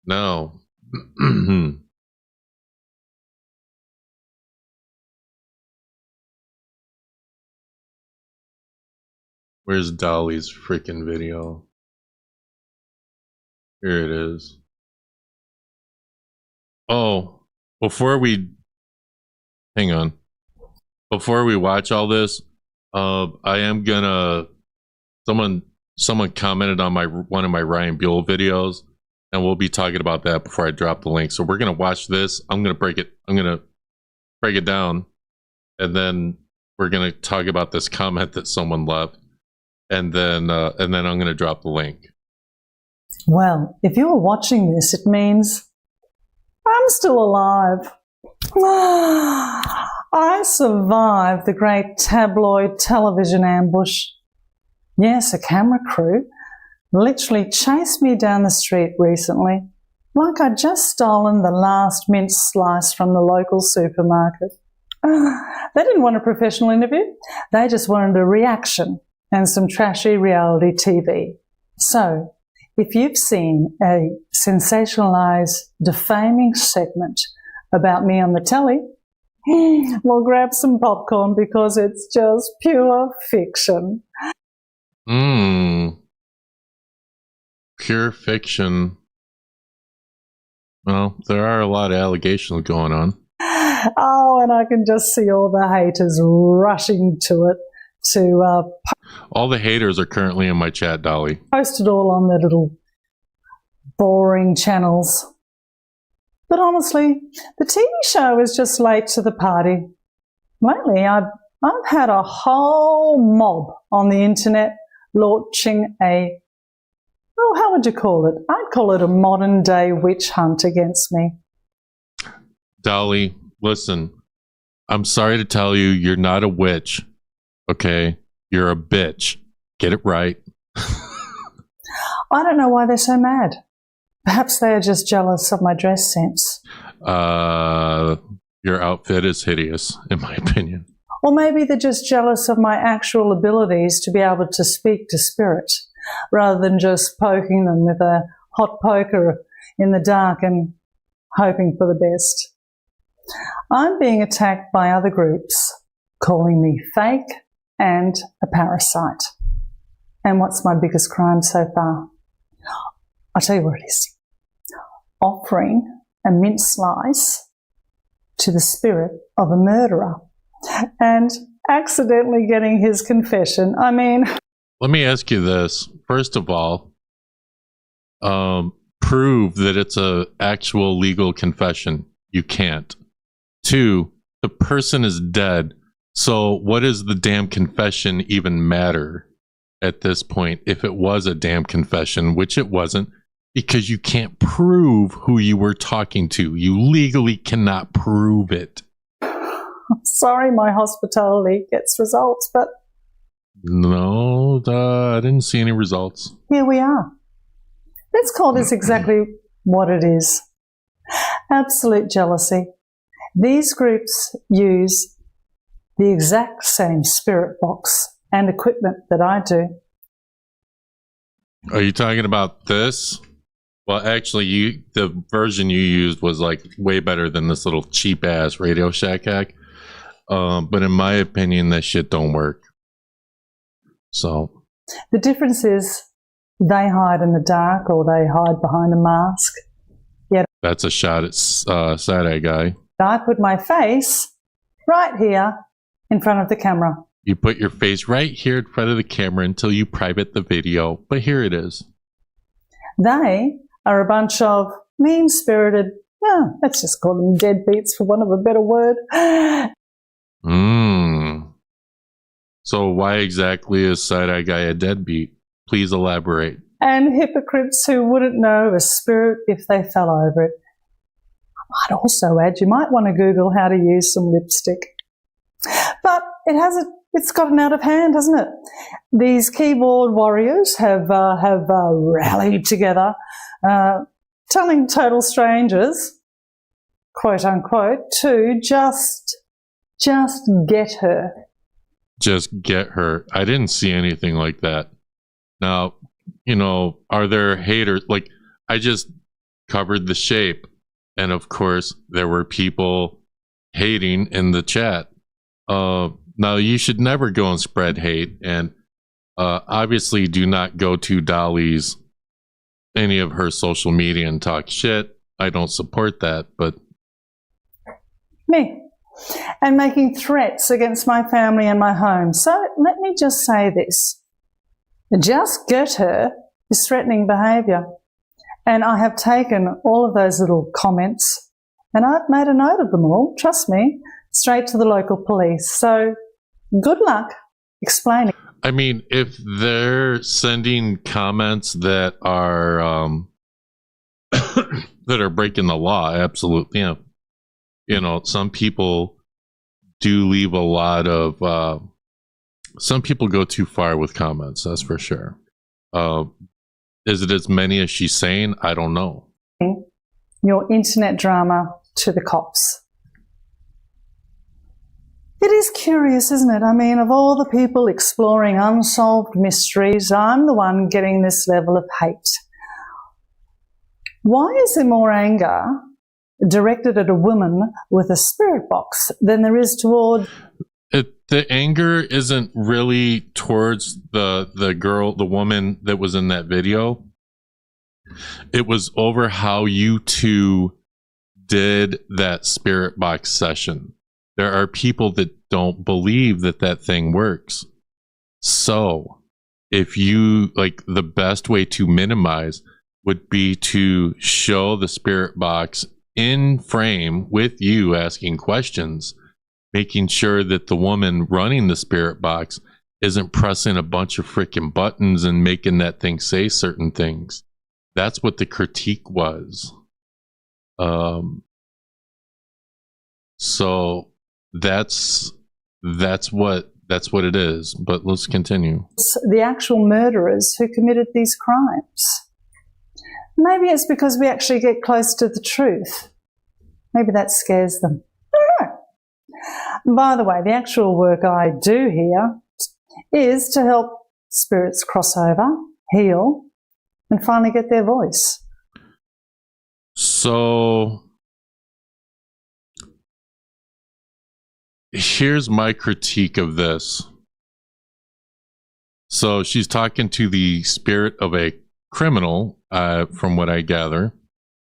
Now, where's Dolly's freaking video? Here it is. Oh, before we watch all this, I am gonna, someone commented on one of my Ryan Buell videos, and we'll be talking about that before I drop the link. So we're gonna watch this. I'm gonna break it down, and then we're gonna talk about this comment that someone left, and then I'm gonna drop the link. Well, if you're watching this, it means I'm still alive. I survived the great tabloid television ambush. Yes, a camera crew literally chased me down the street recently, like I'd just stolen the last mince slice from the local supermarket. They didn't want a professional interview. They just wanted a reaction and some trashy reality TV. So, if you've seen a sensationalized, defaming segment about me on the telly, well, grab some popcorn, because it's just pure fiction. Pure fiction. Well, there are a lot of allegations going on. Oh, and I can just see all the haters rushing to it to all the haters are currently in my chat, Dolly. post it all on their little boring channels. But honestly, the TV show is just late to the party. Lately, I've had a whole mob on the internet launching a, well, how would you call it? I'd call it a modern day witch hunt against me. Dolly, listen, I'm sorry to tell you, you're not a witch, okay? You're a bitch. Get it right. I don't know why they're so mad. Perhaps they are just jealous of my dress sense. Your outfit is hideous, in my opinion. Or maybe they're just jealous of my actual abilities to be able to speak to spirit, rather than just poking them with a hot poker in the dark and hoping for the best. I'm being attacked by other groups, calling me fake and a parasite. And what's my biggest crime so far? I'll tell you what it is. Offering a mince slice to the spirit of a murderer and accidentally getting his confession. I mean... Let me ask you this. First of all, prove that it's a actual legal confession. You can't. 2, the person is dead. So what does the damn confession even matter at this point if it was a damn confession, which it wasn't, because you can't prove who you were talking to. You legally cannot prove it. Sorry, my hospitality gets results, but... No, I didn't see any results. Here we are. Let's call this exactly what it is. Absolute jealousy. These groups use the exact same spirit box and equipment that I do. Are you talking about this? Well, actually, the version you used was like way better than this little cheap ass Radio Shack hack. But in my opinion, that shit don't work. So the difference is they hide in the dark or they hide behind a mask. Yet that's a shot at Side-Eye Guy. I put my face right here in front of the camera. You put your face right here in front of the camera until you private the video, but here it is. They are a bunch of mean-spirited, well, let's just call them deadbeats for want of a better word. So why exactly is Side-Eye Guy a deadbeat? Please elaborate. And hypocrites who wouldn't know a spirit if they fell over it. I might also add, you might want to Google how to use some lipstick. But it's gotten out of hand, hasn't it? These keyboard warriors have rallied together, telling total strangers, quote unquote, to just get her. Just get her. I didn't see anything like that. Now, are there haters? Like, I just covered the shape, and of course, there were people hating in the chat. Now, you should never go and spread hate, and obviously do not go to Dolly's, any of her social media and talk shit. I don't support that, but... Me. And making threats against my family and my home. So let me just say this. Just get her is threatening behaviour. And I have taken all of those little comments and I've made a note of them all, trust me, straight to the local police. So good luck explaining. I mean, if they're sending comments that are that are breaking the law, absolutely. Some people do leave a lot of some people go too far with comments, that's for sure. Is it as many as she's saying? I don't know. Your internet drama to the cops. It is curious, isn't it? I mean, of all the people exploring unsolved mysteries, I'm the one getting this level of hate. Why is there more anger directed at a woman with a spirit box than there is toward... The anger isn't really towards the girl, the woman that was in that video. It was over how you two did that spirit box session. There are people that don't believe that thing works. So if you, the best way to minimize would be to show the spirit box in frame with you asking questions, making sure that the woman running the spirit box isn't pressing a bunch of freaking buttons and making that thing say certain things. That's what the critique was. So that's what it is. But let's continue. The actual murderers who committed these crimes. Maybe it's because we actually get close to the truth. Maybe that scares them. I don't know. By the way, the actual work I do here is to help spirits cross over, heal, and finally get their voice. So here's my critique of this. So she's talking to the spirit of a criminal, from what I gather.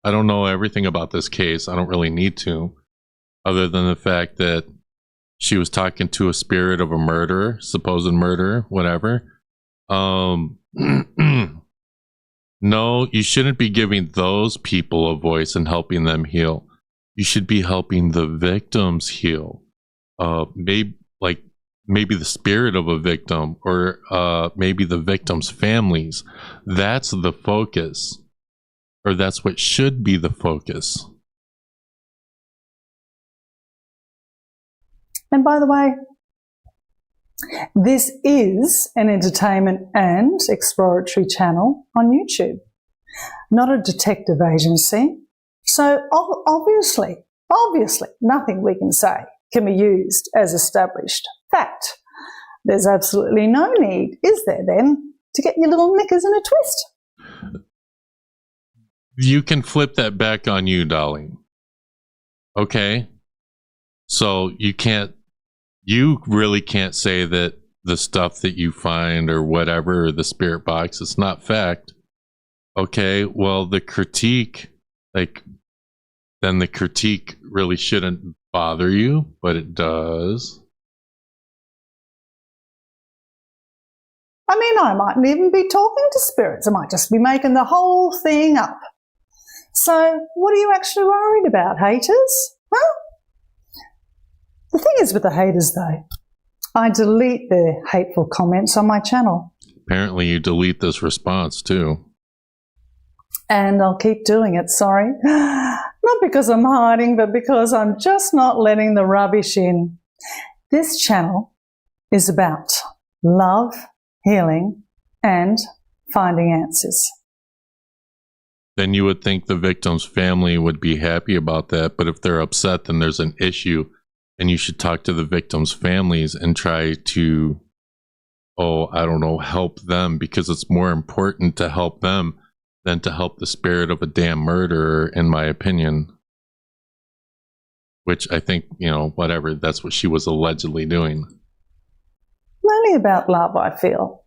I don't know everything about this case. I don't really need to, other than the fact that she was talking to a spirit of a murderer, supposed murderer, whatever. No, you shouldn't be giving those people a voice and helping them heal. You should be helping the victims heal. Maybe the spirit of a victim, or maybe the victim's families. That's the focus, or that's what should be the focus. And by the way, this is an entertainment and exploratory channel on YouTube, not a detective agency. So obviously, nothing we can say can be used as established fact. There's absolutely no need, is there then, to get your little knickers in a twist? You can flip that back on you, Dolly. Okay? So you really can't say that the stuff that you find or whatever, or the spirit box, it's not fact. Okay, well, the critique, then the critique really shouldn't bother you, but it does. I mean, I mightn't even be talking to spirits. I might just be making the whole thing up. So what are you actually worried about, haters? Huh? The thing is with the haters, though, I delete their hateful comments on my channel. Apparently you delete this response too. And I'll keep doing it, sorry. Not because I'm hiding, but because I'm just not letting the rubbish in. This channel is about love, healing, and finding answers. Then you would think the victim's family would be happy about that, but if they're upset, then there's an issue, and you should talk to the victims' families and try to, help them, because it's more important to help them than to help the spirit of a damn murderer, in my opinion. Which I think, whatever, that's what she was allegedly doing. Only about love, I feel.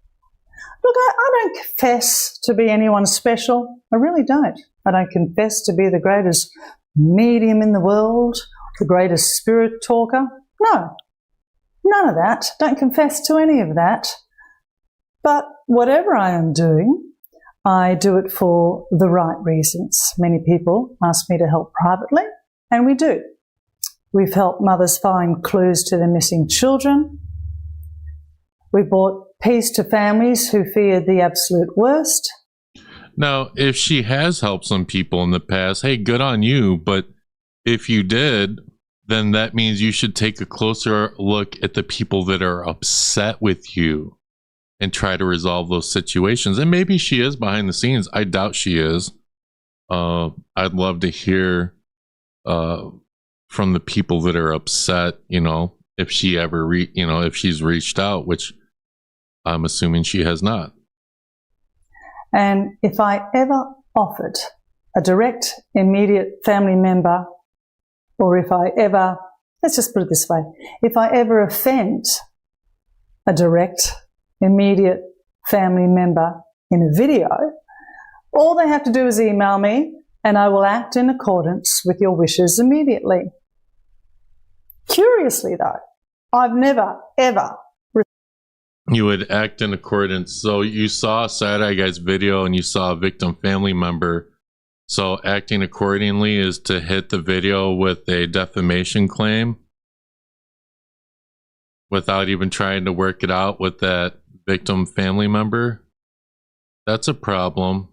Look, I don't confess to be anyone special. I really don't. I don't confess to be the greatest medium in the world, the greatest spirit talker. No, none of that. Don't confess to any of that. But whatever I am doing, I do it for the right reasons. Many people ask me to help privately, and we do. We've helped mothers find clues to their missing children. We brought peace to families who feared the absolute worst. Now, if she has helped some people in the past, hey, good on you. But if you did, then that means you should take a closer look at the people that are upset with you and try to resolve those situations. And maybe she is behind the scenes. I doubt she is. I'd love to hear from the people that are upset, if she ever, if she's reached out, which I'm assuming she has not. And if I ever offered a direct, immediate family member, or if I ever, let's just put it this way, if I ever offend a direct, immediate family member in a video, all they have to do is email me and I will act in accordance with your wishes immediately. Curiously, though, I've never, ever... You would act in accordance. So you saw Saturday Guy's video and you saw a victim family member. So acting accordingly is to hit the video with a defamation claim without even trying to work it out with that victim family member. That's a problem.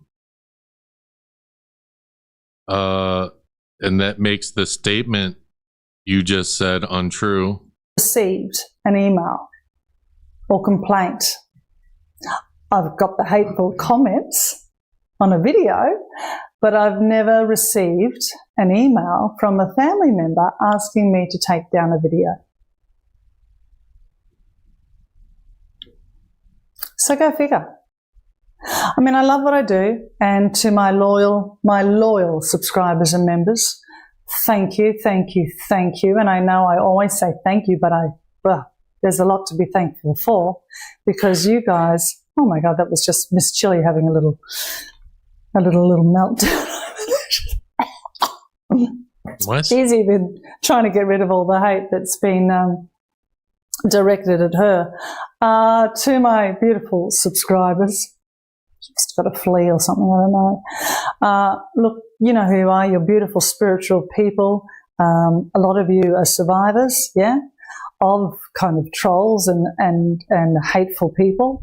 And that makes the statement you just said untrue. Received an email or complaint. I've got the hateful comments on a video, but I've never received an email from a family member asking me to take down a video. So go figure. I mean, I love what I do, and to my loyal subscribers and members, thank you, thank you, thank you. And I know I always say thank you, but there's a lot to be thankful for, because you guys, oh my God, that was just Miss Chili having a little meltdown. What? She's even trying to get rid of all the hate that's been directed at her. To my beautiful subscribers, she's got a flea or something, I don't know. Look, you know who you are. You're beautiful spiritual people. A lot of you are survivors, yeah, of kind of trolls and hateful people.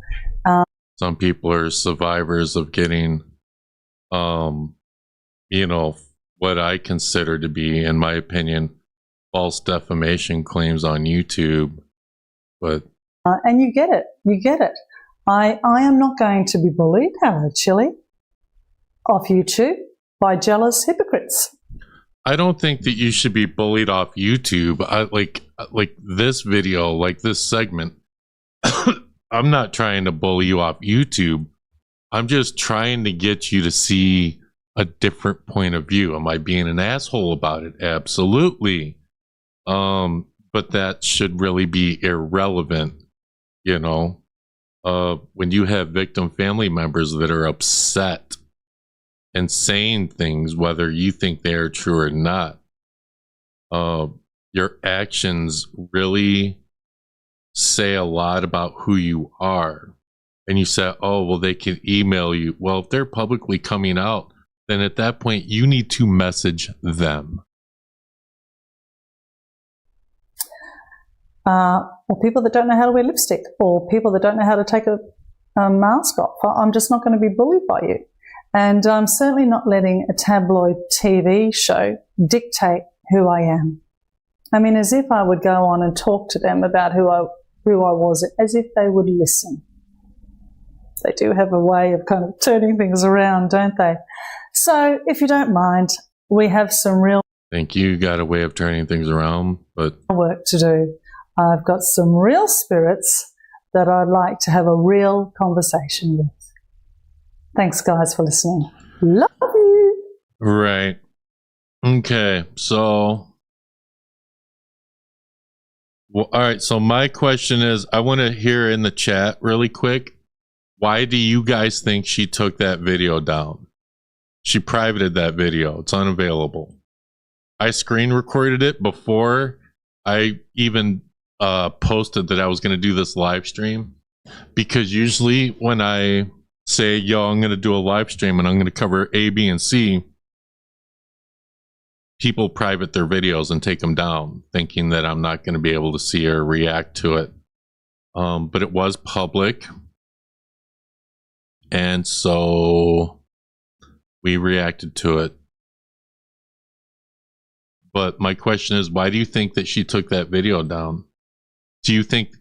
Some people are survivors of getting, what I consider to be, in my opinion, false defamation claims on YouTube. But and you get it. I am not going to be bullied, hello Chili, off YouTube by jealous hypocrites. I don't think that you should be bullied off YouTube. I like this video, like this segment. I'm not trying to bully you off YouTube. I'm just trying to get you to see a different point of view. Am I being an asshole about it? Absolutely. But that should really be irrelevant, when you have victim family members that are upset and saying things, whether you think they are true or not, your actions really say a lot about who you are. and you said, oh, well, they can email you. Well, if they're publicly coming out, then at that point, you need to message them. Or people that don't know how to wear lipstick, or people that don't know how to take a mask off. I'm just not going to be bullied by you. And I'm certainly not letting a tabloid TV show dictate who I am. I mean, as if I would go on and talk to them about who I was, as if they would listen. They do have a way of kind of turning things around, don't they? So, if you don't mind, we have some real... Think you got a way of turning things around, but... work to do. I've got some real spirits that I'd like to have a real conversation with. Thanks, guys, for listening. Love you. Right. Okay, so... Well, all right, so my question is, I want to hear in the chat really quick, why do you guys think she took that video down? She privated that video. It's unavailable. I screen recorded it before I even posted that I was going to do this live stream, because usually when I say, yo, I'm going to do a live stream and I'm going to cover A, B, and C, people private their videos and take them down, thinking that I'm not going to be able to see or react to it. But it was public. And so we reacted to it. But my question is, why do you think that she took that video down? Do you think,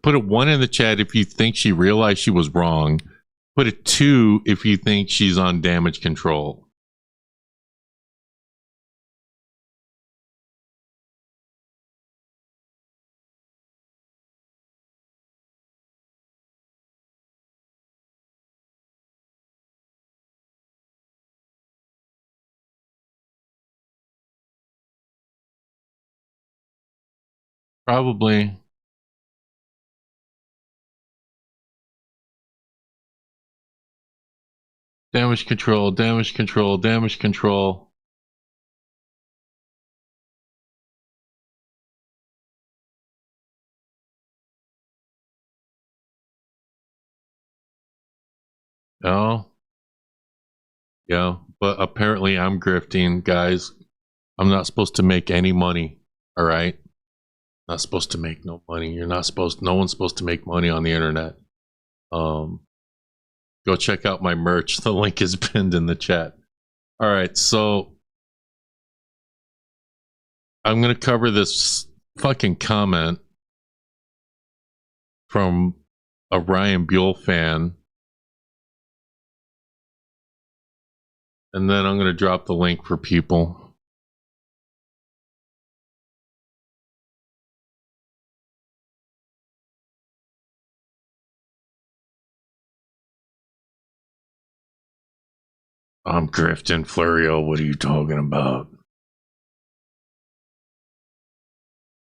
put a 1 in the chat if you think she realized she was wrong. Put a 2 if you think she's on damage control. Probably. Damage control, damage control, damage control. Oh. Yeah, but apparently I'm grifting, guys. I'm not supposed to make any money, all right? Not supposed to make no money. You're not supposed, no one's supposed to make money on the internet. Go check out my merch. The link is pinned in the chat. All right, so I'm going to cover this fucking comment from a Ryan Buell fan. And then I'm going to drop the link for people. I'm grifting, Florio. What are you talking about?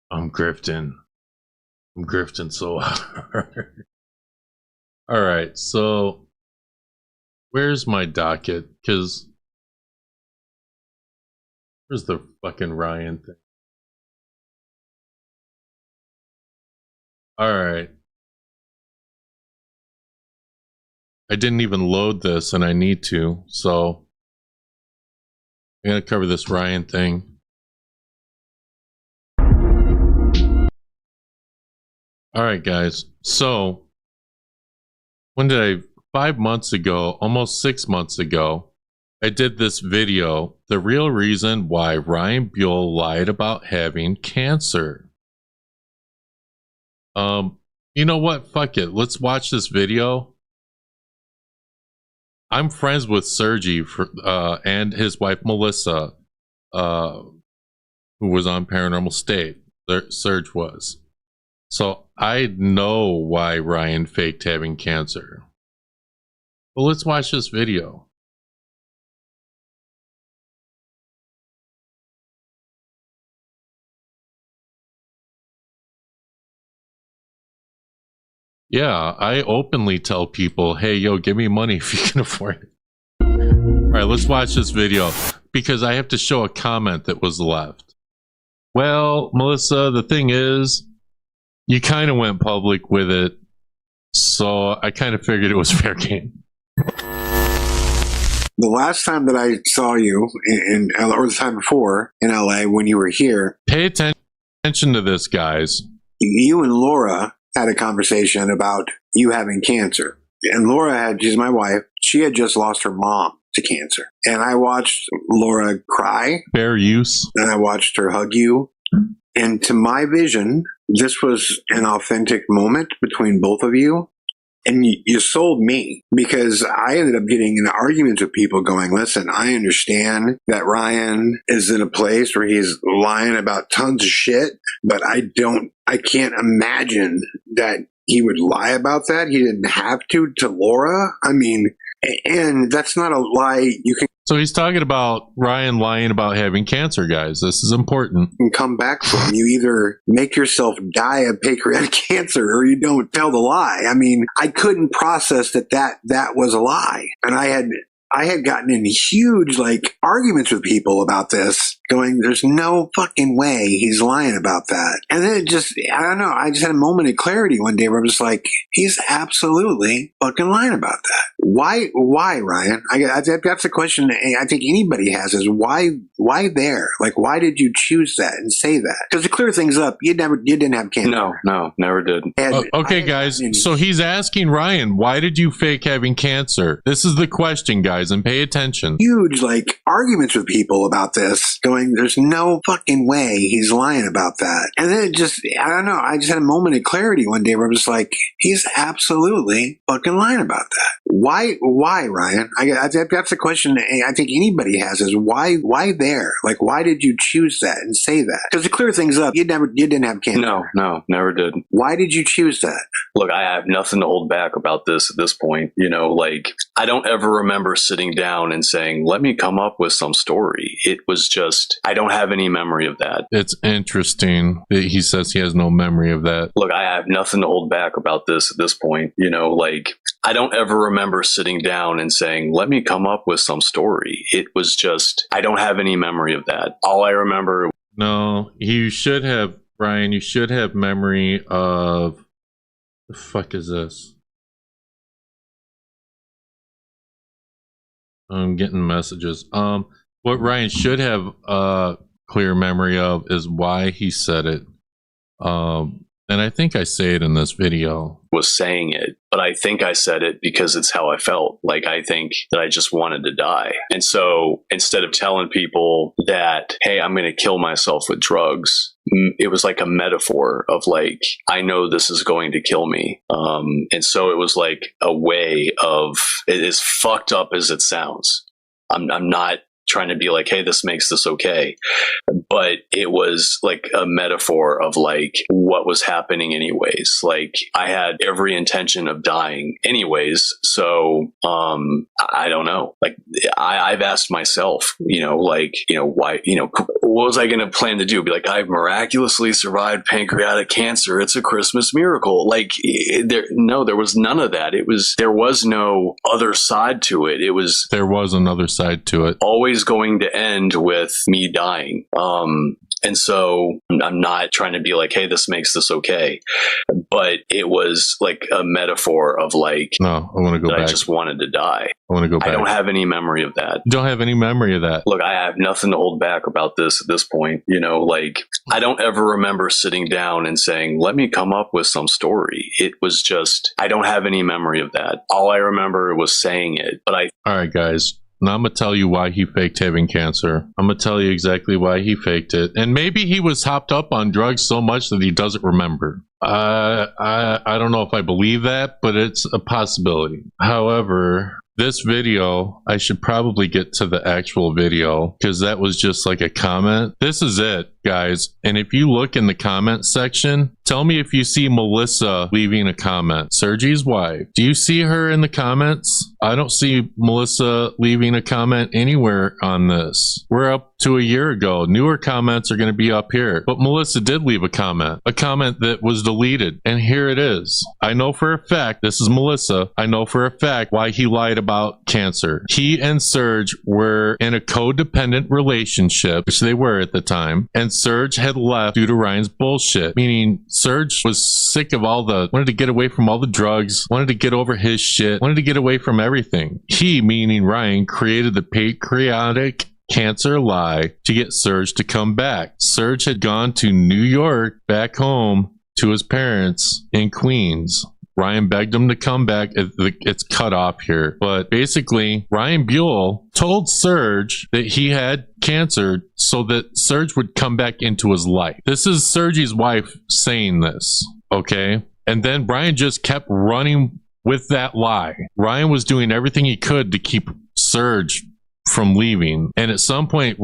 I'm grifting. I'm grifting so hard. All right, so where's my docket? Because where's the fucking Ryan thing? All right. I didn't even load this, and I need to, so I'm going to cover this Ryan thing. All right, guys. So, when did I... 5 months ago, almost 6 months ago, I did this video, the real reason why Ryan Buell lied about having cancer. You know what? Fuck it. Let's watch this video. I'm friends with Sergi and his wife Melissa, who was on Paranormal State. Serge was. So I know why Ryan faked having cancer. Well, let's watch this video. Yeah, I openly tell people, hey, yo, give me money if you can afford it. All right, let's watch this video because I have to show a comment that was left. Well, Melissa, the thing is, you kind of went public with it. So I kind of figured it was fair game. The last time that I saw you in LA, or the time before in LA when you were here, pay attention to this, guys. You and Laura had a conversation about you having cancer. And Laura she's my wife, she had just lost her mom to cancer. And I watched Laura cry. Fair use. And I watched her hug you. And to my vision, this was an authentic moment between both of you. And you sold me, because I ended up getting in arguments with people going, listen, I understand that Ryan is in a place where he's lying about tons of shit, but I can't imagine that he would lie about that. He didn't have to Laura. I mean, and that's not a lie you can. So he's talking about Ryan lying about having cancer, guys. This is important. Come back from. You either make yourself die of pancreatic cancer or you don't tell the lie. I mean, I couldn't process that was a lie. And I had gotten in huge arguments with people about this, going, there's no fucking way he's lying about that. And then I don't know, I just had a moment of clarity one day where I'm just like, he's absolutely fucking lying about that. Why, Ryan? That's the question I think anybody has, is why there? Why did you choose that and say that? Because to clear things up, you didn't have cancer. No, never did. Okay, guys. So he's asking Ryan, why did you fake having cancer? This is the question, guys, and pay attention. Huge arguments with people about this, going, there's no fucking way he's lying about that. And then I don't know, I just had a moment of clarity one day where I'm just like, he's absolutely fucking lying about that. Why, Ryan? That's the question I think anybody has, is why there? Why did you choose that and say that? Because to clear things up, you didn't have cancer. No, never did. Why did you choose that? Look, I have nothing to hold back about this at this point. I don't ever remember sitting down and saying, let me come up with some story. It was just, I don't have any memory of that. It's interesting that he says he has no memory of that. Look, I have nothing to hold back about this at this point. I don't ever remember sitting down and saying, let me come up with some story. It was just, I don't have any memory of that. All I remember. No, you should have, Ryan, you should have memory of, the fuck is this? I'm getting messages. What Ryan should have clear memory of is why he said it. And I think I say it in this video. Was saying it, but I think I said it because it's how I felt. I think that I just wanted to die. And so instead of telling people that, hey, I'm going to kill myself with drugs, it was like a metaphor of I know this is going to kill me. And so it was a way of, it is fucked up as it sounds. I'm not trying to be hey, this makes this okay. But it was a metaphor of what was happening anyways. I had every intention of dying anyways. So, I don't know. I've asked myself, why, what was I going to plan to do? Be I've miraculously survived pancreatic cancer. It's a Christmas miracle. There was none of that. There was no other side to it. There was another side to it. Always going to end with me dying. And so I'm not trying to be hey, this makes this okay. But it was a metaphor of no, I want to go back. I just wanted to die. I want to go back. I don't have any memory of that. You don't have any memory of that. Look, I have nothing to hold back about this at this point. I don't ever remember sitting down and saying, let me come up with some story. It was just, I don't have any memory of that. All I remember was saying it. But all right, guys. Now I'm going to tell you why he faked having cancer. I'm going to tell you exactly why he faked it. And maybe he was hopped up on drugs so much that he doesn't remember. I don't know if I believe that, but it's a possibility. However, this video, I should probably get to the actual video because that was just a comment. This is it, guys. And if you look in the comment section, tell me if you see Melissa leaving a comment. Sergey's wife. Do you see her in the comments? I don't see Melissa leaving a comment anywhere on this. We're up to a year ago. Newer comments are going to be up here. But Melissa did leave a comment that was deleted. And here it is. I know for a fact, this is Melissa, I know for a fact why he lied about cancer. He and Serge were in a codependent relationship, which they were at the time, and Serge had left due to Ryan's bullshit, meaning Serge was sick of wanted to get away from all the drugs, wanted to get over his shit, wanted to get away from everything. He, meaning Ryan, created the pancreatic cancer lie to get Serge to come back. Serge had gone to New York, back home to his parents in Queens. Ryan begged him to come back. It's cut off here. But basically, Ryan Buell told Serge that he had cancer so that Serge would come back into his life. This is Serge's wife saying this, okay? And then Ryan just kept running with that lie. Ryan was doing everything he could to keep Serge from leaving, and at some point,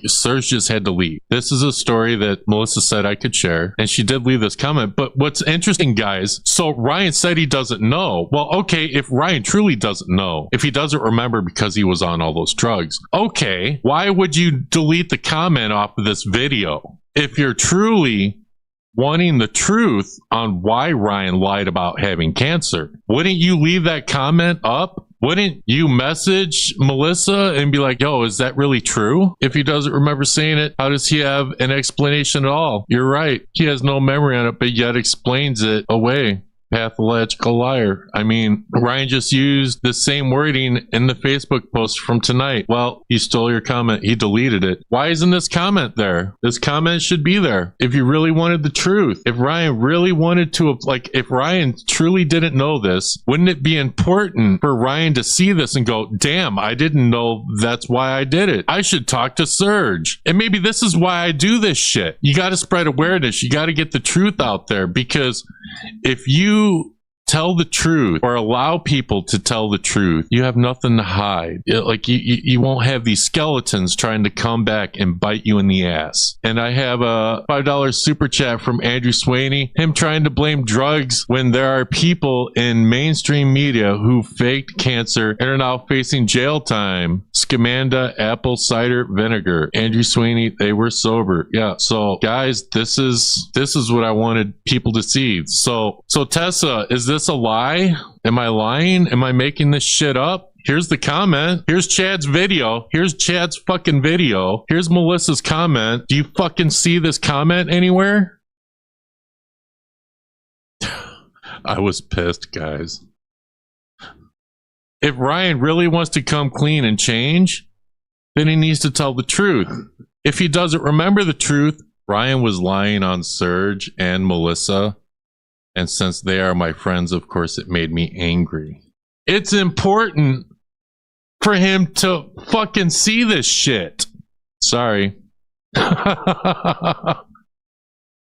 Serge just had to leave. This is a story that Melissa said I could share, and she did leave this comment. But what's interesting, guys, so Ryan said he doesn't know. Well, okay, if Ryan truly doesn't know, if he doesn't remember because he was on all those drugs, okay, why would you delete the comment off of this video? If you're truly wanting the truth on why Ryan lied about having cancer, wouldn't you leave that comment up? Wouldn't you message Melissa and be like, yo, is that really true? If he doesn't remember saying it, how does he have an explanation at all? You're right. He has no memory on it, but yet explains it away. Pathological liar. I mean, Ryan just used the same wording in the Facebook post from tonight. Well, he stole your comment. He deleted it. Why isn't this comment there? This comment should be there. If you really wanted the truth, if Ryan really wanted to, if Ryan truly didn't know this, wouldn't it be important for Ryan to see this and go, damn, I didn't know that's why I did it. I should talk to Serge. And maybe this is why I do this shit. You got to spread awareness. You got to get the truth out there, because if you tell the truth or allow people to tell the truth, you have nothing to hide. You won't have these skeletons trying to come back and bite you in the ass. And I have a $5 super chat from Andrew Swaney, him trying to blame drugs when there are people in mainstream media who faked cancer and are now facing jail time. Scamanda apple cider vinegar. Andrew Swaney, they were sober. Yeah, so guys, this is what I wanted people to see. So Tessa, is this a lie? Am I lying? Am I making this shit up? Here's the comment. Here's Chad's video. Here's Chad's fucking video. Here's Melissa's comment. Do you fucking see this comment anywhere? I was pissed, guys. If Ryan really wants to come clean and change, then he needs to tell the truth. If he doesn't remember the truth, Ryan was lying on Serge and Melissa. And since they are my friends, of course, it made me angry. It's important for him to fucking see this shit. Sorry.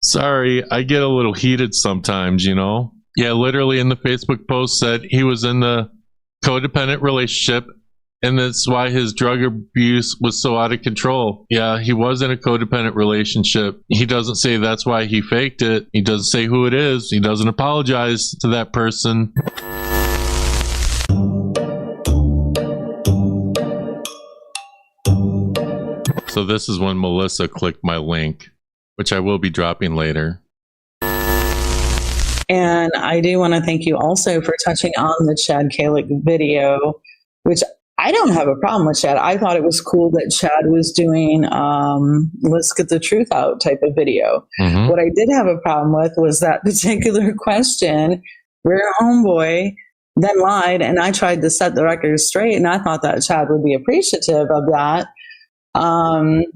Sorry, I get a little heated sometimes, you know? Yeah, literally in the Facebook post said he was in the codependent relationship, and that's why his drug abuse was so out of control. Yeah, he was in a codependent relationship. He doesn't say that's why he faked it. He doesn't say who it is. He doesn't apologize to that person. So this is when Melissa clicked my link, which I will be dropping later. And I do want to thank you also for touching on the Chad Kalick video, which I don't have a problem with Chad. I thought it was cool that Chad was doing let's get the truth out type of video. Mm-hmm. What I did have a problem with was that particular question where homeboy then lied, and I tried to set the record straight, and I thought that Chad would be appreciative of that. And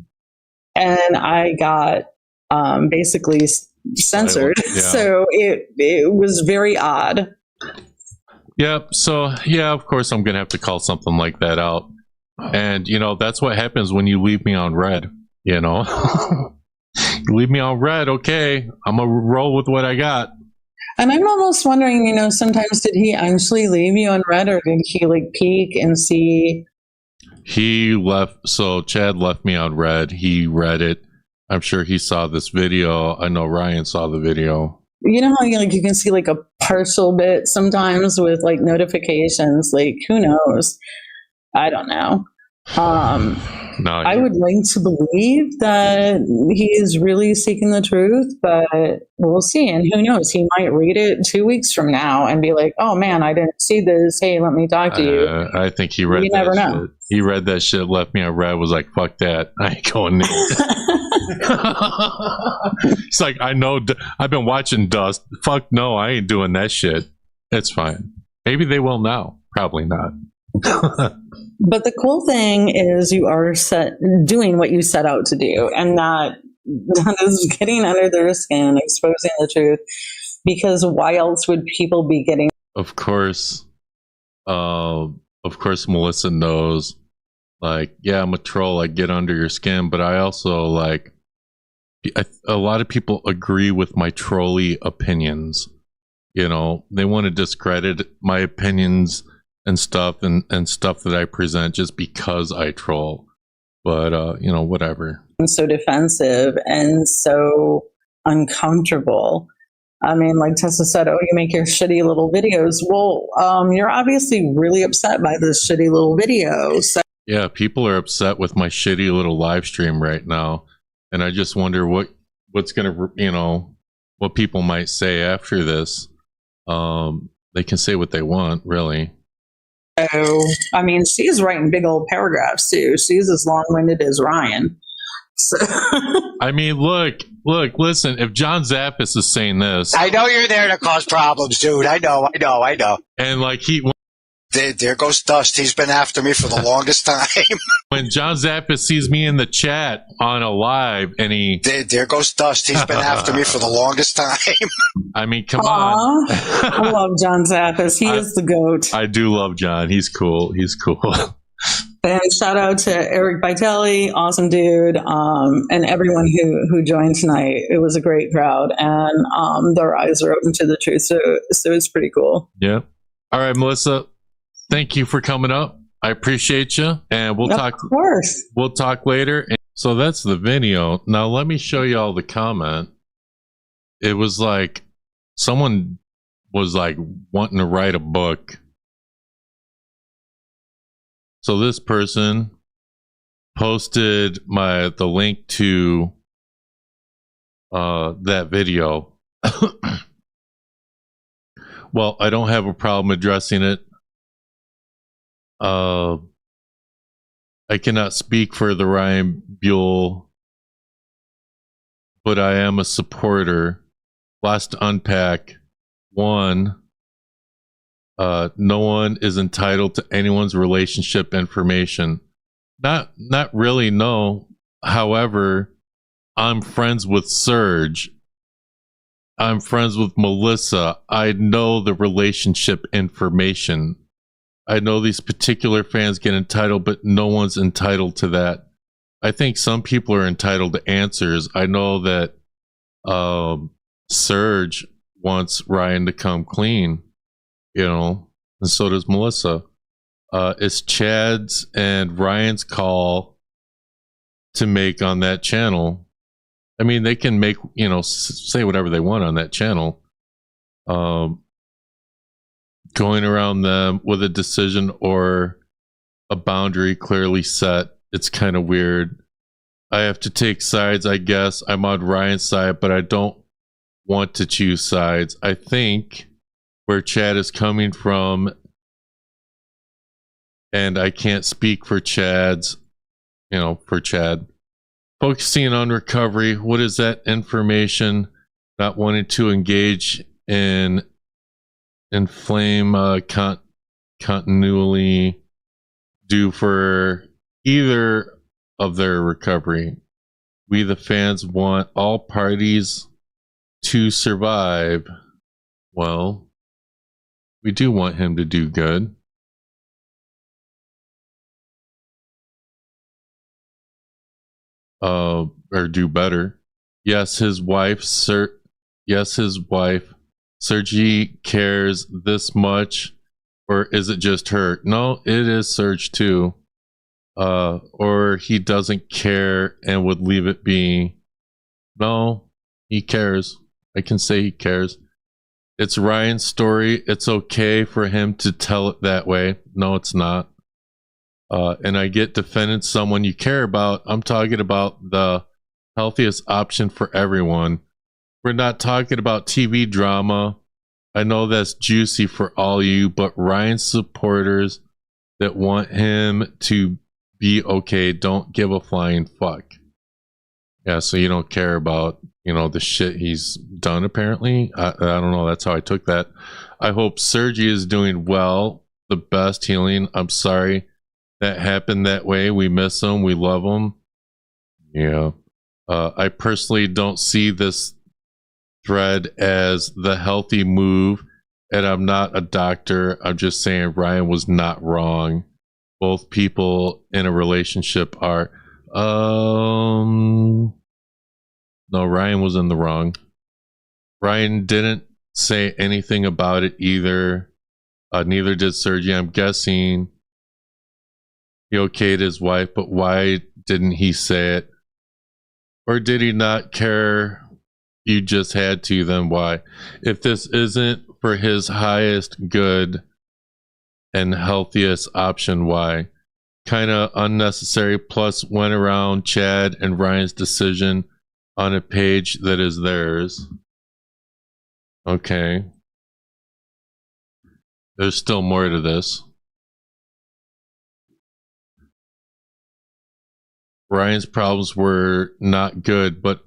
I got basically censored. Yeah. So it was very odd. Yep. So, yeah, of course, I'm going to have to call something like that out. And, you know, that's what happens when you leave me on red, you know. You leave me on red, okay, I'm going to roll with what I got. And I'm almost wondering, you know, sometimes did he actually leave you on red, or did he, like, peek and see? He left, so Chad left me on red. He read it. I'm sure he saw this video. I know Ryan saw the video. You know how you can see like a partial bit sometimes with like notifications, like who knows? I don't know. No, I would like to believe that he is really seeking the truth, but we'll see. And who knows? He might read it 2 weeks from now and be like, "Oh man, I didn't see this. Hey, let me talk to you." I think he read. You never know. Shit. He read that shit, left me on red. Was like, "Fuck that! I ain't going there." It's like, I know, I've been watching Dust. Fuck no, I ain't doing that shit. It's fine. Maybe they will now. Probably not. But the cool thing is you are doing what you set out to do, and that is getting under their skin, exposing the truth, because why else would people be getting... Of course, Melissa knows, like, yeah, I'm a troll, I get under your skin, but I also, like, a lot of people agree with my trolly opinions. You know, they want to discredit my opinions and stuff and stuff that I present just because I troll. But, you know, whatever. So defensive and so uncomfortable. I mean, like Tessa said, oh, you make your shitty little videos. Well, you're obviously really upset by this shitty little video. So yeah, people are upset with my shitty little live stream right now. And I just wonder what's going to, you know, what people might say after this. They can say what they want, really. So, I mean, she's writing big old paragraphs too. She's as long-winded as Ryan. So. I mean, look, listen, if John Zappis is saying this. I know you're there to cause problems, dude. I know. And like there goes Dust. He's been after me for the longest time. When John Zappis sees me in the chat on a live and there goes Dust. He's been after me for the longest time. I mean, come on. I love John Zappis. He is the GOAT. I do love John. He's cool. And shout out to Eric Vitelli, awesome dude, and everyone who joined tonight. It was a great crowd, and their eyes are open to the truth. So it's pretty cool. Yeah. All right, Melissa. Thank you for coming up. I appreciate you, and we'll talk. Of course. We'll talk later. So that's the video. Now let me show you all the comment. It was like someone was like wanting to write a book. So this person posted the link to that video. Well, I don't have a problem addressing it. I cannot speak for the Ryan Buell, but I am a supporter. Last to unpack. One, no one is entitled to anyone's relationship information. Not really, no. However, I'm friends with Serge. I'm friends with Melissa. I know the relationship information. I know these particular fans get entitled, but no one's entitled to that. I think some people are entitled to answers. I know that Serge wants Ryan to come clean, you know, and so does Melissa. It's Chad's and Ryan's call to make on that channel. I mean, they can make, you know, say whatever they want on that channel. Going around them with a decision or a boundary clearly set, it's kind of weird. I have to take sides, I guess. I'm on Ryan's side, but I don't want to choose sides. I think where Chad is coming from, and I can't speak for Chad. Focusing on recovery, what is that information? Not wanting to engage in inflame continually do for either of their recovery. We the fans want all parties to survive. Well, we do want him to do good. Or do better. Yes, his wife, Sergi cares this much, or is it just her? No, it is Serge too. Or he doesn't care and would leave it be. No, he cares. I can say he cares. It's Ryan's story. It's okay for him to tell it that way. No, it's not. And I get defending someone you care about. I'm talking about the healthiest option for everyone. We're not talking about TV drama. I know that's juicy for all you, but Ryan's supporters that want him to be okay don't give a flying fuck. Yeah, so you don't care about, the shit he's done, apparently. I don't know. That's how I took that. I hope Sergi is doing well. The best healing. I'm sorry that happened that way. We miss him. We love him. Yeah. I personally don't see this thread as the healthy move, and I'm not a doctor. I'm just saying Ryan was not wrong. Both people in a relationship are. No, Ryan was in the wrong. Ryan didn't say anything about it either. Neither did Sergi. I'm guessing he okayed his wife, but why didn't he say it? Or did he not care? You just had to, then why? If this isn't for his highest good and healthiest option, why? Kind of unnecessary, plus went around Chad and Ryan's decision on a page that is theirs. Okay. There's still more to this. Ryan's problems were not good, but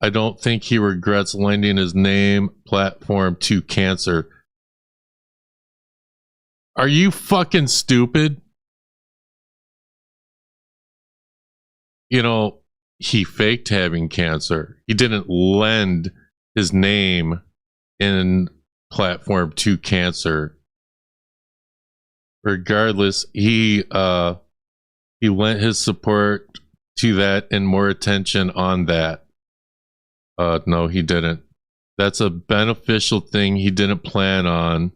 I don't think he regrets lending his name platform to cancer. Are you fucking stupid? He faked having cancer. He didn't lend his name in platform to cancer. Regardless, he lent his support to that and more attention on that. No, he didn't. That's a beneficial thing he didn't plan on,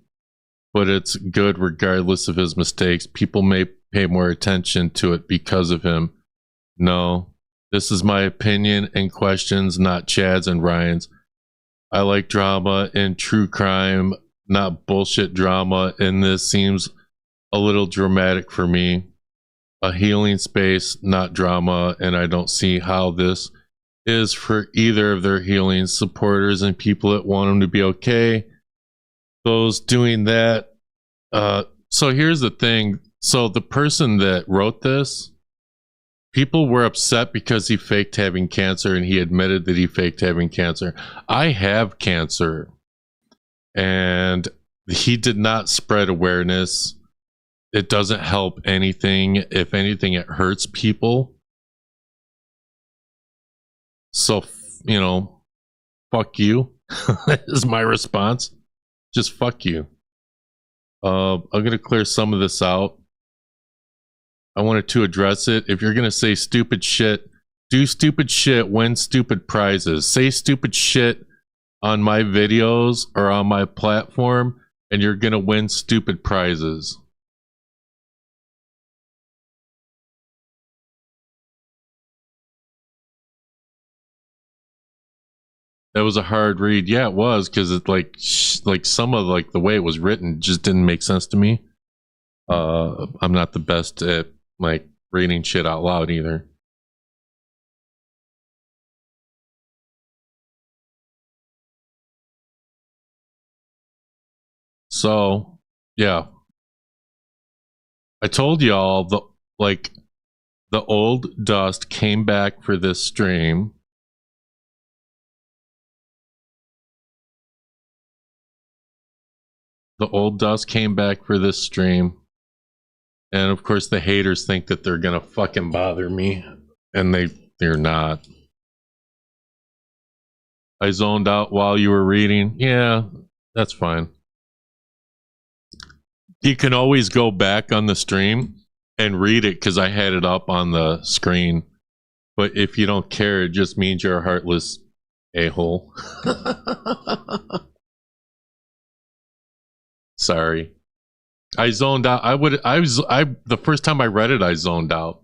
but it's good regardless of his mistakes. People may pay more attention to it because of him. No, this is my opinion and questions, not Chad's and Ryan's. I like drama and true crime, not bullshit drama, and this seems a little dramatic for me. A healing space, not drama, and I don't see how this is for either of their healing supporters and people that want them to be okay. Those doing that. So here's the thing. So the person that wrote this, people were upset because he faked having cancer, and he admitted that he faked having cancer. I have cancer, and he did not spread awareness. It doesn't help anything. If anything, it hurts people. So, fuck you is my response. Just fuck you. I'm going to clear some of this out. I wanted to address it. If you're going to say stupid shit, do stupid shit, win stupid prizes. Say stupid shit on my videos or on my platform, and you're going to win stupid prizes. That was a hard read. Yeah, it was, because it like some of the way it was written just didn't make sense to me. I'm not the best at reading shit out loud either. So, yeah. I told y'all the old dust came back for this stream. The old dust came back for this stream. And of course the haters think that they're gonna fucking bother me. And they're not. I zoned out while you were reading. Yeah, that's fine. You can always go back on the stream and read it because I had it up on the screen. But if you don't care, it just means you're a heartless a-hole. Sorry. I zoned out. The first time I read it, I zoned out.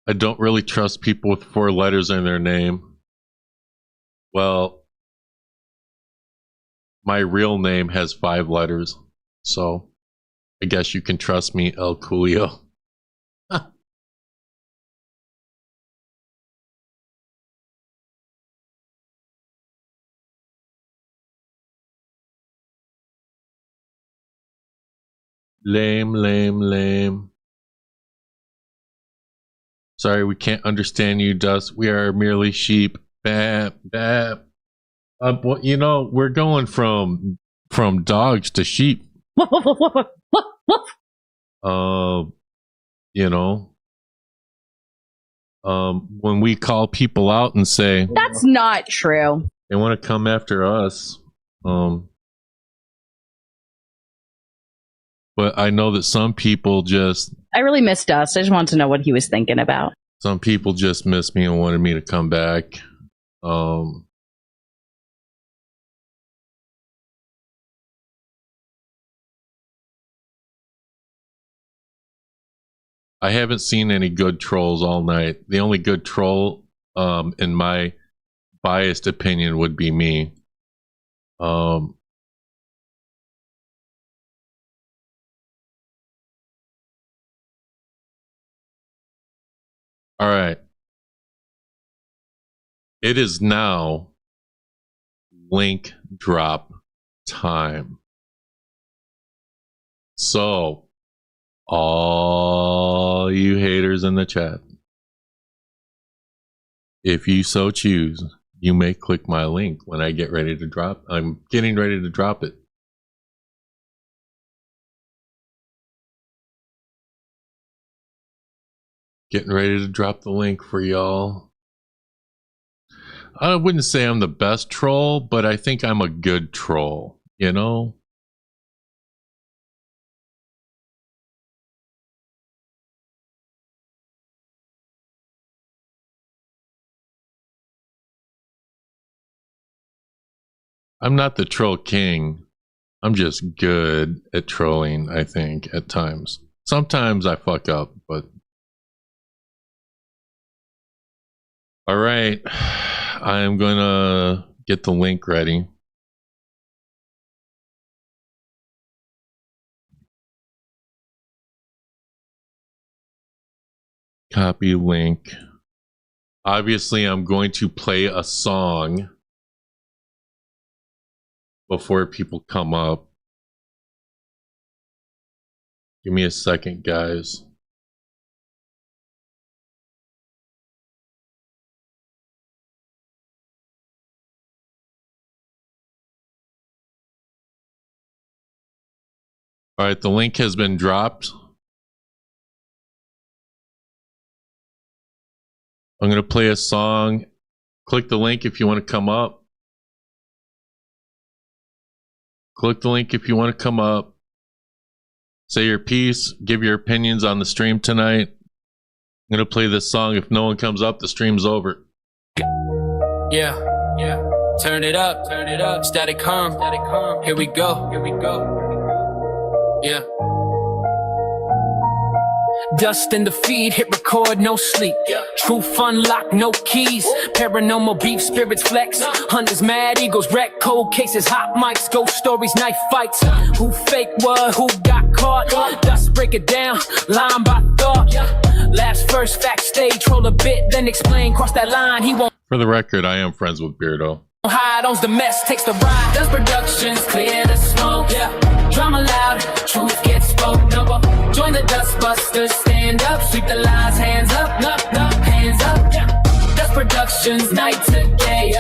I don't really trust people with 4 letters in their name. Well, my real name has 5 letters, so I guess you can trust me, El Coolio. Lame, lame, lame. Sorry, we can't understand you, Dust. We are merely sheep. Bap, bap. Well, you know, we're going from dogs to sheep. You know, when we call people out and say That's not true. they want to come after us, but I know that some people just I really missed Dust. I just wanted to know what he was thinking about. some people just missed me and wanted me to come back. I haven't seen any good trolls all night. The only good troll, in my biased opinion, would be me. All right. It is now link drop time. So, all you haters in the chat, if you so choose, you may click my link when I get ready to drop. I'm getting ready to drop it. Getting ready to drop the link for y'all. I wouldn't say I'm the best troll, but I think I'm a good troll, you know? I'm not the troll king. I'm just good at trolling, I think, at times. Sometimes I fuck up, but... All right. I am going to get the link ready. Copy link. Obviously, I'm going to play a song before people come up. Give me a second, guys. All right, the link has been dropped. I'm going to play a song. Click the link if you want to come up. Click the link if you want to come up. Say your piece. Give your opinions on the stream tonight. I'm going to play this song. If no one comes up, the stream's over. Yeah, yeah. Turn it up, static hum. Here we go. Yeah. Dust in the feed, hit record, no sleep. Truth unlock, no keys. Paranormal beef, spirits flex. Hunters mad, egos wreck. Cold cases, hot mics, ghost stories, knife fights. Who fake what, who got caught? Dust break it down, line by thought. Laughs first, fact stay, troll a bit, then explain. Cross that line, he won't For the record, I am friends with Beardo. hide, owns the mess, takes the ride. Dust productions, clear the smoke. Yeah. Drama loud, truth gets spoke. Join the Dustbusters, stand up, sweep the lies, hands up, hands up. Yeah. Dust Productions, night to day.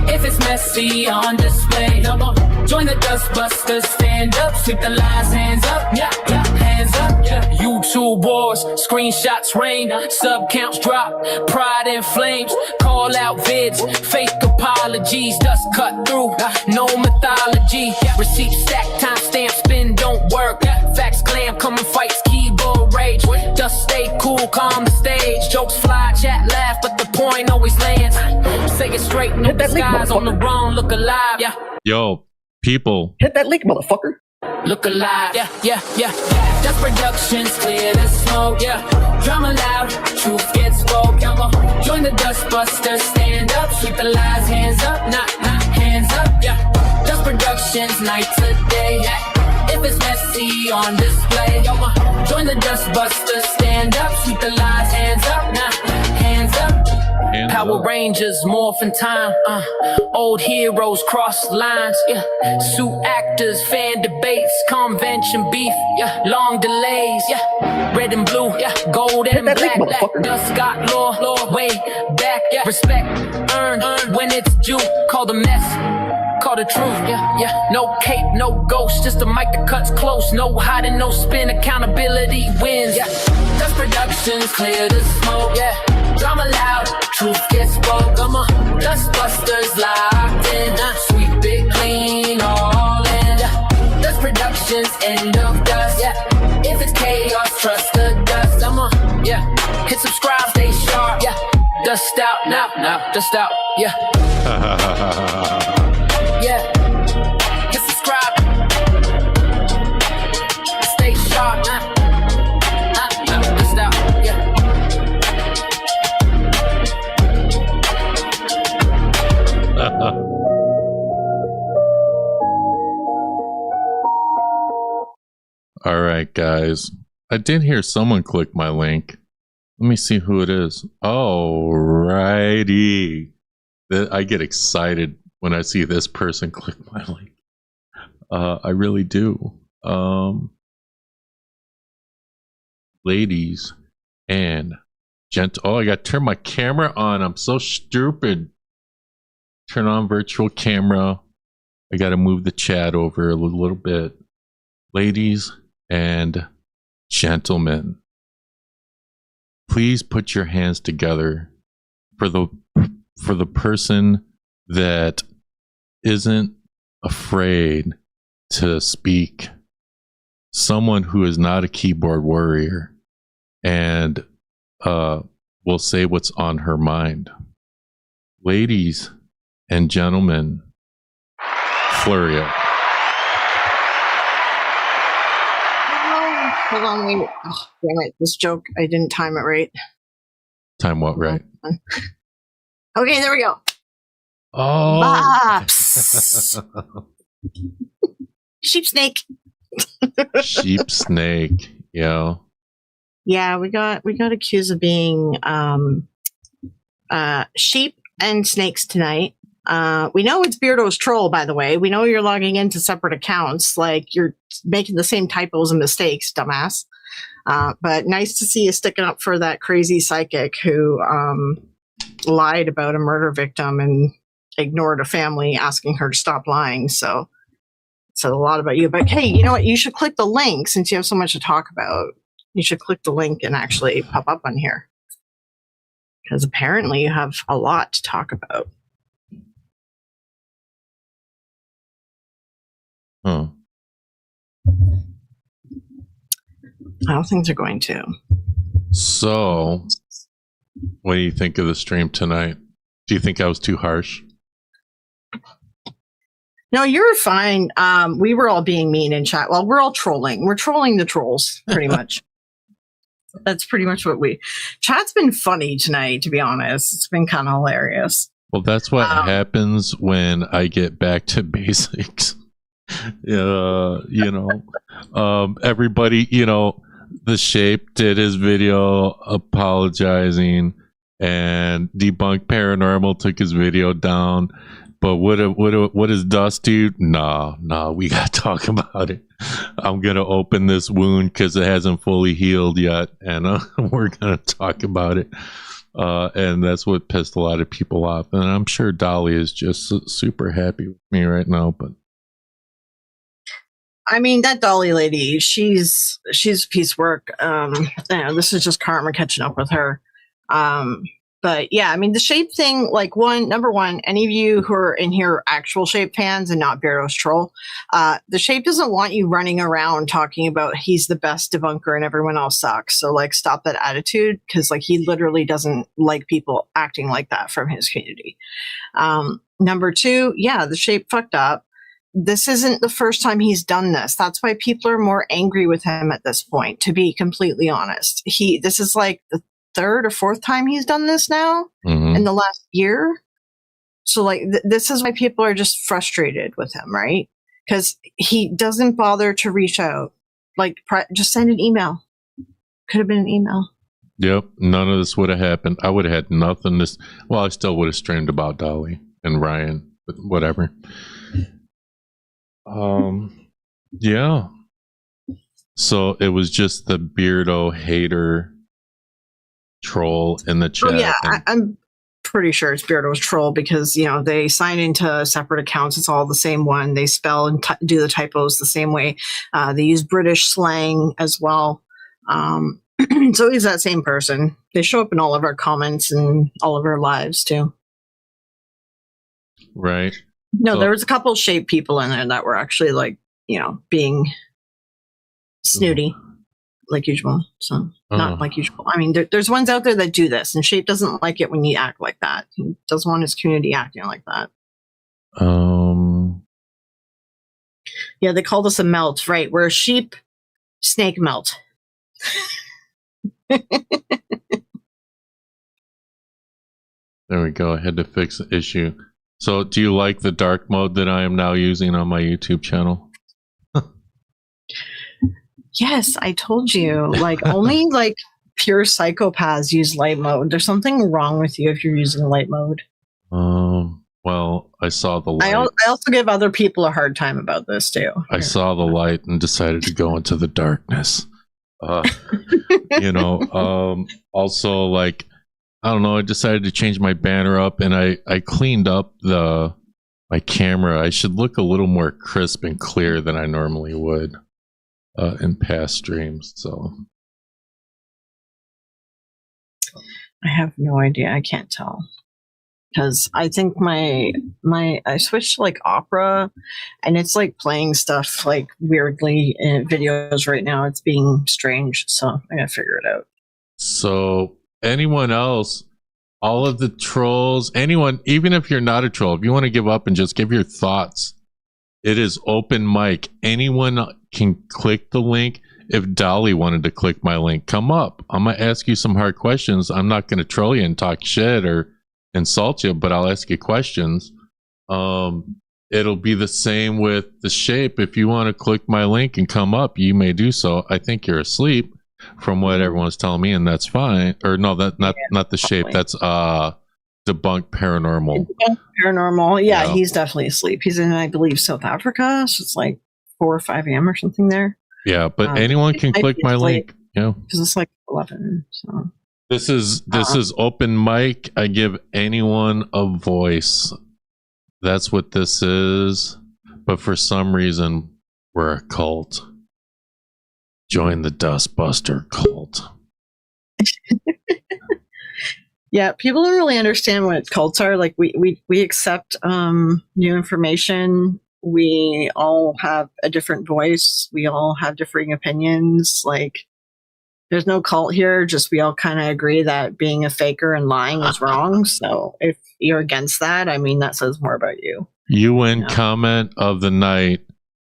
If it's messy, on display. Join the Dustbusters, stand up, sweep the lies, hands up, hands up. YouTube wars, screenshots rain, sub counts drop, pride in flames. Call out vids, fake apologies, dust cut through, no mythology. Receipt stack, time stamp, spin don't work. Facts glam, coming fights, keyboard rage. Dust stay cool, calm the stage. Jokes fly, chat laugh, but the point always lands. Say it straight, no disguise, on the wrong, look alive. Yo, people. Hit that link, motherfucker. Look alive, Dust Productions, clear the smoke, Drama loud, truth gets spoke. Join the Dustbusters, stand up, sweep the lies, hands up, not hands up, Dust Productions, night to day. If it's messy, on display. Join the Dustbusters, stand up, sweep the lies, hands up, not hands up. Hands Power up. Rangers morph in time. Old heroes cross lines. Yeah. Suit actors, fan debates, convention beef. Yeah. Long delays. Yeah. Red and blue. Yeah. Gold and black. Dust got law way back. Yeah. Respect earned when it's due. Call the mess. Call the truth, yeah. No cape, no ghost, just a mic that cuts close. No hiding, no spin, accountability wins, yeah. Dust Productions, clear the smoke, yeah. Drama loud, truth gets spoke. I'm a Dustbusters locked in, sweep it clean, all in, yeah. Dust Productions, end of dust, yeah. If it's chaos, trust the dust. I'm a, yeah. Hit subscribe, stay sharp, yeah. Dust out, now, dust out, yeah. Yeah, hit subscribe. Stay sharp, just out, yeah. All right, guys. I did hear someone click my link. Let me see who it is. Alrighty. I get excited when I see this person click my link. I really do. Ladies and oh, I got to turn my camera on. I'm so stupid. Turn on virtual camera. I got to move the chat over a little bit. Ladies and gentlemen, please put your hands together for the person that isn't afraid to speak, someone who is not a keyboard warrior and will say what's on her mind. Ladies and gentlemen, Florio. Hold on, wait. Oh, damn it. This joke, I didn't time it right. Time what right? Okay, there we go. Oh. Bops. Sheep snake. Sheep snake. Yeah. Yeah, we got accused of being sheep and snakes tonight. We know it's Beardo's troll, by the way. We know you're logging into separate accounts, like you're making the same typos and mistakes, dumbass. But nice to see you sticking up for that crazy psychic who lied about a murder victim and ignored a family asking her to stop lying. So it's a lot about you. But hey, you know what? You should click the link since you have so much to talk about. You should click the link and actually pop up on here. Because apparently you have a lot to talk about. Huh. How things are going to. So, what do you think of the stream tonight? Do you think I was too harsh? No, you're fine. We were all being mean in chat. Well, we're all trolling. We're trolling the trolls, pretty much. That's pretty much what chat's been funny tonight, to be honest. It's been kind of hilarious. Well, that's what happens when I get back to basics. Everybody, the Shape did his video apologizing, and Debunked Paranormal took his video down. But what does Dust do? No, we gotta talk about it. I'm gonna open this wound because it hasn't fully healed yet, and we're gonna talk about it. And that's what pissed a lot of people off. And I'm sure Dolly is just super happy with me right now. But I mean, that Dolly lady, she's a piece of work. This is just karma catching up with her. But yeah, I mean, the Shape thing, like number one, any of you who are in here are actual Shape fans and not Beardo's troll, the Shape doesn't want you running around talking about he's the best debunker and everyone else sucks. So like, stop that attitude, because like he literally doesn't like people acting like that from his community. Number two, yeah, the Shape fucked up. This isn't the first time he's done this. That's why people are more angry with him at this point, to be completely honest. This is like the third or fourth time he's done this now in the last year. So like this is why people are just frustrated with him, right? Because he doesn't bother to reach out. Like just send an email. Could have been an email. Yep, none of this would have happened. I would have had nothing. I still would have streamed about Dolly and Ryan, but whatever. Yeah. So it was just the beardo hater troll in the chat. Oh yeah, I'm pretty sure it's Beardo's troll because they sign into separate accounts. It's all the same one. They spell and do the typos the same way. They use British slang as well. So he's that same person. They show up in all of our comments and all of our lives too. Right. No, there was a couple shape people in there that were actually being snooty like usual. So not like usual. I mean, there's ones out there that do this, and Shape doesn't like it when you act like that. He doesn't want his community acting like that. Yeah, they called us a melt, right? We're a sheep snake melt. There we go. I had to fix the issue. So do you like the dark mode that I am now using on my YouTube channel? Yes, I told you. Only pure psychopaths use light mode. There's something wrong with you if you're using light mode. Well, I saw the light. I also give other people a hard time about this too. I saw the light and decided to go into the darkness. Also, I don't know, I decided to change my banner up, and I cleaned up my camera. I should look a little more crisp and clear than I normally would in past streams. So I have no idea. I can't tell. Because I think I switched to opera, and it's playing stuff weirdly in videos right now. It's being strange, so I gotta figure it out. So anyone else, all of the trolls, anyone, even if you're not a troll, if you want to give up and just give your thoughts, it is open mic. Anyone can click the link. If Dolly wanted to click my link, come up. I'm gonna ask you some hard questions. I'm not gonna troll you and talk shit or insult you, but I'll ask you questions. It'll be the same with the Shape. If you want to click my link and come up, you may do so. I think you're asleep from what everyone's telling me, and that's fine. Or no, that not the Shape. That's Debunked Paranormal. Debunked Paranormal. Yeah, he's definitely asleep. He's in, I believe, South Africa. So it's 4 or 5 a.m. or something there. Yeah, but anyone can click my link. Yeah, because it's 11. So This is open mic. I give anyone a voice. That's what this is. But for some reason, we're a cult. Join the Dustbuster cult. Yeah, people don't really understand what cults are. We accept new information. We all have a different voice. We all have differing opinions. There's no cult here, just we all kind of agree that being a faker and lying is wrong. So if you're against that, that says more about you. UN comment of the night,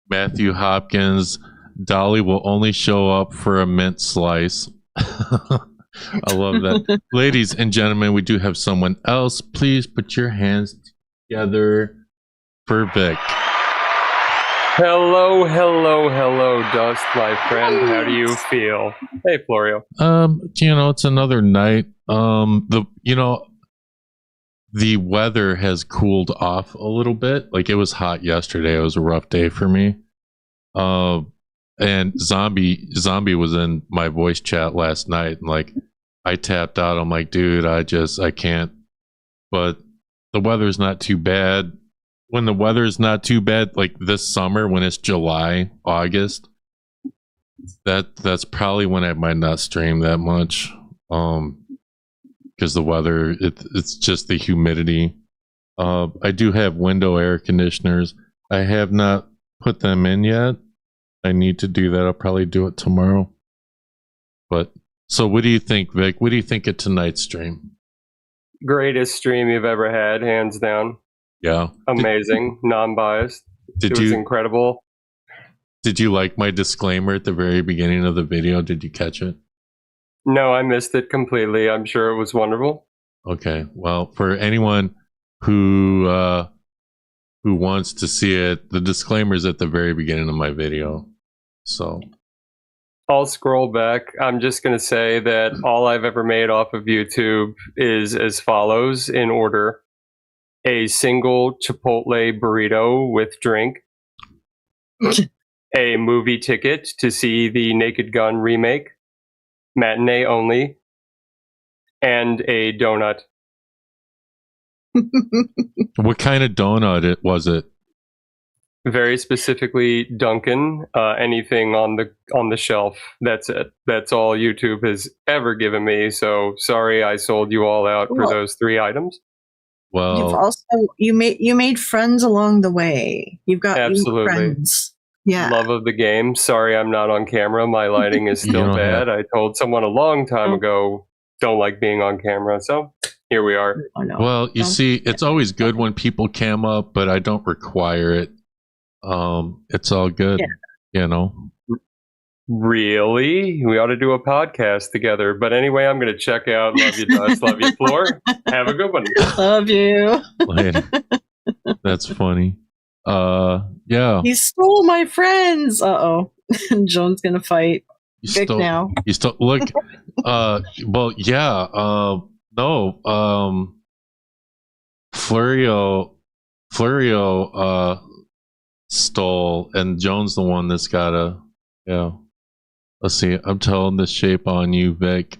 Matthew Hopkins, Dolly will only show up for a mint slice. I love that. Ladies and gentlemen, we do have someone else. Please put your hands together for Vic. Hello, Dust, my friend. How do you feel? Hey, Florio. It's another night. The weather has cooled off a little bit. It was hot yesterday. It was a rough day for me. And Zombie was in my voice chat last night, and I tapped out. I'm like, dude, I can't. But the weather's not too bad. When the weather is not too bad, this summer, when it's July, August, that's probably when I might not stream that much, because the weather, it's just the humidity. I do have window air conditioners. I have not put them in yet. I need to do that. I'll probably do it tomorrow. But so, what do you think, Vic? What do you think of tonight's stream? Greatest stream you've ever had, hands down. Yeah. Amazing. Non-biased. It was incredible. Did you like my disclaimer at the very beginning of the video? Did you catch it? No, I missed it completely. I'm sure it was wonderful. Okay. Well, for anyone who wants to see it, the disclaimer is at the very beginning of my video. So I'll scroll back. I'm just going to say that all I've ever made off of YouTube is as follows in order: a single Chipotle burrito with drink, a movie ticket to see the Naked Gun remake, matinee only, and a donut. What kind of donut was it? Very specifically, Dunkin'. Anything on the shelf. That's it. That's all YouTube has ever given me. So sorry, I sold you all out for those 3 items. Well, You've also you made friends along the way. You've got Absolutely. friends. Yeah. Love of the game. Sorry, I'm not on camera. My lighting is You still don't bad. I told someone a long time ago, don't like being on camera. So here we are. Well, you see, it's always good when people cam up, but I don't require it. It's all good, you know. Really? We ought to do a podcast together. But anyway, I'm going to check out. Love you, Dust. Love you, Floor. Have a good one. Love you. Later. That's funny. Yeah. He stole my friends. Uh-oh. Joan's gonna fight Vic now. You still look. Well, yeah. No. Florio stole, and Joan's the one that's gotta. Yeah. Let's see. I'm telling the shape on you, Vic.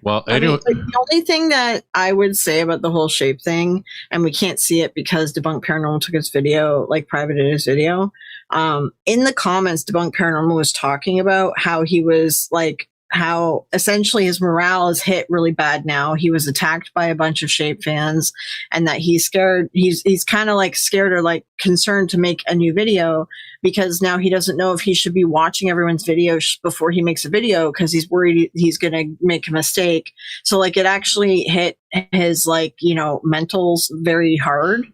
Well, anyway, I mean, the only thing that I would say about the whole shape thing, and we can't see it because Debunked Paranormal took his video, like privated his video. In the comments, Debunked Paranormal was talking about how he was like, how essentially his morale is hit really bad now. He was attacked by a bunch of shape fans, and that he's scared. He's kind of like scared or like concerned to make a new video because now he doesn't know if he should be watching everyone's videos before he makes a video because he's worried he's going to make a mistake. So like it actually hit his like, you know, mentals very hard.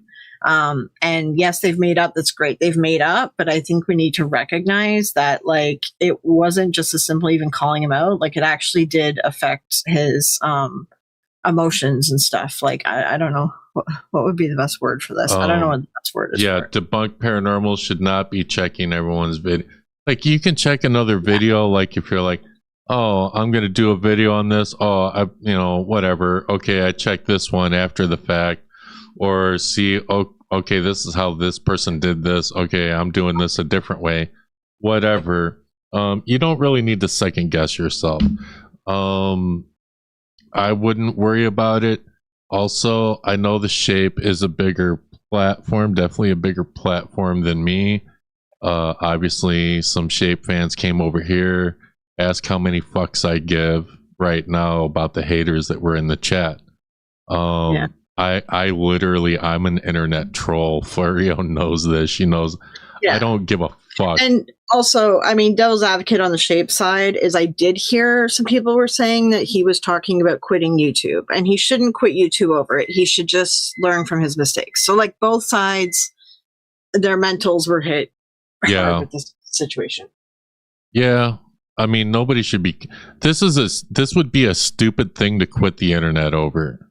And yes, they've made up. That's great. They've made up, but I think we need to recognize that like it wasn't just as simple even calling him out. Like it actually did affect his emotions and stuff. Like I don't know what would be the best word for this. I don't know what the best word is. yeah, for it. Debunked Paranormal should not be checking everyone's video. Like you can check another video, like if you're like, oh, I'm gonna do a video on this. Oh, whatever. Okay, I checked this one after the fact, or see, okay, this is how this person did this. Okay, I'm doing this a different way. Whatever. You don't really need to second guess yourself. I wouldn't worry about it. Also, I know the shape is a bigger platform, definitely a bigger platform than me. Obviously, some shape fans came over here, asked how many fucks I give right now about the haters that were in the chat. I literally, I'm an internet troll. Florio knows this. She knows. I don't give a fuck. And also, I mean, devil's advocate on the shape side is I did hear some people were saying that he was talking about quitting YouTube, and he shouldn't quit YouTube over it. He should just learn from his mistakes. So like both sides, their mentals were hit hard with this situation. Yeah. I mean, nobody should be. This would be a stupid thing to quit the internet over.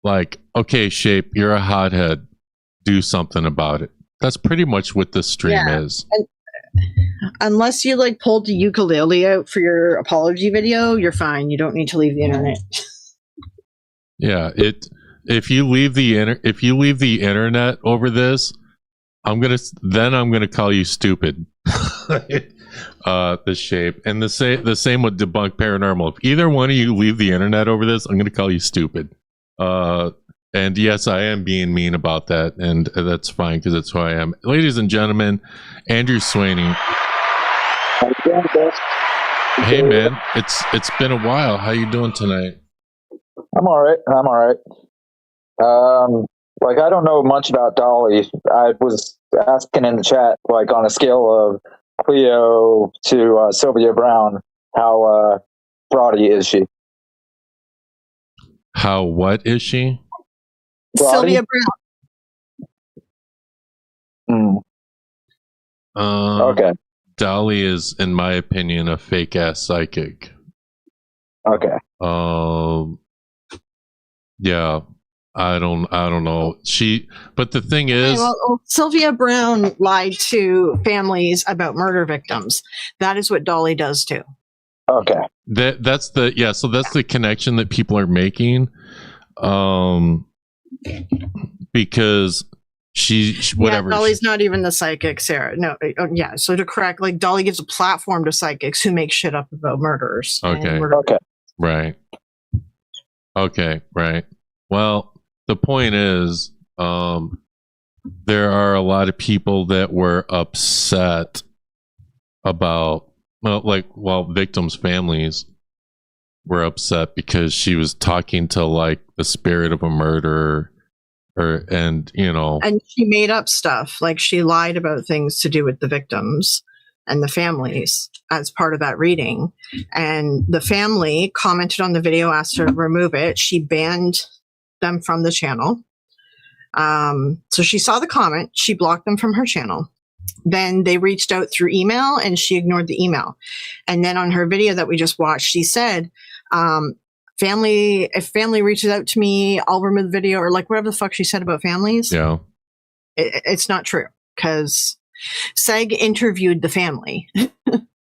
Like, okay, shape, you're a hothead. Do something about it. That's pretty much what this stream is. And unless you like pulled the ukulele out for your apology video, you're fine. You don't need to leave the internet. Yeah, if you leave the internet over this, I'm gonna call you stupid. The shape, and the same with Debunked Paranormal. If either one of you leave the internet over this, I'm gonna call you stupid. And yes, I am being mean about that, and that's fine because that's who I am. Ladies and gentlemen, Andrew Sweeney. Hey man, it's been a while. How you doing tonight? I'm all right. Like I don't know much about Dolly. I was asking in the chat, like on a scale of Cleo to Sylvia Brown, how fraudy is she? How what is she? Sylvia Brown. Okay. Dolly is, in my opinion, a fake ass psychic. Okay. Yeah. I don't know. But the thing is, Sylvia Brown lied to families about murder victims. That is what Dolly does too. Okay. That's the connection that people are making. Because she whatever. Yeah, Dolly's not even the psychic, Sarah. No, yeah. So to correct, like Dolly gives a platform to psychics who make shit up about murderers. Okay. Okay. Right. Okay. Right. Well, the point is, there are a lot of people that were upset about, victims' families were upset because she was talking to like the spirit of a murderer, and she made up stuff, like she lied about things to do with the victims and the families as part of that reading. And the family commented on the video, asked her to remove it. She banned them from the channel. So she saw the comment, she blocked them from her channel. Then they reached out through email and she ignored the email. And then on her video that we just watched, she said, if family reaches out to me, I'll remove the video, or like whatever the fuck she said about families. Yeah. It's not true, because Seg interviewed the family.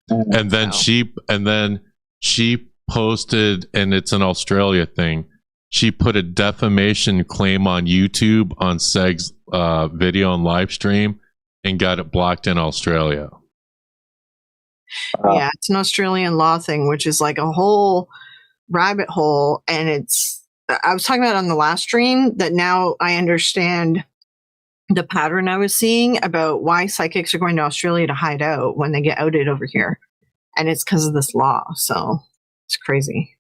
and then she posted, and it's an Australia thing. She put a defamation claim on YouTube on Seg's video and live stream and got it blocked in Australia. Yeah, it's an Australian law thing, which is like a whole rabbit hole. And I was talking about it on the last stream that now I understand the pattern I was seeing about why psychics are going to Australia to hide out when they get outed over here. And it's because of this law. So it's crazy.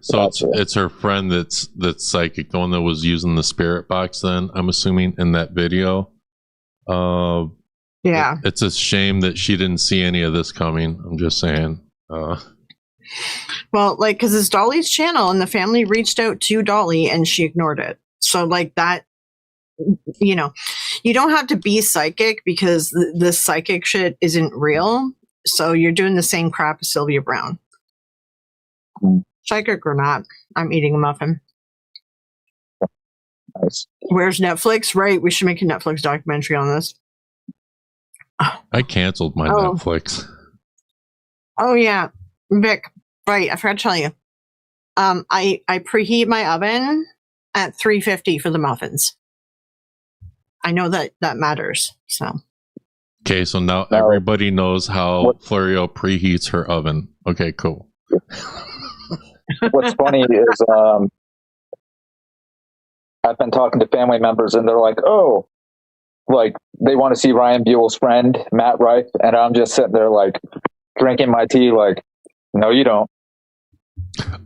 So it's her friend that's psychic, the one that was using the spirit box then, I'm assuming, in that video. Yeah. It's a shame that she didn't see any of this coming. I'm just saying. Well, like, because it's Dolly's channel and the family reached out to Dolly and she ignored it. So like that, you don't have to be psychic because the psychic shit isn't real. So you're doing the same crap as Sylvia Brown. Psychic or not, I'm eating a muffin. Nice. Where's Netflix? Right, we should make a Netflix documentary on this. I canceled my Netflix. Oh yeah, Vic. Right, I forgot to tell you. I preheat my oven at 350 for the muffins. I know that matters. So. Okay, so now everybody knows how Florio preheats her oven. Okay, cool. What's funny is I've been talking to family members and they're like, oh, like they want to see Ryan Buell's friend, Matt Rife. And I'm just sitting there like drinking my tea like, no, you don't.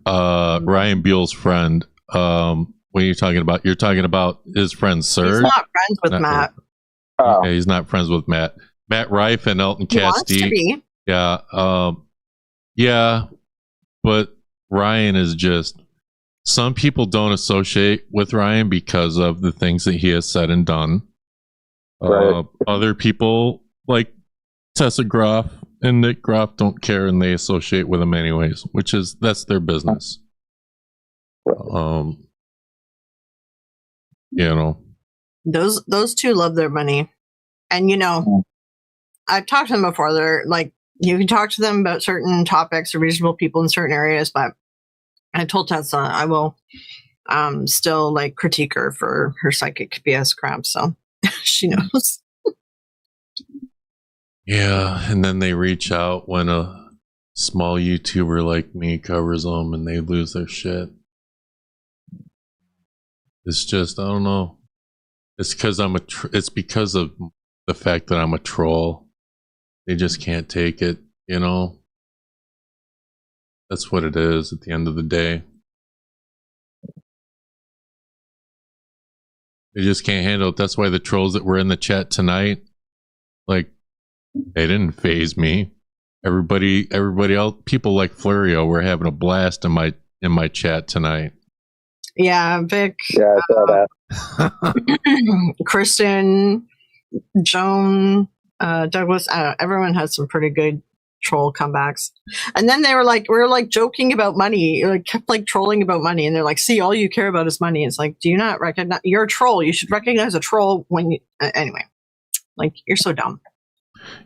Ryan Buell's friend. What are you talking about? You're talking about his friend Serge? He's not friends with Matt. Okay, he's not friends with Matt. Matt Rife and Elton Castile. Yeah. Yeah. But Ryan is just, some people don't associate with Ryan because of the things that he has said and done. Right. Other people like Tessa Groff and Nick Groff don't care and they associate with him anyways, that's their business. Those two love their money. And I've talked to them before. They're like, you can talk to them about certain topics or reasonable people in certain areas, but I told Tessa I will still like critique her for her psychic BS crap, so she knows. Yeah, and then they reach out when a small YouTuber like me covers them and they lose their shit. It's just, I don't know. It's because it's because of the fact that I'm a troll. They just can't take it, That's what it is at the end of the day. They just can't handle it. That's why the trolls that were in the chat tonight, like, they didn't faze me. Everybody else, people like Florio were having a blast in my chat tonight. Yeah, Vic. Yeah, I saw that. Kristen, Joan, Douglas. Everyone has some pretty good troll comebacks. And then they were like, we were like joking about money, like kept like trolling about money. And they're like, see, all you care about is money. It's like, do you not recognize you're a troll? You should recognize a troll when you, anyway, like you're so dumb.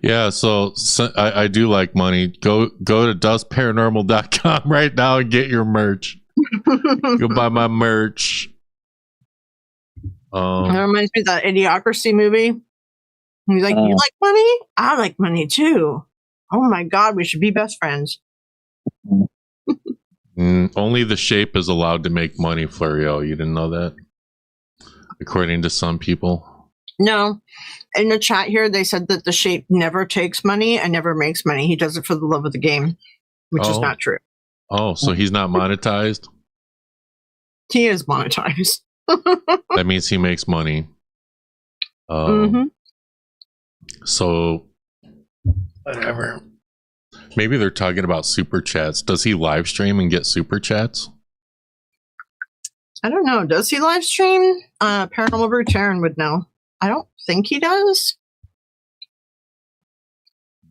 Yeah, so I do like money. Go to dustparanormal.com right now and get your merch. Go buy my merch. That reminds me of that Idiocracy movie. He's like, you like money? I like money too. Oh my God, we should be best friends. Only the shape is allowed to make money, Florio. You didn't know that? According to some people. No. In the chat here, they said that the shape never takes money and never makes money. He does it for the love of the game, which is not true. Oh, so he's not monetized? He is monetized. That means he makes money. So, whatever. Maybe they're talking about super chats. Does he live stream and get super chats? I don't know. Does he live stream? Paranormal Brew Taryn would know. I don't think he does.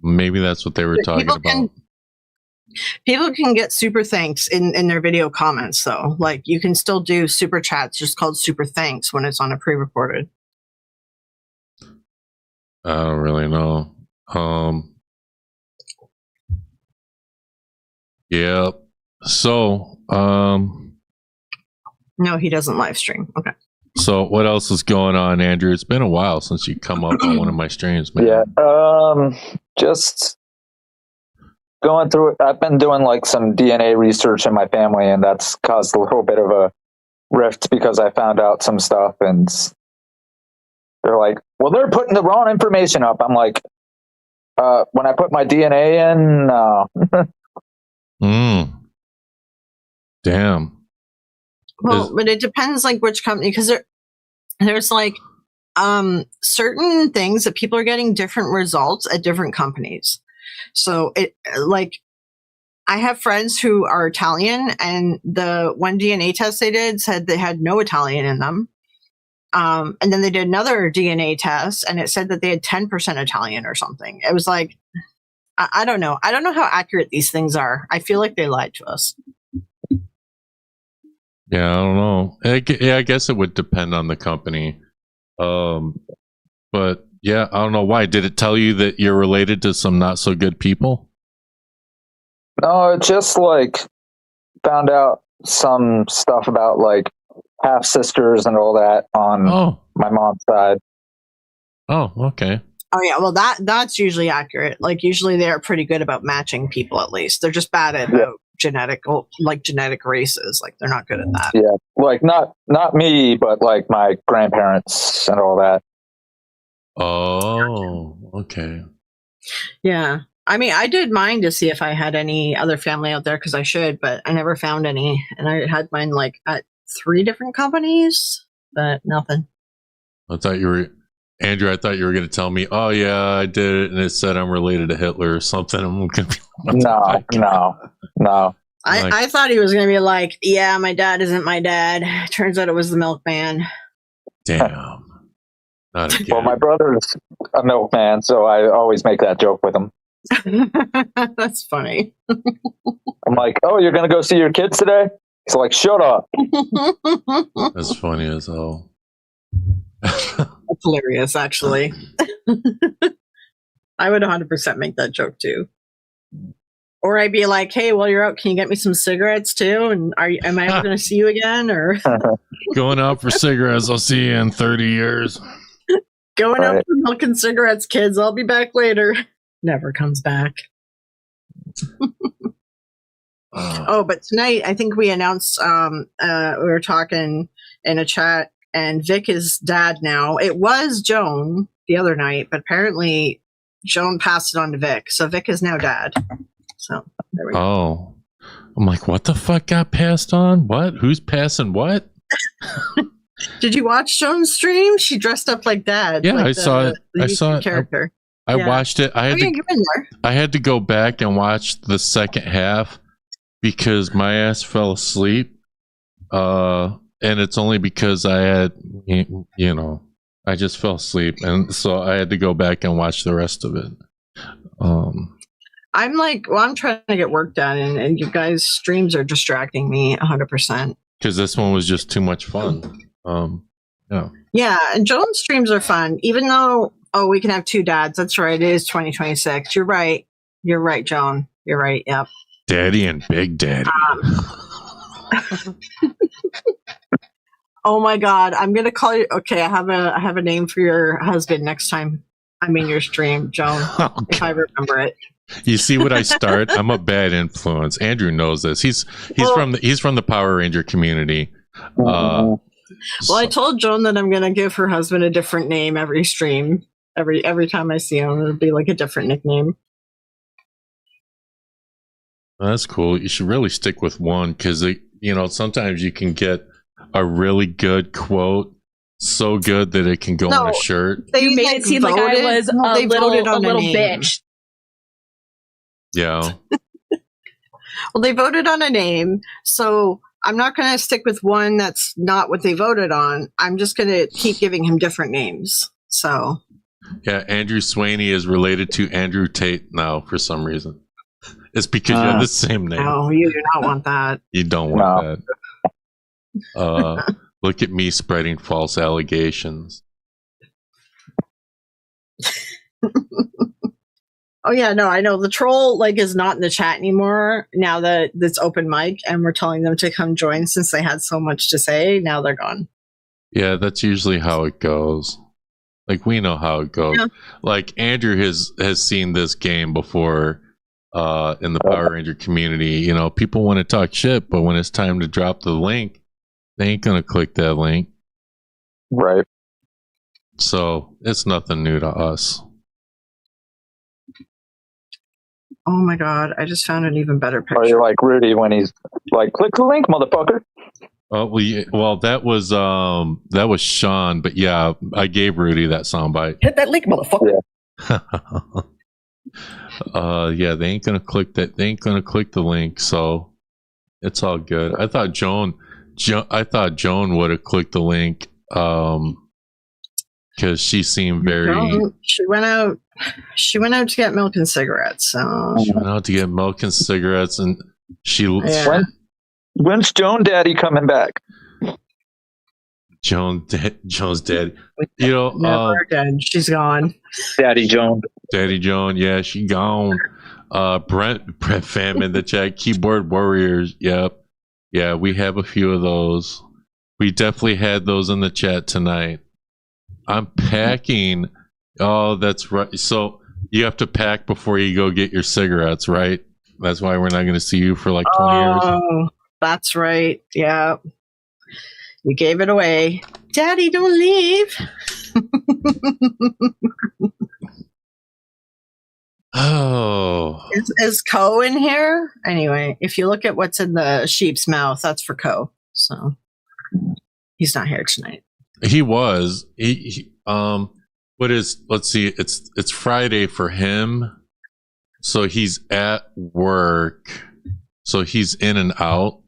Maybe that's what they were talking about. People can get super thanks in their video comments, though. Like, you can still do super chats just called super thanks when it's on a pre-recorded. I don't really know. Yeah. So, no, he doesn't live stream. Okay. So what else is going on, Andrew? It's been a while since you come up on one of my streams, man. Yeah. Just going through it. I've been doing like some DNA research in my family, and that's caused a little bit of a rift because I found out some stuff, and they're like, well, they're putting the wrong information up. I'm like, when I put my DNA in, no. Damn. Well, but it depends like which company, because there's like certain things that people are getting different results at different companies. So it like I have friends who are Italian, and the one DNA test they did said they had no Italian in them. And then they did another DNA test, and it said that they had 10% Italian or something. It was like, I don't know. I don't know how accurate these things are. I feel like they lied to us. Yeah, I don't know. I guess it would depend on the company. But yeah, I don't know why. Did it tell you that you're related to some not so good people? No, it just like found out some stuff about like half sisters and all that on my mom's side. Oh, okay. Oh yeah, well that's usually accurate. Like usually they're pretty good about matching people. At least they're just bad at genetic races. Like they're not good at that. Yeah, like not me, but like my grandparents and all that. Oh, okay. Yeah, I mean, I did mine to see if I had any other family out there because I should, but I never found any, and I had mine like at 3 different companies, but nothing. I thought you were. Andrew, I thought you were going to tell me, oh, yeah, I did it, and it said I'm related to Hitler or something. I'm gonna be like, No. I thought he was going to be like, yeah, my dad isn't my dad. Turns out it was the milkman. Damn. Not again. Well, my brother's a milkman, so I always make that joke with him. That's funny. I'm like, oh, you're going to go see your kids today? He's like, shut up. That's funny as hell. That's hilarious, actually. I would 100% make that joke too. Or I'd be like, "Hey, while you're out, can you get me some cigarettes too? And am I ever going to see you again?" Or going out for cigarettes? I'll see you in 30 years. Going out for milk and cigarettes, kids. I'll be back later. Never comes back. Oh, but tonight I think we announced. We were talking in a chat. And Vic is dad now. It was Joan the other night, but apparently Joan passed it on to Vic. So Vic is now dad. So there we go. Oh. I'm like, what the fuck got passed on? What? Who's passing what? Did you watch Joan's stream? She dressed up like dad. Yeah, like I saw it. I saw it. Character. I watched it. I had to go back and watch the second half because my ass fell asleep. And it's only because I had, I just fell asleep. And so I had to go back and watch the rest of it. I'm like, well, I'm trying to get work done, and you guys' streams are distracting me 100%. Because this one was just too much fun. Yeah. Yeah, and Joan's streams are fun, even though, we can have two dads. That's right. It is 2026. You're right. You're right, Joan. You're right. Yep. Daddy and Big Daddy. Oh my God. I'm going to call you. Okay. I have a name for your husband next time I'm in your stream, Joan, if I remember it. You see what I start? I'm a bad influence. Andrew knows this. He's from the Power Ranger community. Well, I told Joan that I'm going to give her husband a different name every stream. Every time I see him, it'll be like a different nickname. That's cool. You should really stick with one because sometimes you can get a really good quote, so good that it can go on a shirt. You made it seem like I was a little bitch. Yeah. Well, they voted on a name, so I'm not going to stick with one that's not what they voted on. I'm just going to keep giving him different names. So. Yeah, Andrew Swaney is related to Andrew Tate now for some reason. It's because you have the same name. No, you do not want that. You don't want that. Look at me spreading false allegations. Oh yeah, no, I know the troll is not in the chat anymore now that it's open mic and we're telling them to come join since they had so much to say. Now they're gone. Yeah, that's usually how it goes. We know how it goes. Yeah. Andrew has seen this game before in the Power Ranger community. People want to talk shit, but when it's time to drop the link, they ain't gonna click that link. Right. So it's nothing new to us. Oh my God, I just found an even better picture. Or you're like Rudy when he's like, click the link, motherfucker. Oh, well, that was Sean, but yeah, I gave Rudy that soundbite. Hit that link, motherfucker. Yeah, they ain't gonna click that. They ain't gonna click the link, so it's all good. I thought Joan would have clicked the link, because she seemed very. She went out to get milk and cigarettes. So she went out to get milk and cigarettes, and she. Yeah. When's Joan Daddy coming back? Joan's daddy. Never again. She's gone. Daddy Joan. Daddy Joan. Yeah, she gone. Brent Fam in the chat. Keyboard warriors. Yep. Yeah, we have a few of those. We definitely had those in the chat tonight. I'm packing. Oh, that's right. So you have to pack before you go get your cigarettes, right? That's why we're not going to see you for 20 years. Oh, that's right. Yeah. You gave it away. Daddy, don't leave. Oh. Is Co in here? Anyway, if you look at what's in the sheep's mouth, that's for Co. So he's not here tonight. He was. Let's see, it's Friday for him. So he's at work. So he's in and out.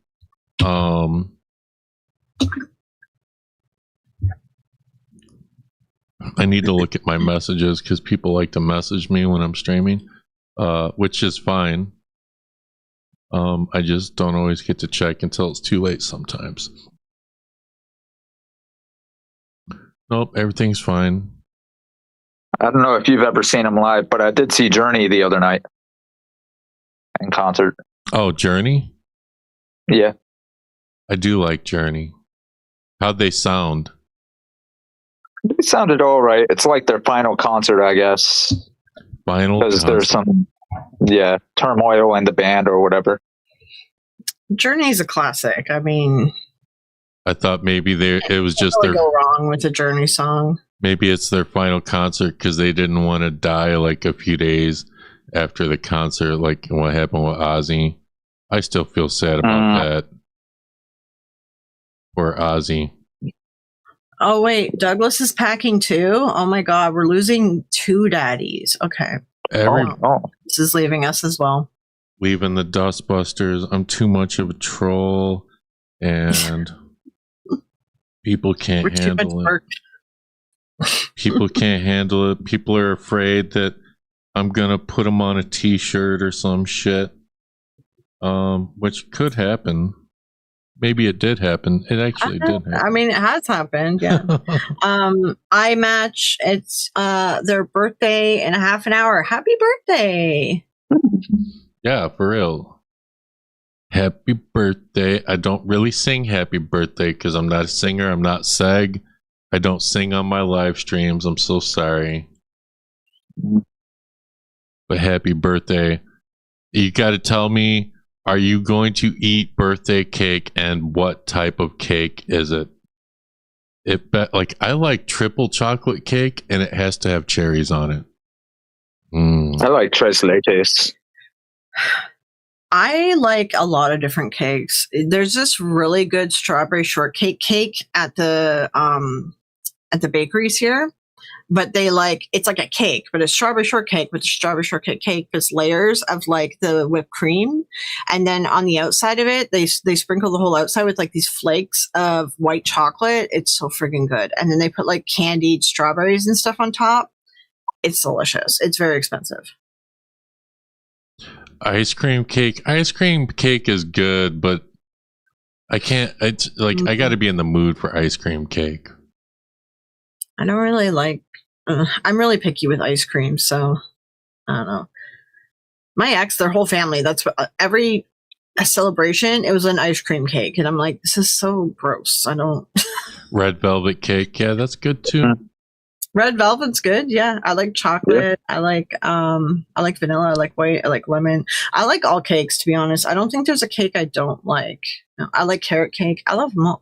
I need to look at my messages because people like to message me when I'm streaming, which is fine. I just don't always get to check until it's too late sometimes. Nope, everything's fine. I don't know if you've ever seen him live, but I did see Journey the other night in concert. Oh, Journey? Yeah. I do like Journey. How'd they sound? It sounded all right. It's like their final concert, I guess. Final concert. Because there's some, turmoil in the band or whatever. Journey's a classic. I mean, I thought maybe it was just their. Go wrong with a Journey song. Maybe it's their final concert because they didn't want to die a few days after the concert, like what happened with Ozzy. I still feel sad about that. Poor Ozzy. Oh wait, Douglas is packing too. Oh my God, we're losing two daddies. Okay, this is leaving us as well. Leaving the Dustbusters. I'm too much of a troll, and people can't handle it. People can't handle it. People are afraid that I'm gonna put them on a t-shirt or some shit. Which could happen. Maybe it did happen. It actually did happen. I mean, it has happened, yeah. I match, it's their birthday in a half an hour. Happy birthday. Yeah, for real. Happy birthday. I don't really sing happy birthday because I'm not a singer. I'm not Seg. I don't sing on my live streams. I'm so sorry. But happy birthday. You got to tell me, are you going to eat birthday cake, and what type of cake is it? I like triple chocolate cake, and it has to have cherries on it. I like tres leches. I like a lot of different cakes. There's this really good strawberry shortcake cake at the bakeries here, but it's like a cake, but it's strawberry shortcake, but the strawberry shortcake cake is layers of like the whipped cream, and then on the outside of it, they sprinkle the whole outside with like these flakes of white chocolate. It's so friggin' good, and then they put like candied strawberries and stuff on top. It's delicious. It's very expensive. Ice cream cake is good, but I can't. It's like I got to be in the mood for ice cream cake. I don't really like. I'm really picky with ice cream, so I don't know. My ex, their whole family, that's what every celebration, it was an ice cream cake, and I'm like, this is so gross. I don't. Red velvet cake, yeah, that's good too. Red velvet's good, yeah. I like chocolate. Yeah. I like vanilla. I like white. I like lemon. I like all cakes, to be honest. I don't think there's a cake I don't like. No, I like carrot cake. I love them all.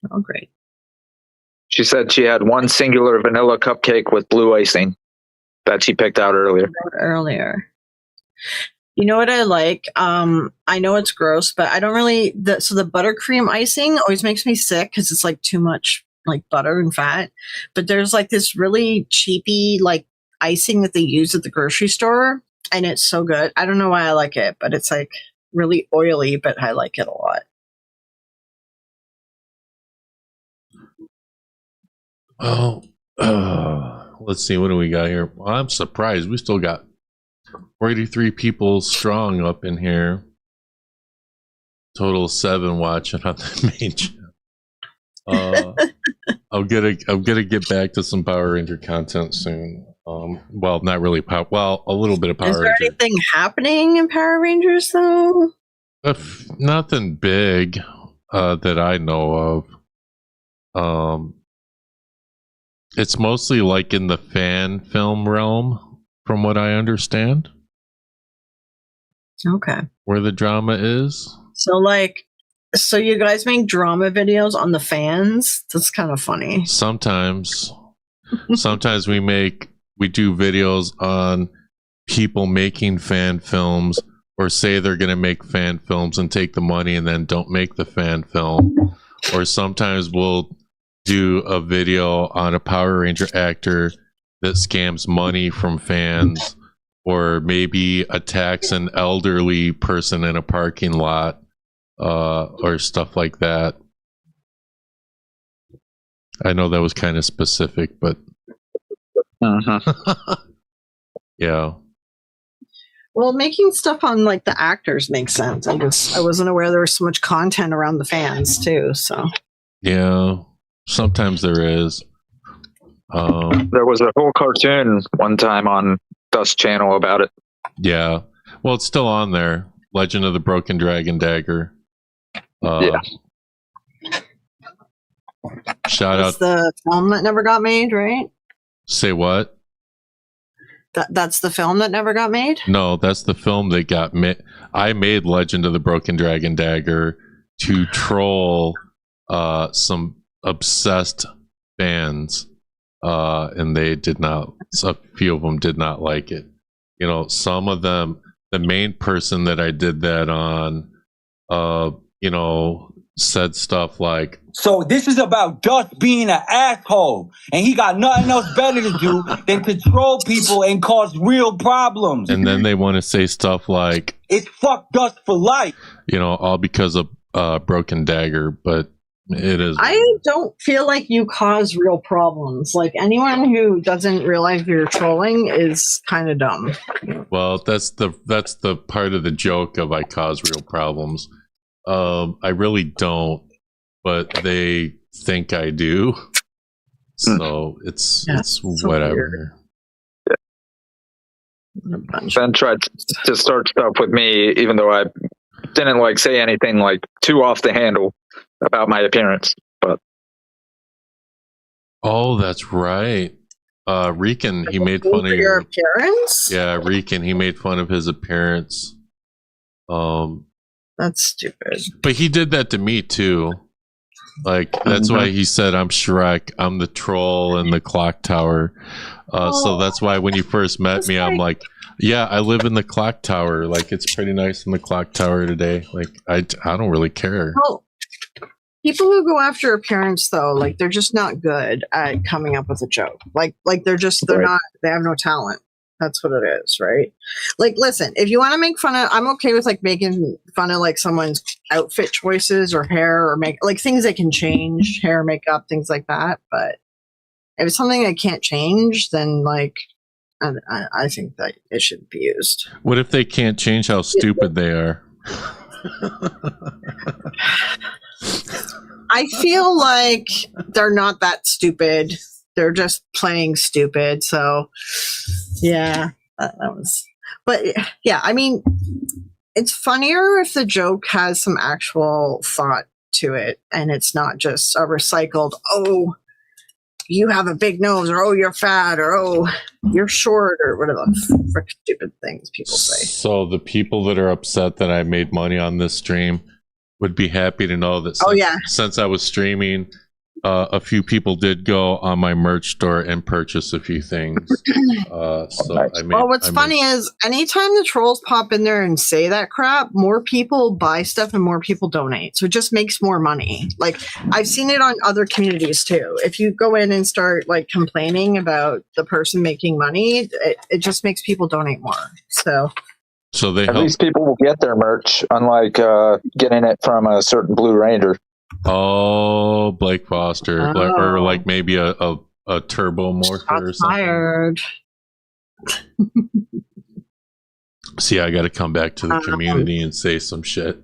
They're all great. She said she had one singular vanilla cupcake with blue icing that she picked out earlier. You know what I like? I know it's gross, but I don't really. So the buttercream icing always makes me sick because it's like too much like butter and fat. But there's like this really cheapy like icing that they use at the grocery store, and it's so good. I don't know why I like it, but it's like really oily, but I like it a lot. Let's see, what do we got here? Well, I'm surprised we still got 43 people strong up in here. Total 7 watching on the main channel. I'm gonna get back to some Power Ranger content soon. Well, not really a little bit of Power Ranger. Is there anything happening in Power Rangers though? Nothing big that I know of. It's mostly like in the fan film realm, from what I understand. Okay. Where the drama is. So you guys make drama videos on the fans? That's kind of funny. Sometimes we do videos on people making fan films, or say they're going to make fan films and take the money and then don't make the fan film. Or sometimes we'll do a video on a Power Ranger actor that scams money from fans, or maybe attacks an elderly person in a parking lot, or stuff like that. I know that was kind of specific, but yeah. Well, making stuff on like the actors makes sense. I wasn't aware there was so much content around the fans too. So yeah. Sometimes there is. There was a whole cartoon one time on Dust Channel about it. Yeah. Well, it's still on there. Legend of the Broken Dragon Dagger. Yeah. Shout out. That's the film that never got made, right? Say what? That's the film that never got made? No, that's the film that got made. I made Legend of the Broken Dragon Dagger to troll some obsessed fans, and they did not. A few of them did not like it. You know, some of them. The main person that I did that on, said stuff like, "So this is about Dust being an asshole, and he got nothing else better to do than to troll people and cause real problems." And then they want to say stuff like, "It's fuck Dust for life." All because of Broken Dagger, but It is. I don't feel like you cause real problems. Like anyone who doesn't realize you're trolling is kind of dumb. Well, that's the part of the joke of I cause real problems. I really don't, but they think I do. So it's whatever. Ben tried to start stuff with me, even though I didn't like say anything like too off the handle about my appearance. But oh, that's right. Rican, he made fun of your appearance. Yeah, Rican, he made fun of his appearance. That's stupid. But he did that to me too. Like that's why he said I'm Shrek, I'm the troll in the clock tower. So that's why when you first met me, I'm like, yeah, I live in the clock tower. Like it's pretty nice in the clock tower today. Like I don't really care. Well, people who go after appearance though, like they're just not good at coming up with a joke. Like they're not, they have no talent. That's what it is, right? Like, listen, if you want to make fun of, I'm okay with like making fun of like someone's outfit choices or hair or make like things they can change, hair, makeup, things like that. But if it's something I can't change, then like, I think that it shouldn't be used. What if they can't change how stupid they are? I feel like they're not that stupid. They're just playing stupid. So, yeah, that was. But yeah, I mean, it's funnier if the joke has some actual thought to it, and it's not just a recycled, oh, you have a big nose, or oh, you're fat, or oh, you're short, or whatever frick stupid things people say. So the people that are upset that I made money on this stream would be happy to know that since I was streaming, a few people did go on my merch store and purchase a few things. What's funny is anytime the trolls pop in there and say that crap, more people buy stuff and more people donate. So it just makes more money. Like I've seen it on other communities too. If you go in and start like complaining about the person making money, it just makes people donate more. So at least people will get their merch, unlike getting it from a certain Blue Ranger. Oh, Blake Foster, or like maybe a turbo morpher or something. Fired. See, I got to come back to the community and say some shit.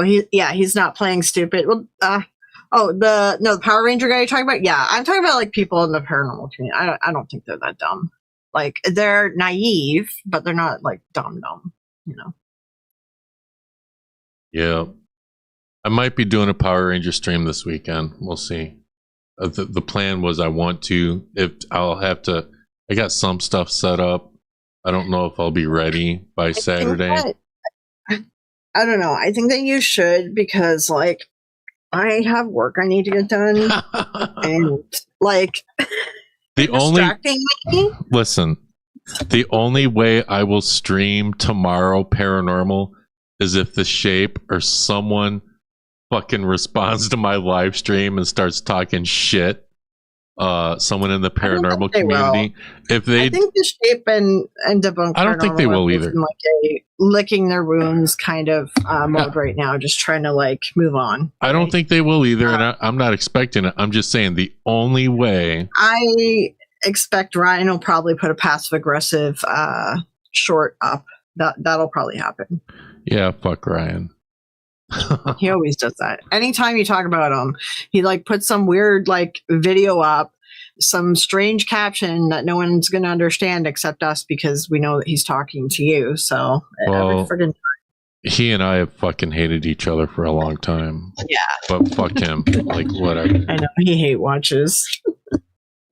He's not playing stupid. Well, the Power Ranger guy you're talking about? Yeah, I'm talking about like people in the paranormal community. I don't think they're that dumb. Like they're naive, but they're not like dumb, you know. Yeah. I might be doing a Power Ranger stream this weekend. We'll see. The plan was I got some stuff set up. I don't know if I'll be ready by Saturday. I don't know. I think that you should, because like I have work I need to get done. And like distracting me. Listen, the only way I will stream tomorrow Paranormal is if the Shape or someone fucking responds to my live stream and starts talking shit. Someone in the paranormal community. I think the Shape and Debunked I don't think they will either. In like a licking their wounds kind of mode right now, just trying to like move on. I don't think they will either, and I'm not expecting it. I'm just saying the only way. I expect Ryan will probably put a passive aggressive short up. That'll probably happen. Yeah, fuck Ryan. He always does that. Anytime you talk about him, he like puts some weird like video up, some strange caption that no one's going to understand except us, because we know that he's talking to you. So every friggin' he and I have fucking hated each other for a long time. Yeah, but fuck him. Like whatever. I know he hate watches.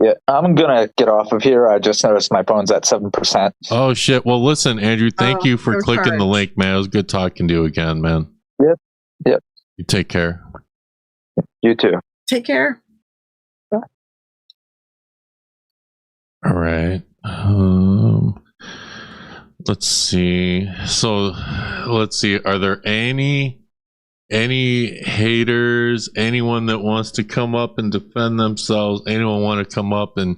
Yeah, I'm gonna get off of here. I just noticed my phone's at 7%. Oh shit! Well, listen, Andrew, thank you for clicking the link, man. It was good talking to you again, man. Yep. You take care. You too. Take care. All right. Let's see. So, let's see. Are there any haters? Anyone that wants to come up and defend themselves? Anyone want to come up and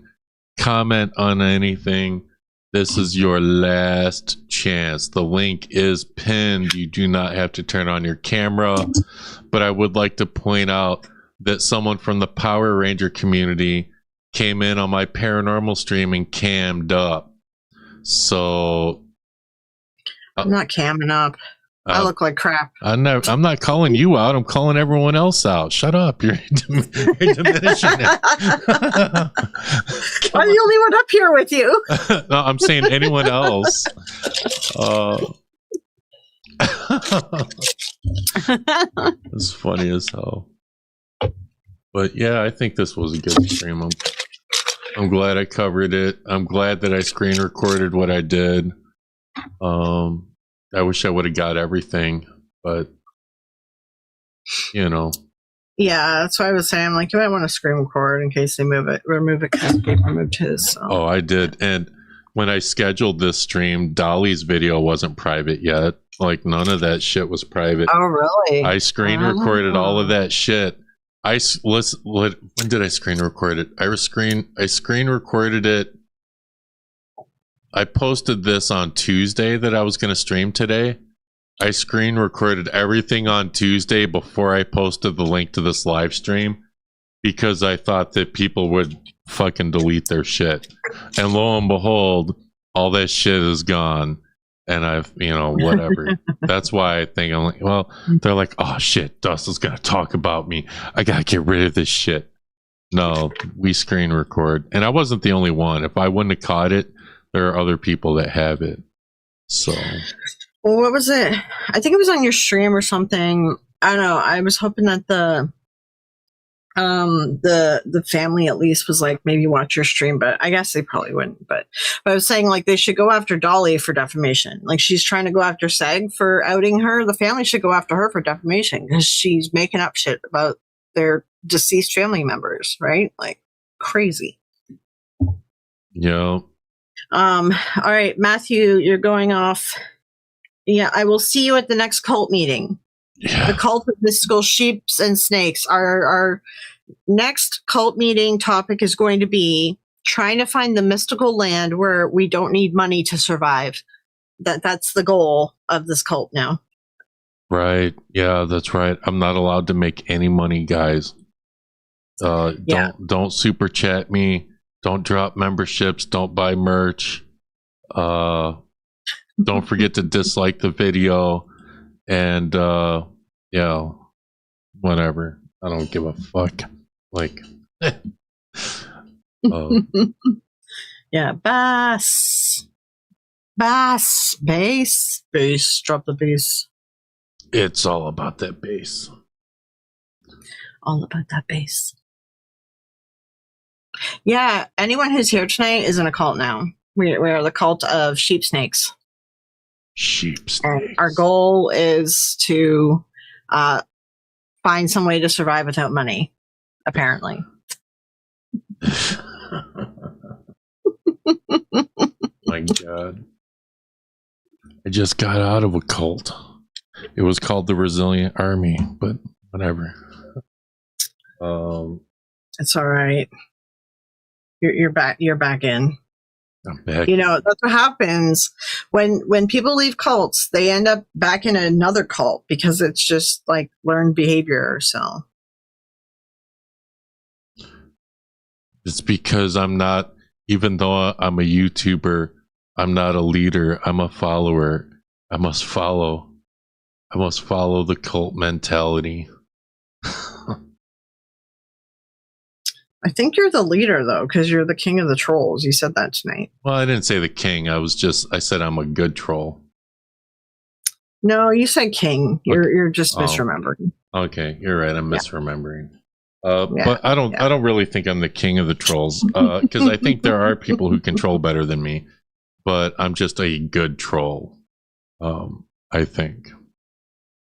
comment on anything? This is your last chance. The link is pinned. You do not have to turn on your camera. But I would like to point out that someone from the Power Ranger community came in on my paranormal stream and cammed up. So I'm not camming up. I look like crap. I'm not calling you out. I'm calling everyone else out. Shut up. You're diminishing it. I'm the only one up here with you. No, I'm saying anyone else. It's funny as hell. But yeah, I think this was a good stream. I'm glad I covered it. I'm glad that I screen recorded what I did. I wish I would have got everything, but you know. Yeah, that's why I was saying, like, you might want to screen record in case they remove it because Gabe removed his. So. Oh, I did. And when I scheduled this stream, Dolly's video wasn't private yet. Like, none of that shit was private. Oh, really? I screen recorded all of that shit. When did I screen record it? I screen recorded it. I posted this on Tuesday that I was going to stream today. I screen recorded everything on Tuesday before I posted the link to this live stream because I thought that people would fucking delete their shit. And lo and behold, all that shit is gone. And I've, whatever. That's why I think I'm like, well, they're like, oh shit, Dustin's going to talk about me. I got to get rid of this shit. No, we screen record. And I wasn't the only one. If I wouldn't have caught it, there are other people that have it. So, well, what was it? I think it was on your stream or something. I don't know. I was hoping that the family at least was like, maybe watch your stream, but I guess they probably wouldn't. But I was saying, like, they should go after Dolly for defamation. Like, she's trying to go after Seg for outing her. The family should go after her for defamation because she's making up shit about their deceased family members, right? Like, crazy. Yeah. All right, Matthew, you're going off. Yeah, I will see you at the next cult meeting. Yeah. The cult of mystical sheeps and snakes. Our next cult meeting topic is going to be trying to find the mystical land where we don't need money to survive. That's the goal of this cult now. Right. Yeah, that's right. I'm not allowed to make any money, guys. Don't super chat me. Don't drop memberships. Don't buy merch. Don't forget to dislike the video. And, yeah, whatever. I don't give a fuck. Like, yeah, bass, drop the bass. It's all about that bass. All about that bass. Yeah, anyone who's here tonight is in a cult now. We are the cult of sheep snakes. And our goal is to find some way to survive without money, apparently. My God. I just got out of a cult. It was called the Resilient Army, but whatever. It's all right. You're back in. I'm back. That's what happens when people leave cults. They end up back in another cult because it's just like learned behavior. So it's because I'm not, even though I'm a YouTuber, I'm not a leader. I'm a follower. I must follow the cult mentality. I think you're the leader, though, because you're the king of the trolls. You said that tonight. Well, I didn't say the king. I said I'm a good troll. No, you said king. You're just misremembering. Okay, you're right. I'm misremembering. But I don't really think I'm the king of the trolls because I think there are people who control better than me. But I'm just a good troll. I think.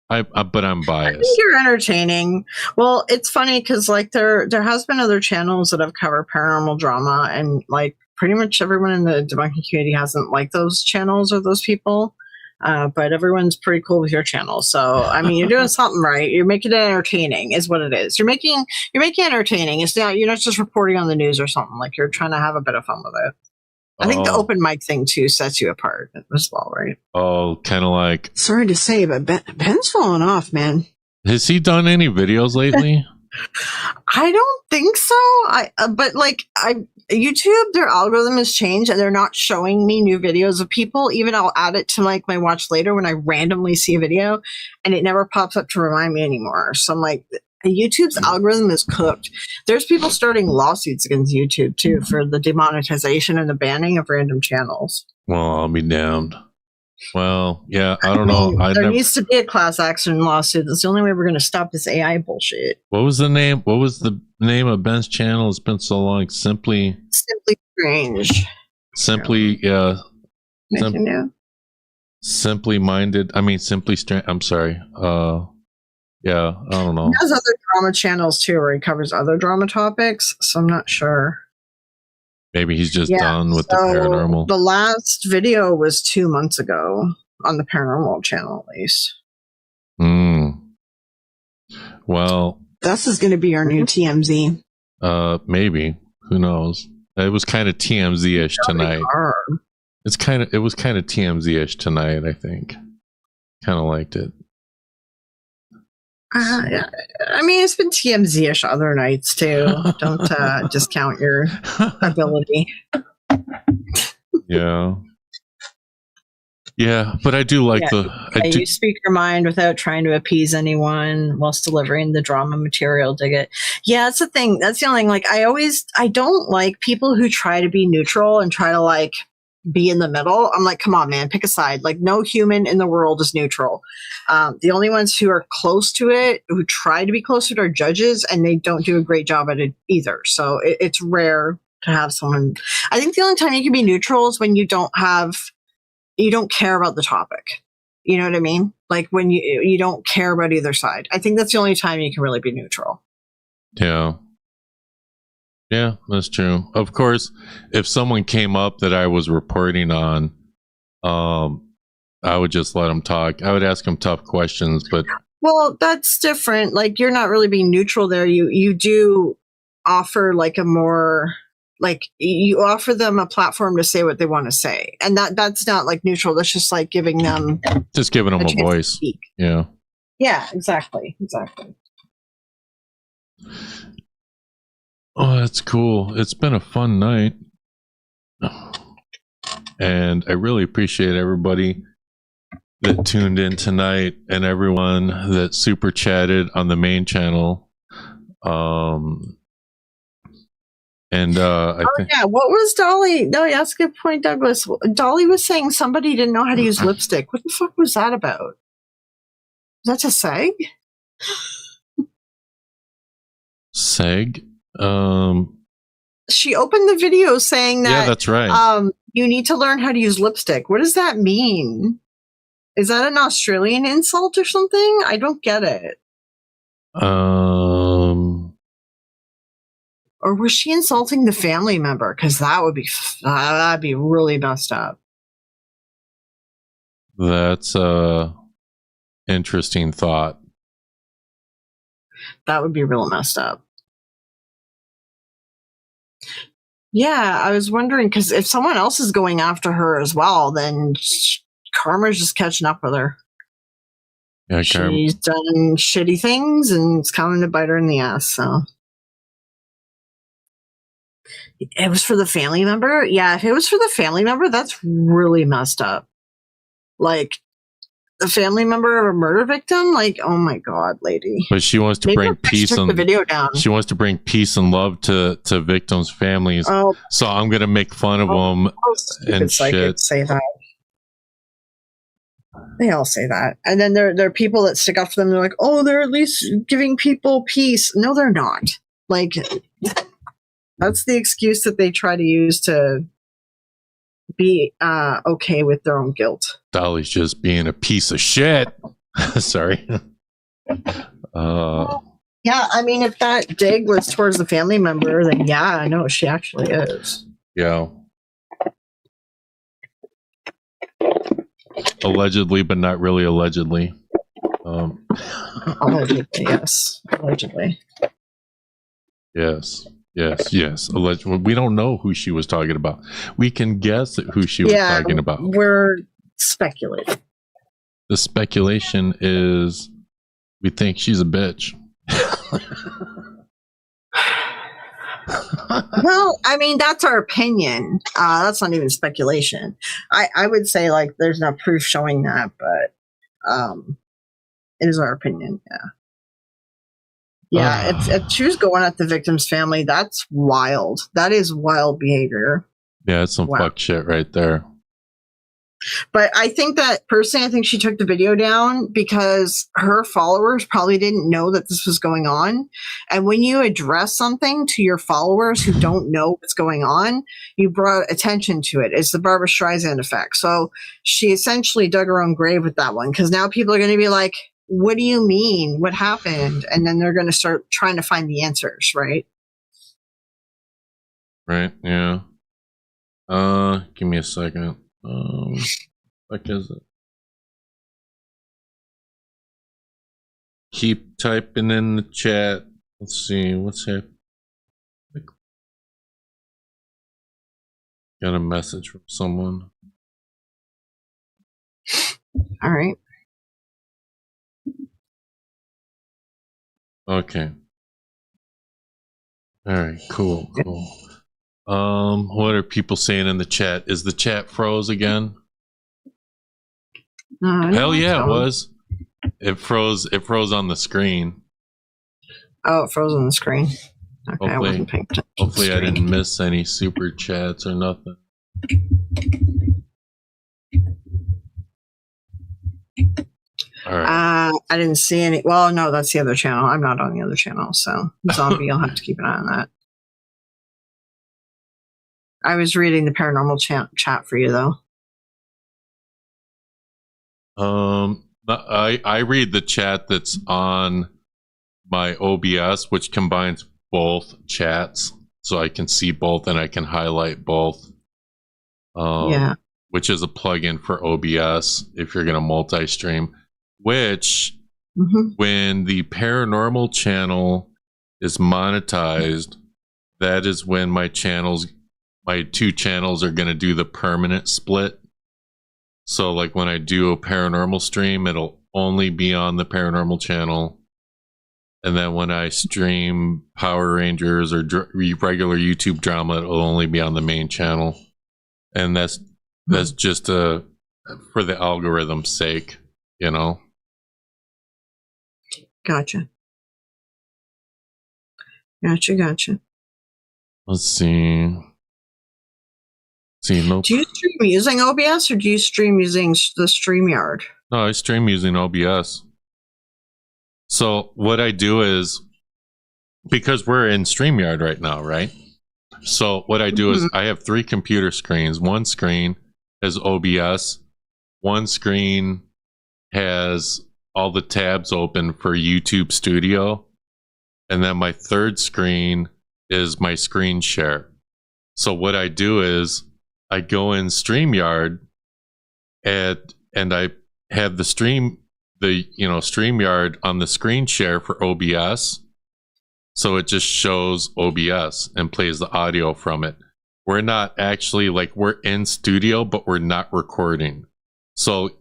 But I'm biased. I think you're entertaining. Well, it's funny because like there has been other channels that have covered paranormal drama, and like pretty much everyone in the debunking community hasn't liked those channels or those people. But everyone's pretty cool with your channel. So I mean, you're doing something right. You're making it entertaining, is what it is. You're making entertaining. It's not, you're not just reporting on the news or something. Like, you're trying to have a bit of fun with it. I think the open mic thing too sets you apart as well, right? Oh, kind of like. Sorry to say, but Ben's falling off, man. Has he done any videos lately? I don't think so. But YouTube, their algorithm has changed and they're not showing me new videos of people. Even I'll add it to like my watch later when I randomly see a video and it never pops up to remind me anymore. So I'm like, YouTube's algorithm is cooked. There's people starting lawsuits against YouTube too for the demonetization and the banning of random channels. Well, I'll be damned. Well, yeah, I don't know. There needs to be a class action lawsuit. That's the only way we're going to stop this AI bullshit. What was the name? What was the name of Ben's channel? It's been so long. Simply Strange. Simply, yeah. Simply minded. I mean, simply strange. I'm sorry. Yeah, I don't know. He has other drama channels too, where he covers other drama topics. So I'm not sure. Maybe he's just done with the paranormal. The last video was 2 months ago on the paranormal channel, at least. Well, this is going to be our new TMZ. Maybe. Who knows? It was kind of TMZ-ish tonight. It was kind of TMZ-ish tonight, I think. Kind of liked it. Yeah. I mean, it's been TMZ-ish other nights too. Don't discount your ability. Yeah. Yeah, but I do like you speak your mind without trying to appease anyone whilst delivering the drama material. Dig it. Yeah, that's the thing. That's the only thing. Like, I don't like people who try to be neutral and try to like be in the middle. I'm like, come on, man, pick a side. Like, no human in the world is neutral. The only ones who are close to it, who try to be close to it, are judges, and they don't do a great job at it either. So it's rare to have someone. I think the only time you can be neutral is when you don't care about the topic. You know what I mean? Like when you don't care about either side. I think that's the only time you can really be neutral. Yeah. Yeah, that's true. Of course, if someone came up that I was reporting on, I would just let them talk. I would ask them tough questions, but well, that's different. Like, you're not really being neutral there. You do offer like a more like, you offer them a platform to say what they want to say, and that's not like neutral. That's just like giving them a voice. Yeah. Yeah. Exactly. Oh, that's cool. It's been a fun night. And I really appreciate everybody that tuned in tonight and everyone that super chatted on the main channel. I think yeah, what was Dolly? No, that's a good point, Douglas. Dolly was saying somebody didn't know how to use lipstick. What the fuck was that about? Was that just Seg? Seg? She opened the video saying that, yeah, that's right. You need to learn how to use lipstick. What does that mean? Is that an Australian insult or something? I don't get it. Or was she insulting the family member? Because that'd be really messed up. That's a interesting thought. That would be real messed up. Yeah, I was wondering, because if someone else is going after her as well, then karma's just catching up with her. Yeah, she's done shitty things, and it's coming to bite her in the ass. So it was for the family member. Yeah, if it was for the family member, that's really messed up. Like, a family member of a murder victim, like, oh my god, lady. But she wants to bring peace and the video down. She wants to bring peace and love to victims' families. Oh. So I'm gonna make fun of them and shit. Say that. They all say that, and then there are people that stick up for them. They're like, oh, they're at least giving people peace. No, they're not. Like, that's the excuse that they try to use to be okay with their own guilt. Dolly's just being a piece of shit. Sorry. Yeah, I mean, if that dig was towards the family member, then yeah, I know she actually is. Yeah. Allegedly, but not really allegedly. Allegedly, yes. Allegedly. Yes. Yes. Allegedly, we don't know who she was talking about. We can guess at who she was talking about. We're speculating. The speculation is we think she's a bitch. Well, I mean, that's our opinion. That's not even speculation. I would say like there's no proof showing that, but it is our opinion. Yeah. If she was going at the victim's family, that's wild. That is wild behavior. Yeah, it's some fuck shit right there. But I think that personally, I think she took the video down because her followers probably didn't know that this was going on. And when you address something to your followers who don't know what's going on, you brought attention to it. It's the Barbara Streisand effect. So she essentially dug her own grave with that one because now people are going to be like, what do you mean? What happened? And then they're going to start trying to find the answers, right? Right, yeah. Give me a second. What is it? Keep typing in the chat. Let's see what's happening. Got a message from someone. All right. Okay. All right. Cool. What are people saying in the chat? Is the chat froze again? Hell yeah, it was. It froze on the screen. Oh, it froze on the screen. Okay, I wasn't paying attention. Hopefully I didn't miss any super chats or nothing. All right. I didn't see any. Well, no, that's the other channel. I'm not on the other channel, so Zombie, you'll have to keep an eye on that. I was reading the paranormal chat for you, though. I read the chat that's on my OBS, which combines both chats, so I can see both and I can highlight both. Yeah. Which is a plugin for OBS if you're going to multi-stream. Which, when the paranormal channel is monetized, that is when my two channels are going to do the permanent split. So like when I do a paranormal stream, it'll only be on the paranormal channel. And then when I stream Power Rangers or regular YouTube drama, it'll only be on the main channel. And that's just for the algorithm's sake, you know? Gotcha. Let's see. Nope. Do you stream using OBS or do you stream using the StreamYard? No, I stream using OBS. So what I do is, because we're in StreamYard right now, right? So what I do is I have 3 computer screens. One screen has OBS. One screen has all the tabs open for YouTube Studio. And then my third screen is my screen share. So what I do is I go in StreamYard and I have the StreamYard on the screen share for OBS. So it just shows OBS and plays the audio from it. We're not actually we're in studio, but we're not recording. So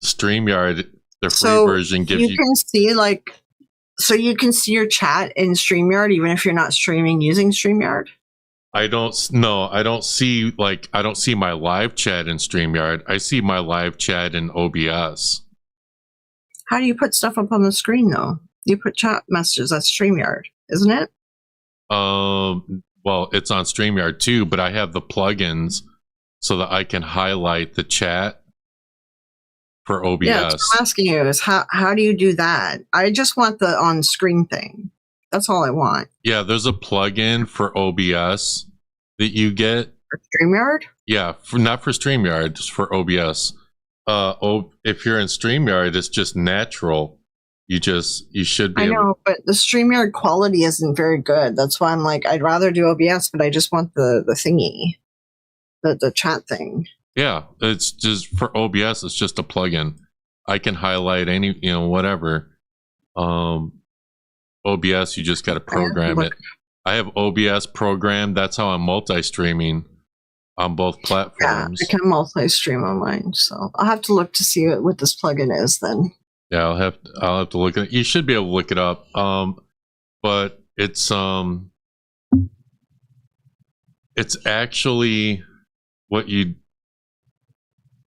StreamYard, the free version gives you can see so you can see your chat in StreamYard even if you're not streaming using StreamYard? I don't see my live chat in StreamYard. I see my live chat in OBS. How do you put stuff up on the screen though? You put chat messages. That's StreamYard, isn't it? Well, it's on StreamYard too, but I have the plugins so that I can highlight the chat for OBS. Yeah, that's what I'm asking you is how do you do that? I just want the on screen thing. That's all I want. Yeah, there's a plugin for OBS that you get. For StreamYard? Yeah, not for StreamYard, just for OBS. If you're in StreamYard, it's just natural. You should be. I know, but the StreamYard quality isn't very good. That's why I'm I'd rather do OBS, but I just want the thingy, the chat thing. Yeah, it's just for OBS. It's just a plugin. I can highlight any, whatever. OBS, you just got to program it. I have OBS programmed. That's how I'm multi-streaming on both platforms. I can multi-stream on mine, so I'll have to look to see what this plugin is then. Yeah, I'll have to look at it. You should be able to look it up. But it's actually what you,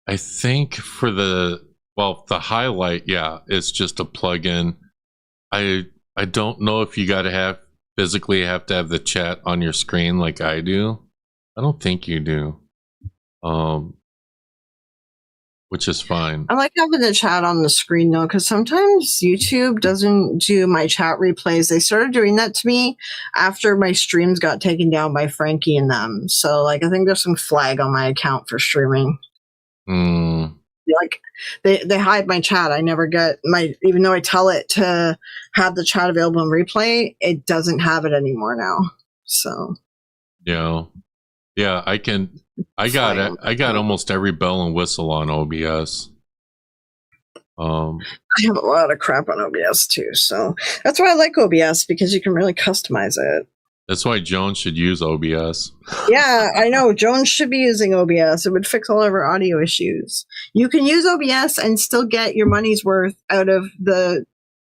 I think for the highlight, yeah, it's just a plugin. I don't know if you got to physically have to have the chat on your screen like I do. I don't think you do. Which is fine. I like having the chat on the screen though, because sometimes YouTube doesn't do my chat replays. They started doing that to me after my streams got taken down by Frankie and them. So like I think there's some flag on my account for streaming. Like they hide my chat. I never get even though I tell it to have the chat available in replay, it doesn't have it anymore now. So yeah, I got almost every bell and whistle on OBS. I have a lot of crap on OBS too, so that's why I like OBS, because you can really customize it. That's why Jones should use OBS. Yeah, I know. Jones should be using OBS. It would fix all of our audio issues. You can use OBS and still get your money's worth out of the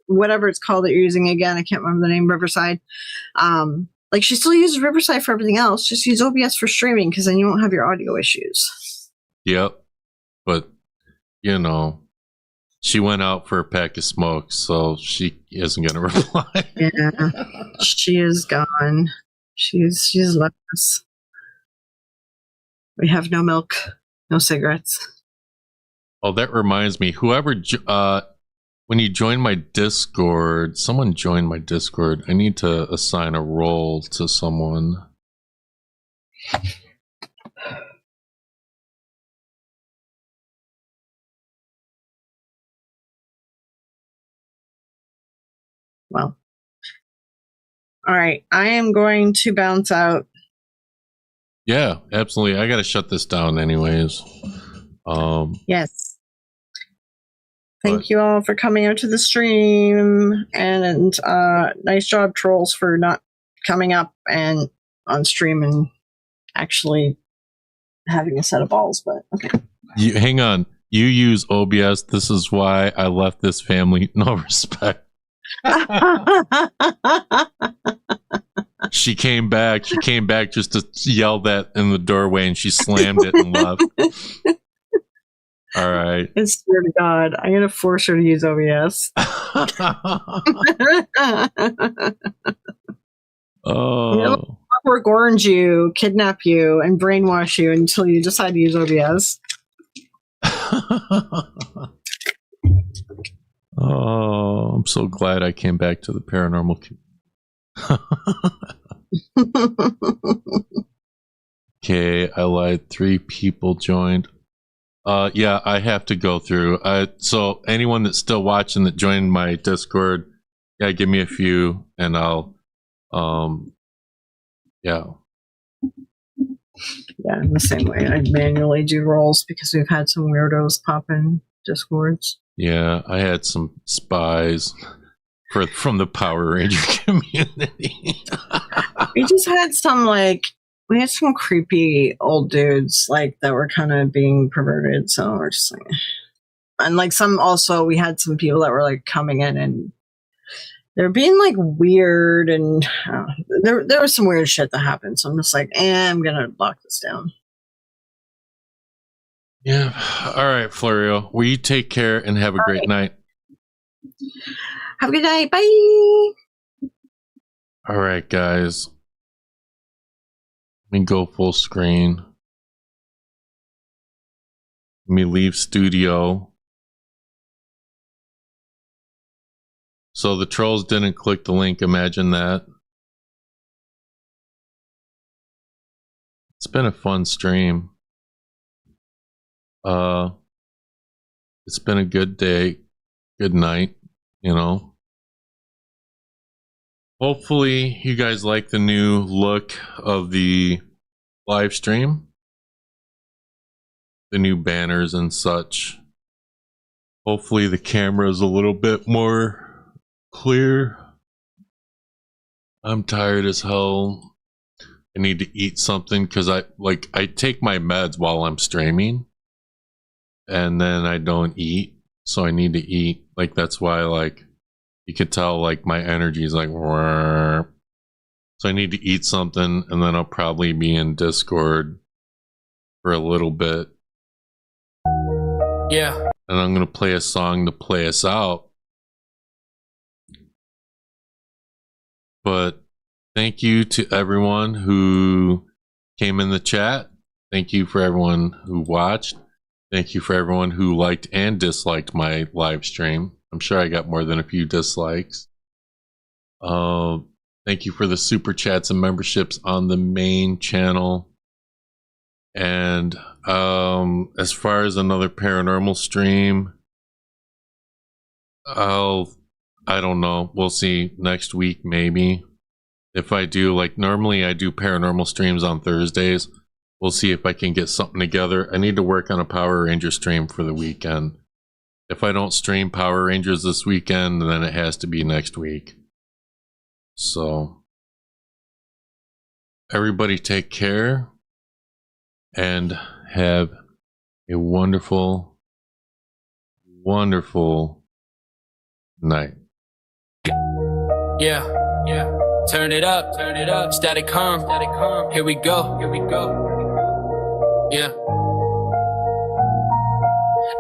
whatever it's called that you're using. Again, I can't remember the name, Riverside. Like she still uses Riverside for everything else. Just use OBS for streaming, because then you won't have your audio issues. Yep. But, you know, she went out for a pack of smokes, so she isn't going to reply. Yeah. She is gone. She's left us. We have no milk, no cigarettes. Oh, that reminds me. Whoever, when you join my Discord, someone joined my Discord. I need to assign a role to someone. Well, all right. I am going to bounce out. Yeah, absolutely. I got to shut this down anyways. Yes. Thank you all for coming out to the stream, and nice job, trolls, for not coming up and on stream and actually having a set of balls. But okay. Hang on. You use OBS. This is why I left this family. No respect. She came back just to yell that in the doorway, and she slammed it and left. All right. I swear to God, I'm gonna force her to use OBS. Oh. Clockwork Orange you, kidnap you, and brainwash you until you decide to use OBS. Oh, I'm so glad I came back to the paranormal. Okay, I lied. 3 people joined. Yeah, I have to go through. So anyone that's still watching that joined my Discord, yeah, give me a few, and I'll, yeah. Yeah, in the same way I manually do rolls because we've had some weirdos pop in Discords. Yeah, I had some spies from the Power Ranger community. We just had some we had some creepy old dudes that were kind of being perverted, so we're just and some also we had some people that were coming in and they're being weird, and there was some weird shit that happened, so I'm just I'm gonna lock this down. Yeah. All right, Florio. Will you take care and have a great night? Have a good night. Bye. All right, guys. Let me go full screen. Let me leave studio. So the trolls didn't click the link. Imagine that. It's been a fun stream. It's been a good day, good night, you know. Hopefully you guys like the new look of the live stream, the new banners and such. Hopefully the camera is a little bit more clear. I'm tired as hell. I need to eat something because I take my meds while I'm streaming, and then I don't eat, so I need to eat. Like that's why you can tell my energy is like. Wah. So I need to eat something, and then I'll probably be in Discord for a little bit. Yeah. And I'm gonna play a song to play us out. But thank you to everyone who came in the chat. Thank you for everyone who watched. Thank you for everyone who liked and disliked my live stream. I'm sure I got more than a few dislikes. Thank you for the super chats and memberships on the main channel. And as far as another paranormal stream, I don't know. We'll see next week, maybe. If I do, normally I do paranormal streams on Thursdays. We'll see if I can get something together. I need to work on a Power Ranger stream for the weekend. If I don't stream Power Rangers this weekend, then it has to be next week. So, everybody take care and have a wonderful, wonderful night. Yeah, yeah. Turn it up, static hum. Here we go. Yeah.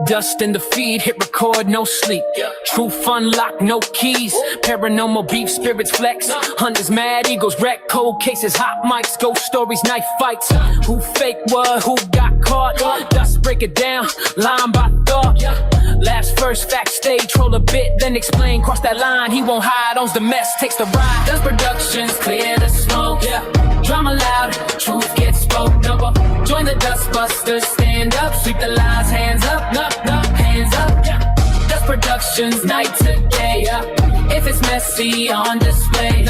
Dust in the feed, hit record, no sleep. Truth unlock, no keys. Paranormal beef, spirits flex. Hunters mad, egos wreck. Cold cases, hot mics, ghost stories, knife fights. Who fake what, who got caught? Dust break it down, line by thought. Laughs first, facts stay, troll a bit, then explain. Cross that line, he won't hide, owns the mess, takes the ride. Dust productions, clear the smoke, yeah. Drama loud, truth gets spoke. Join the Dustbusters, stand up, sweep the lies, hands up, hands up. Yeah. Dust Productions, night to day. Yeah. If it's messy, on display.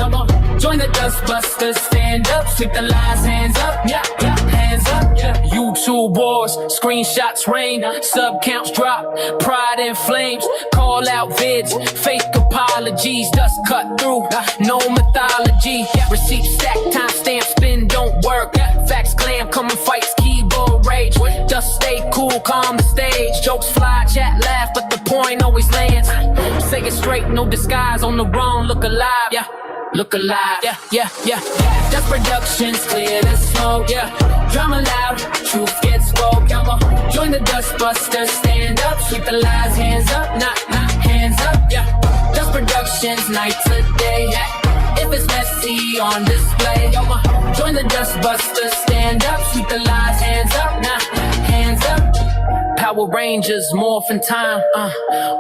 Join the Dustbusters, stand up, sweep the lies, hands up, hands up. Yeah. YouTube wars, screenshots rain, sub counts drop, pride in flames. Call out vids, fake apologies, dust cut through, no mythology. Receipt stack, time stamp, spin don't work. Facts glam, coming fights, keyboard rage. Dust stay cool, calm the stage. Jokes fly, chat laugh, but the point always lands. Say it straight, no disguise, on the wrong, look alive, yeah. Look alive, yeah. Dust Productions, clear the smoke, yeah. Drama loud, truth gets spoke. Join the Dustbusters, stand up, sweep the lies, hands up, not hands up, yeah. Dust Productions, night to day, yeah. If it's messy, on display. Join the Dustbusters, stand up, sweep the lies, hands up, hands up. Power Rangers, morphin' time,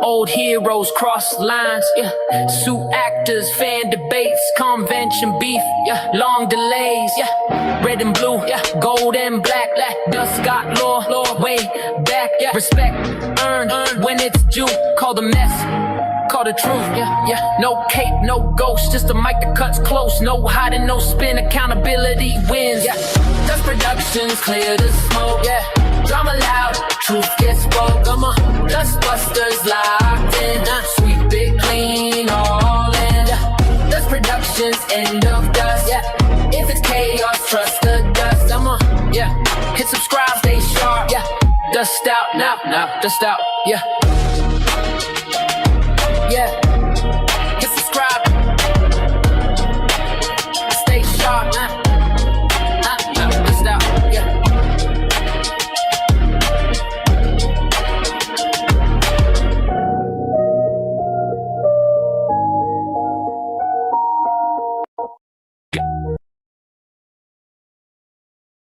old heroes cross lines, yeah. Suit actors, fan debates, convention beef, yeah. Long delays, yeah. Red and blue, yeah. Gold and black, dust got law, way back, yeah. Respect earned when it's due, call the mess. Call the truth, yeah. No cape, no ghost, just a mic that cuts close. No hiding, no spin, accountability wins, yeah. Dust Productions, clear the smoke, yeah. Drama loud, truth gets spoke. Dustbusters locked in, sweep it clean, all in. Dust Productions, end of dust, yeah. If it's chaos, trust the dust, yeah. Hit subscribe, stay sharp, yeah. Dust out now, dust out, yeah.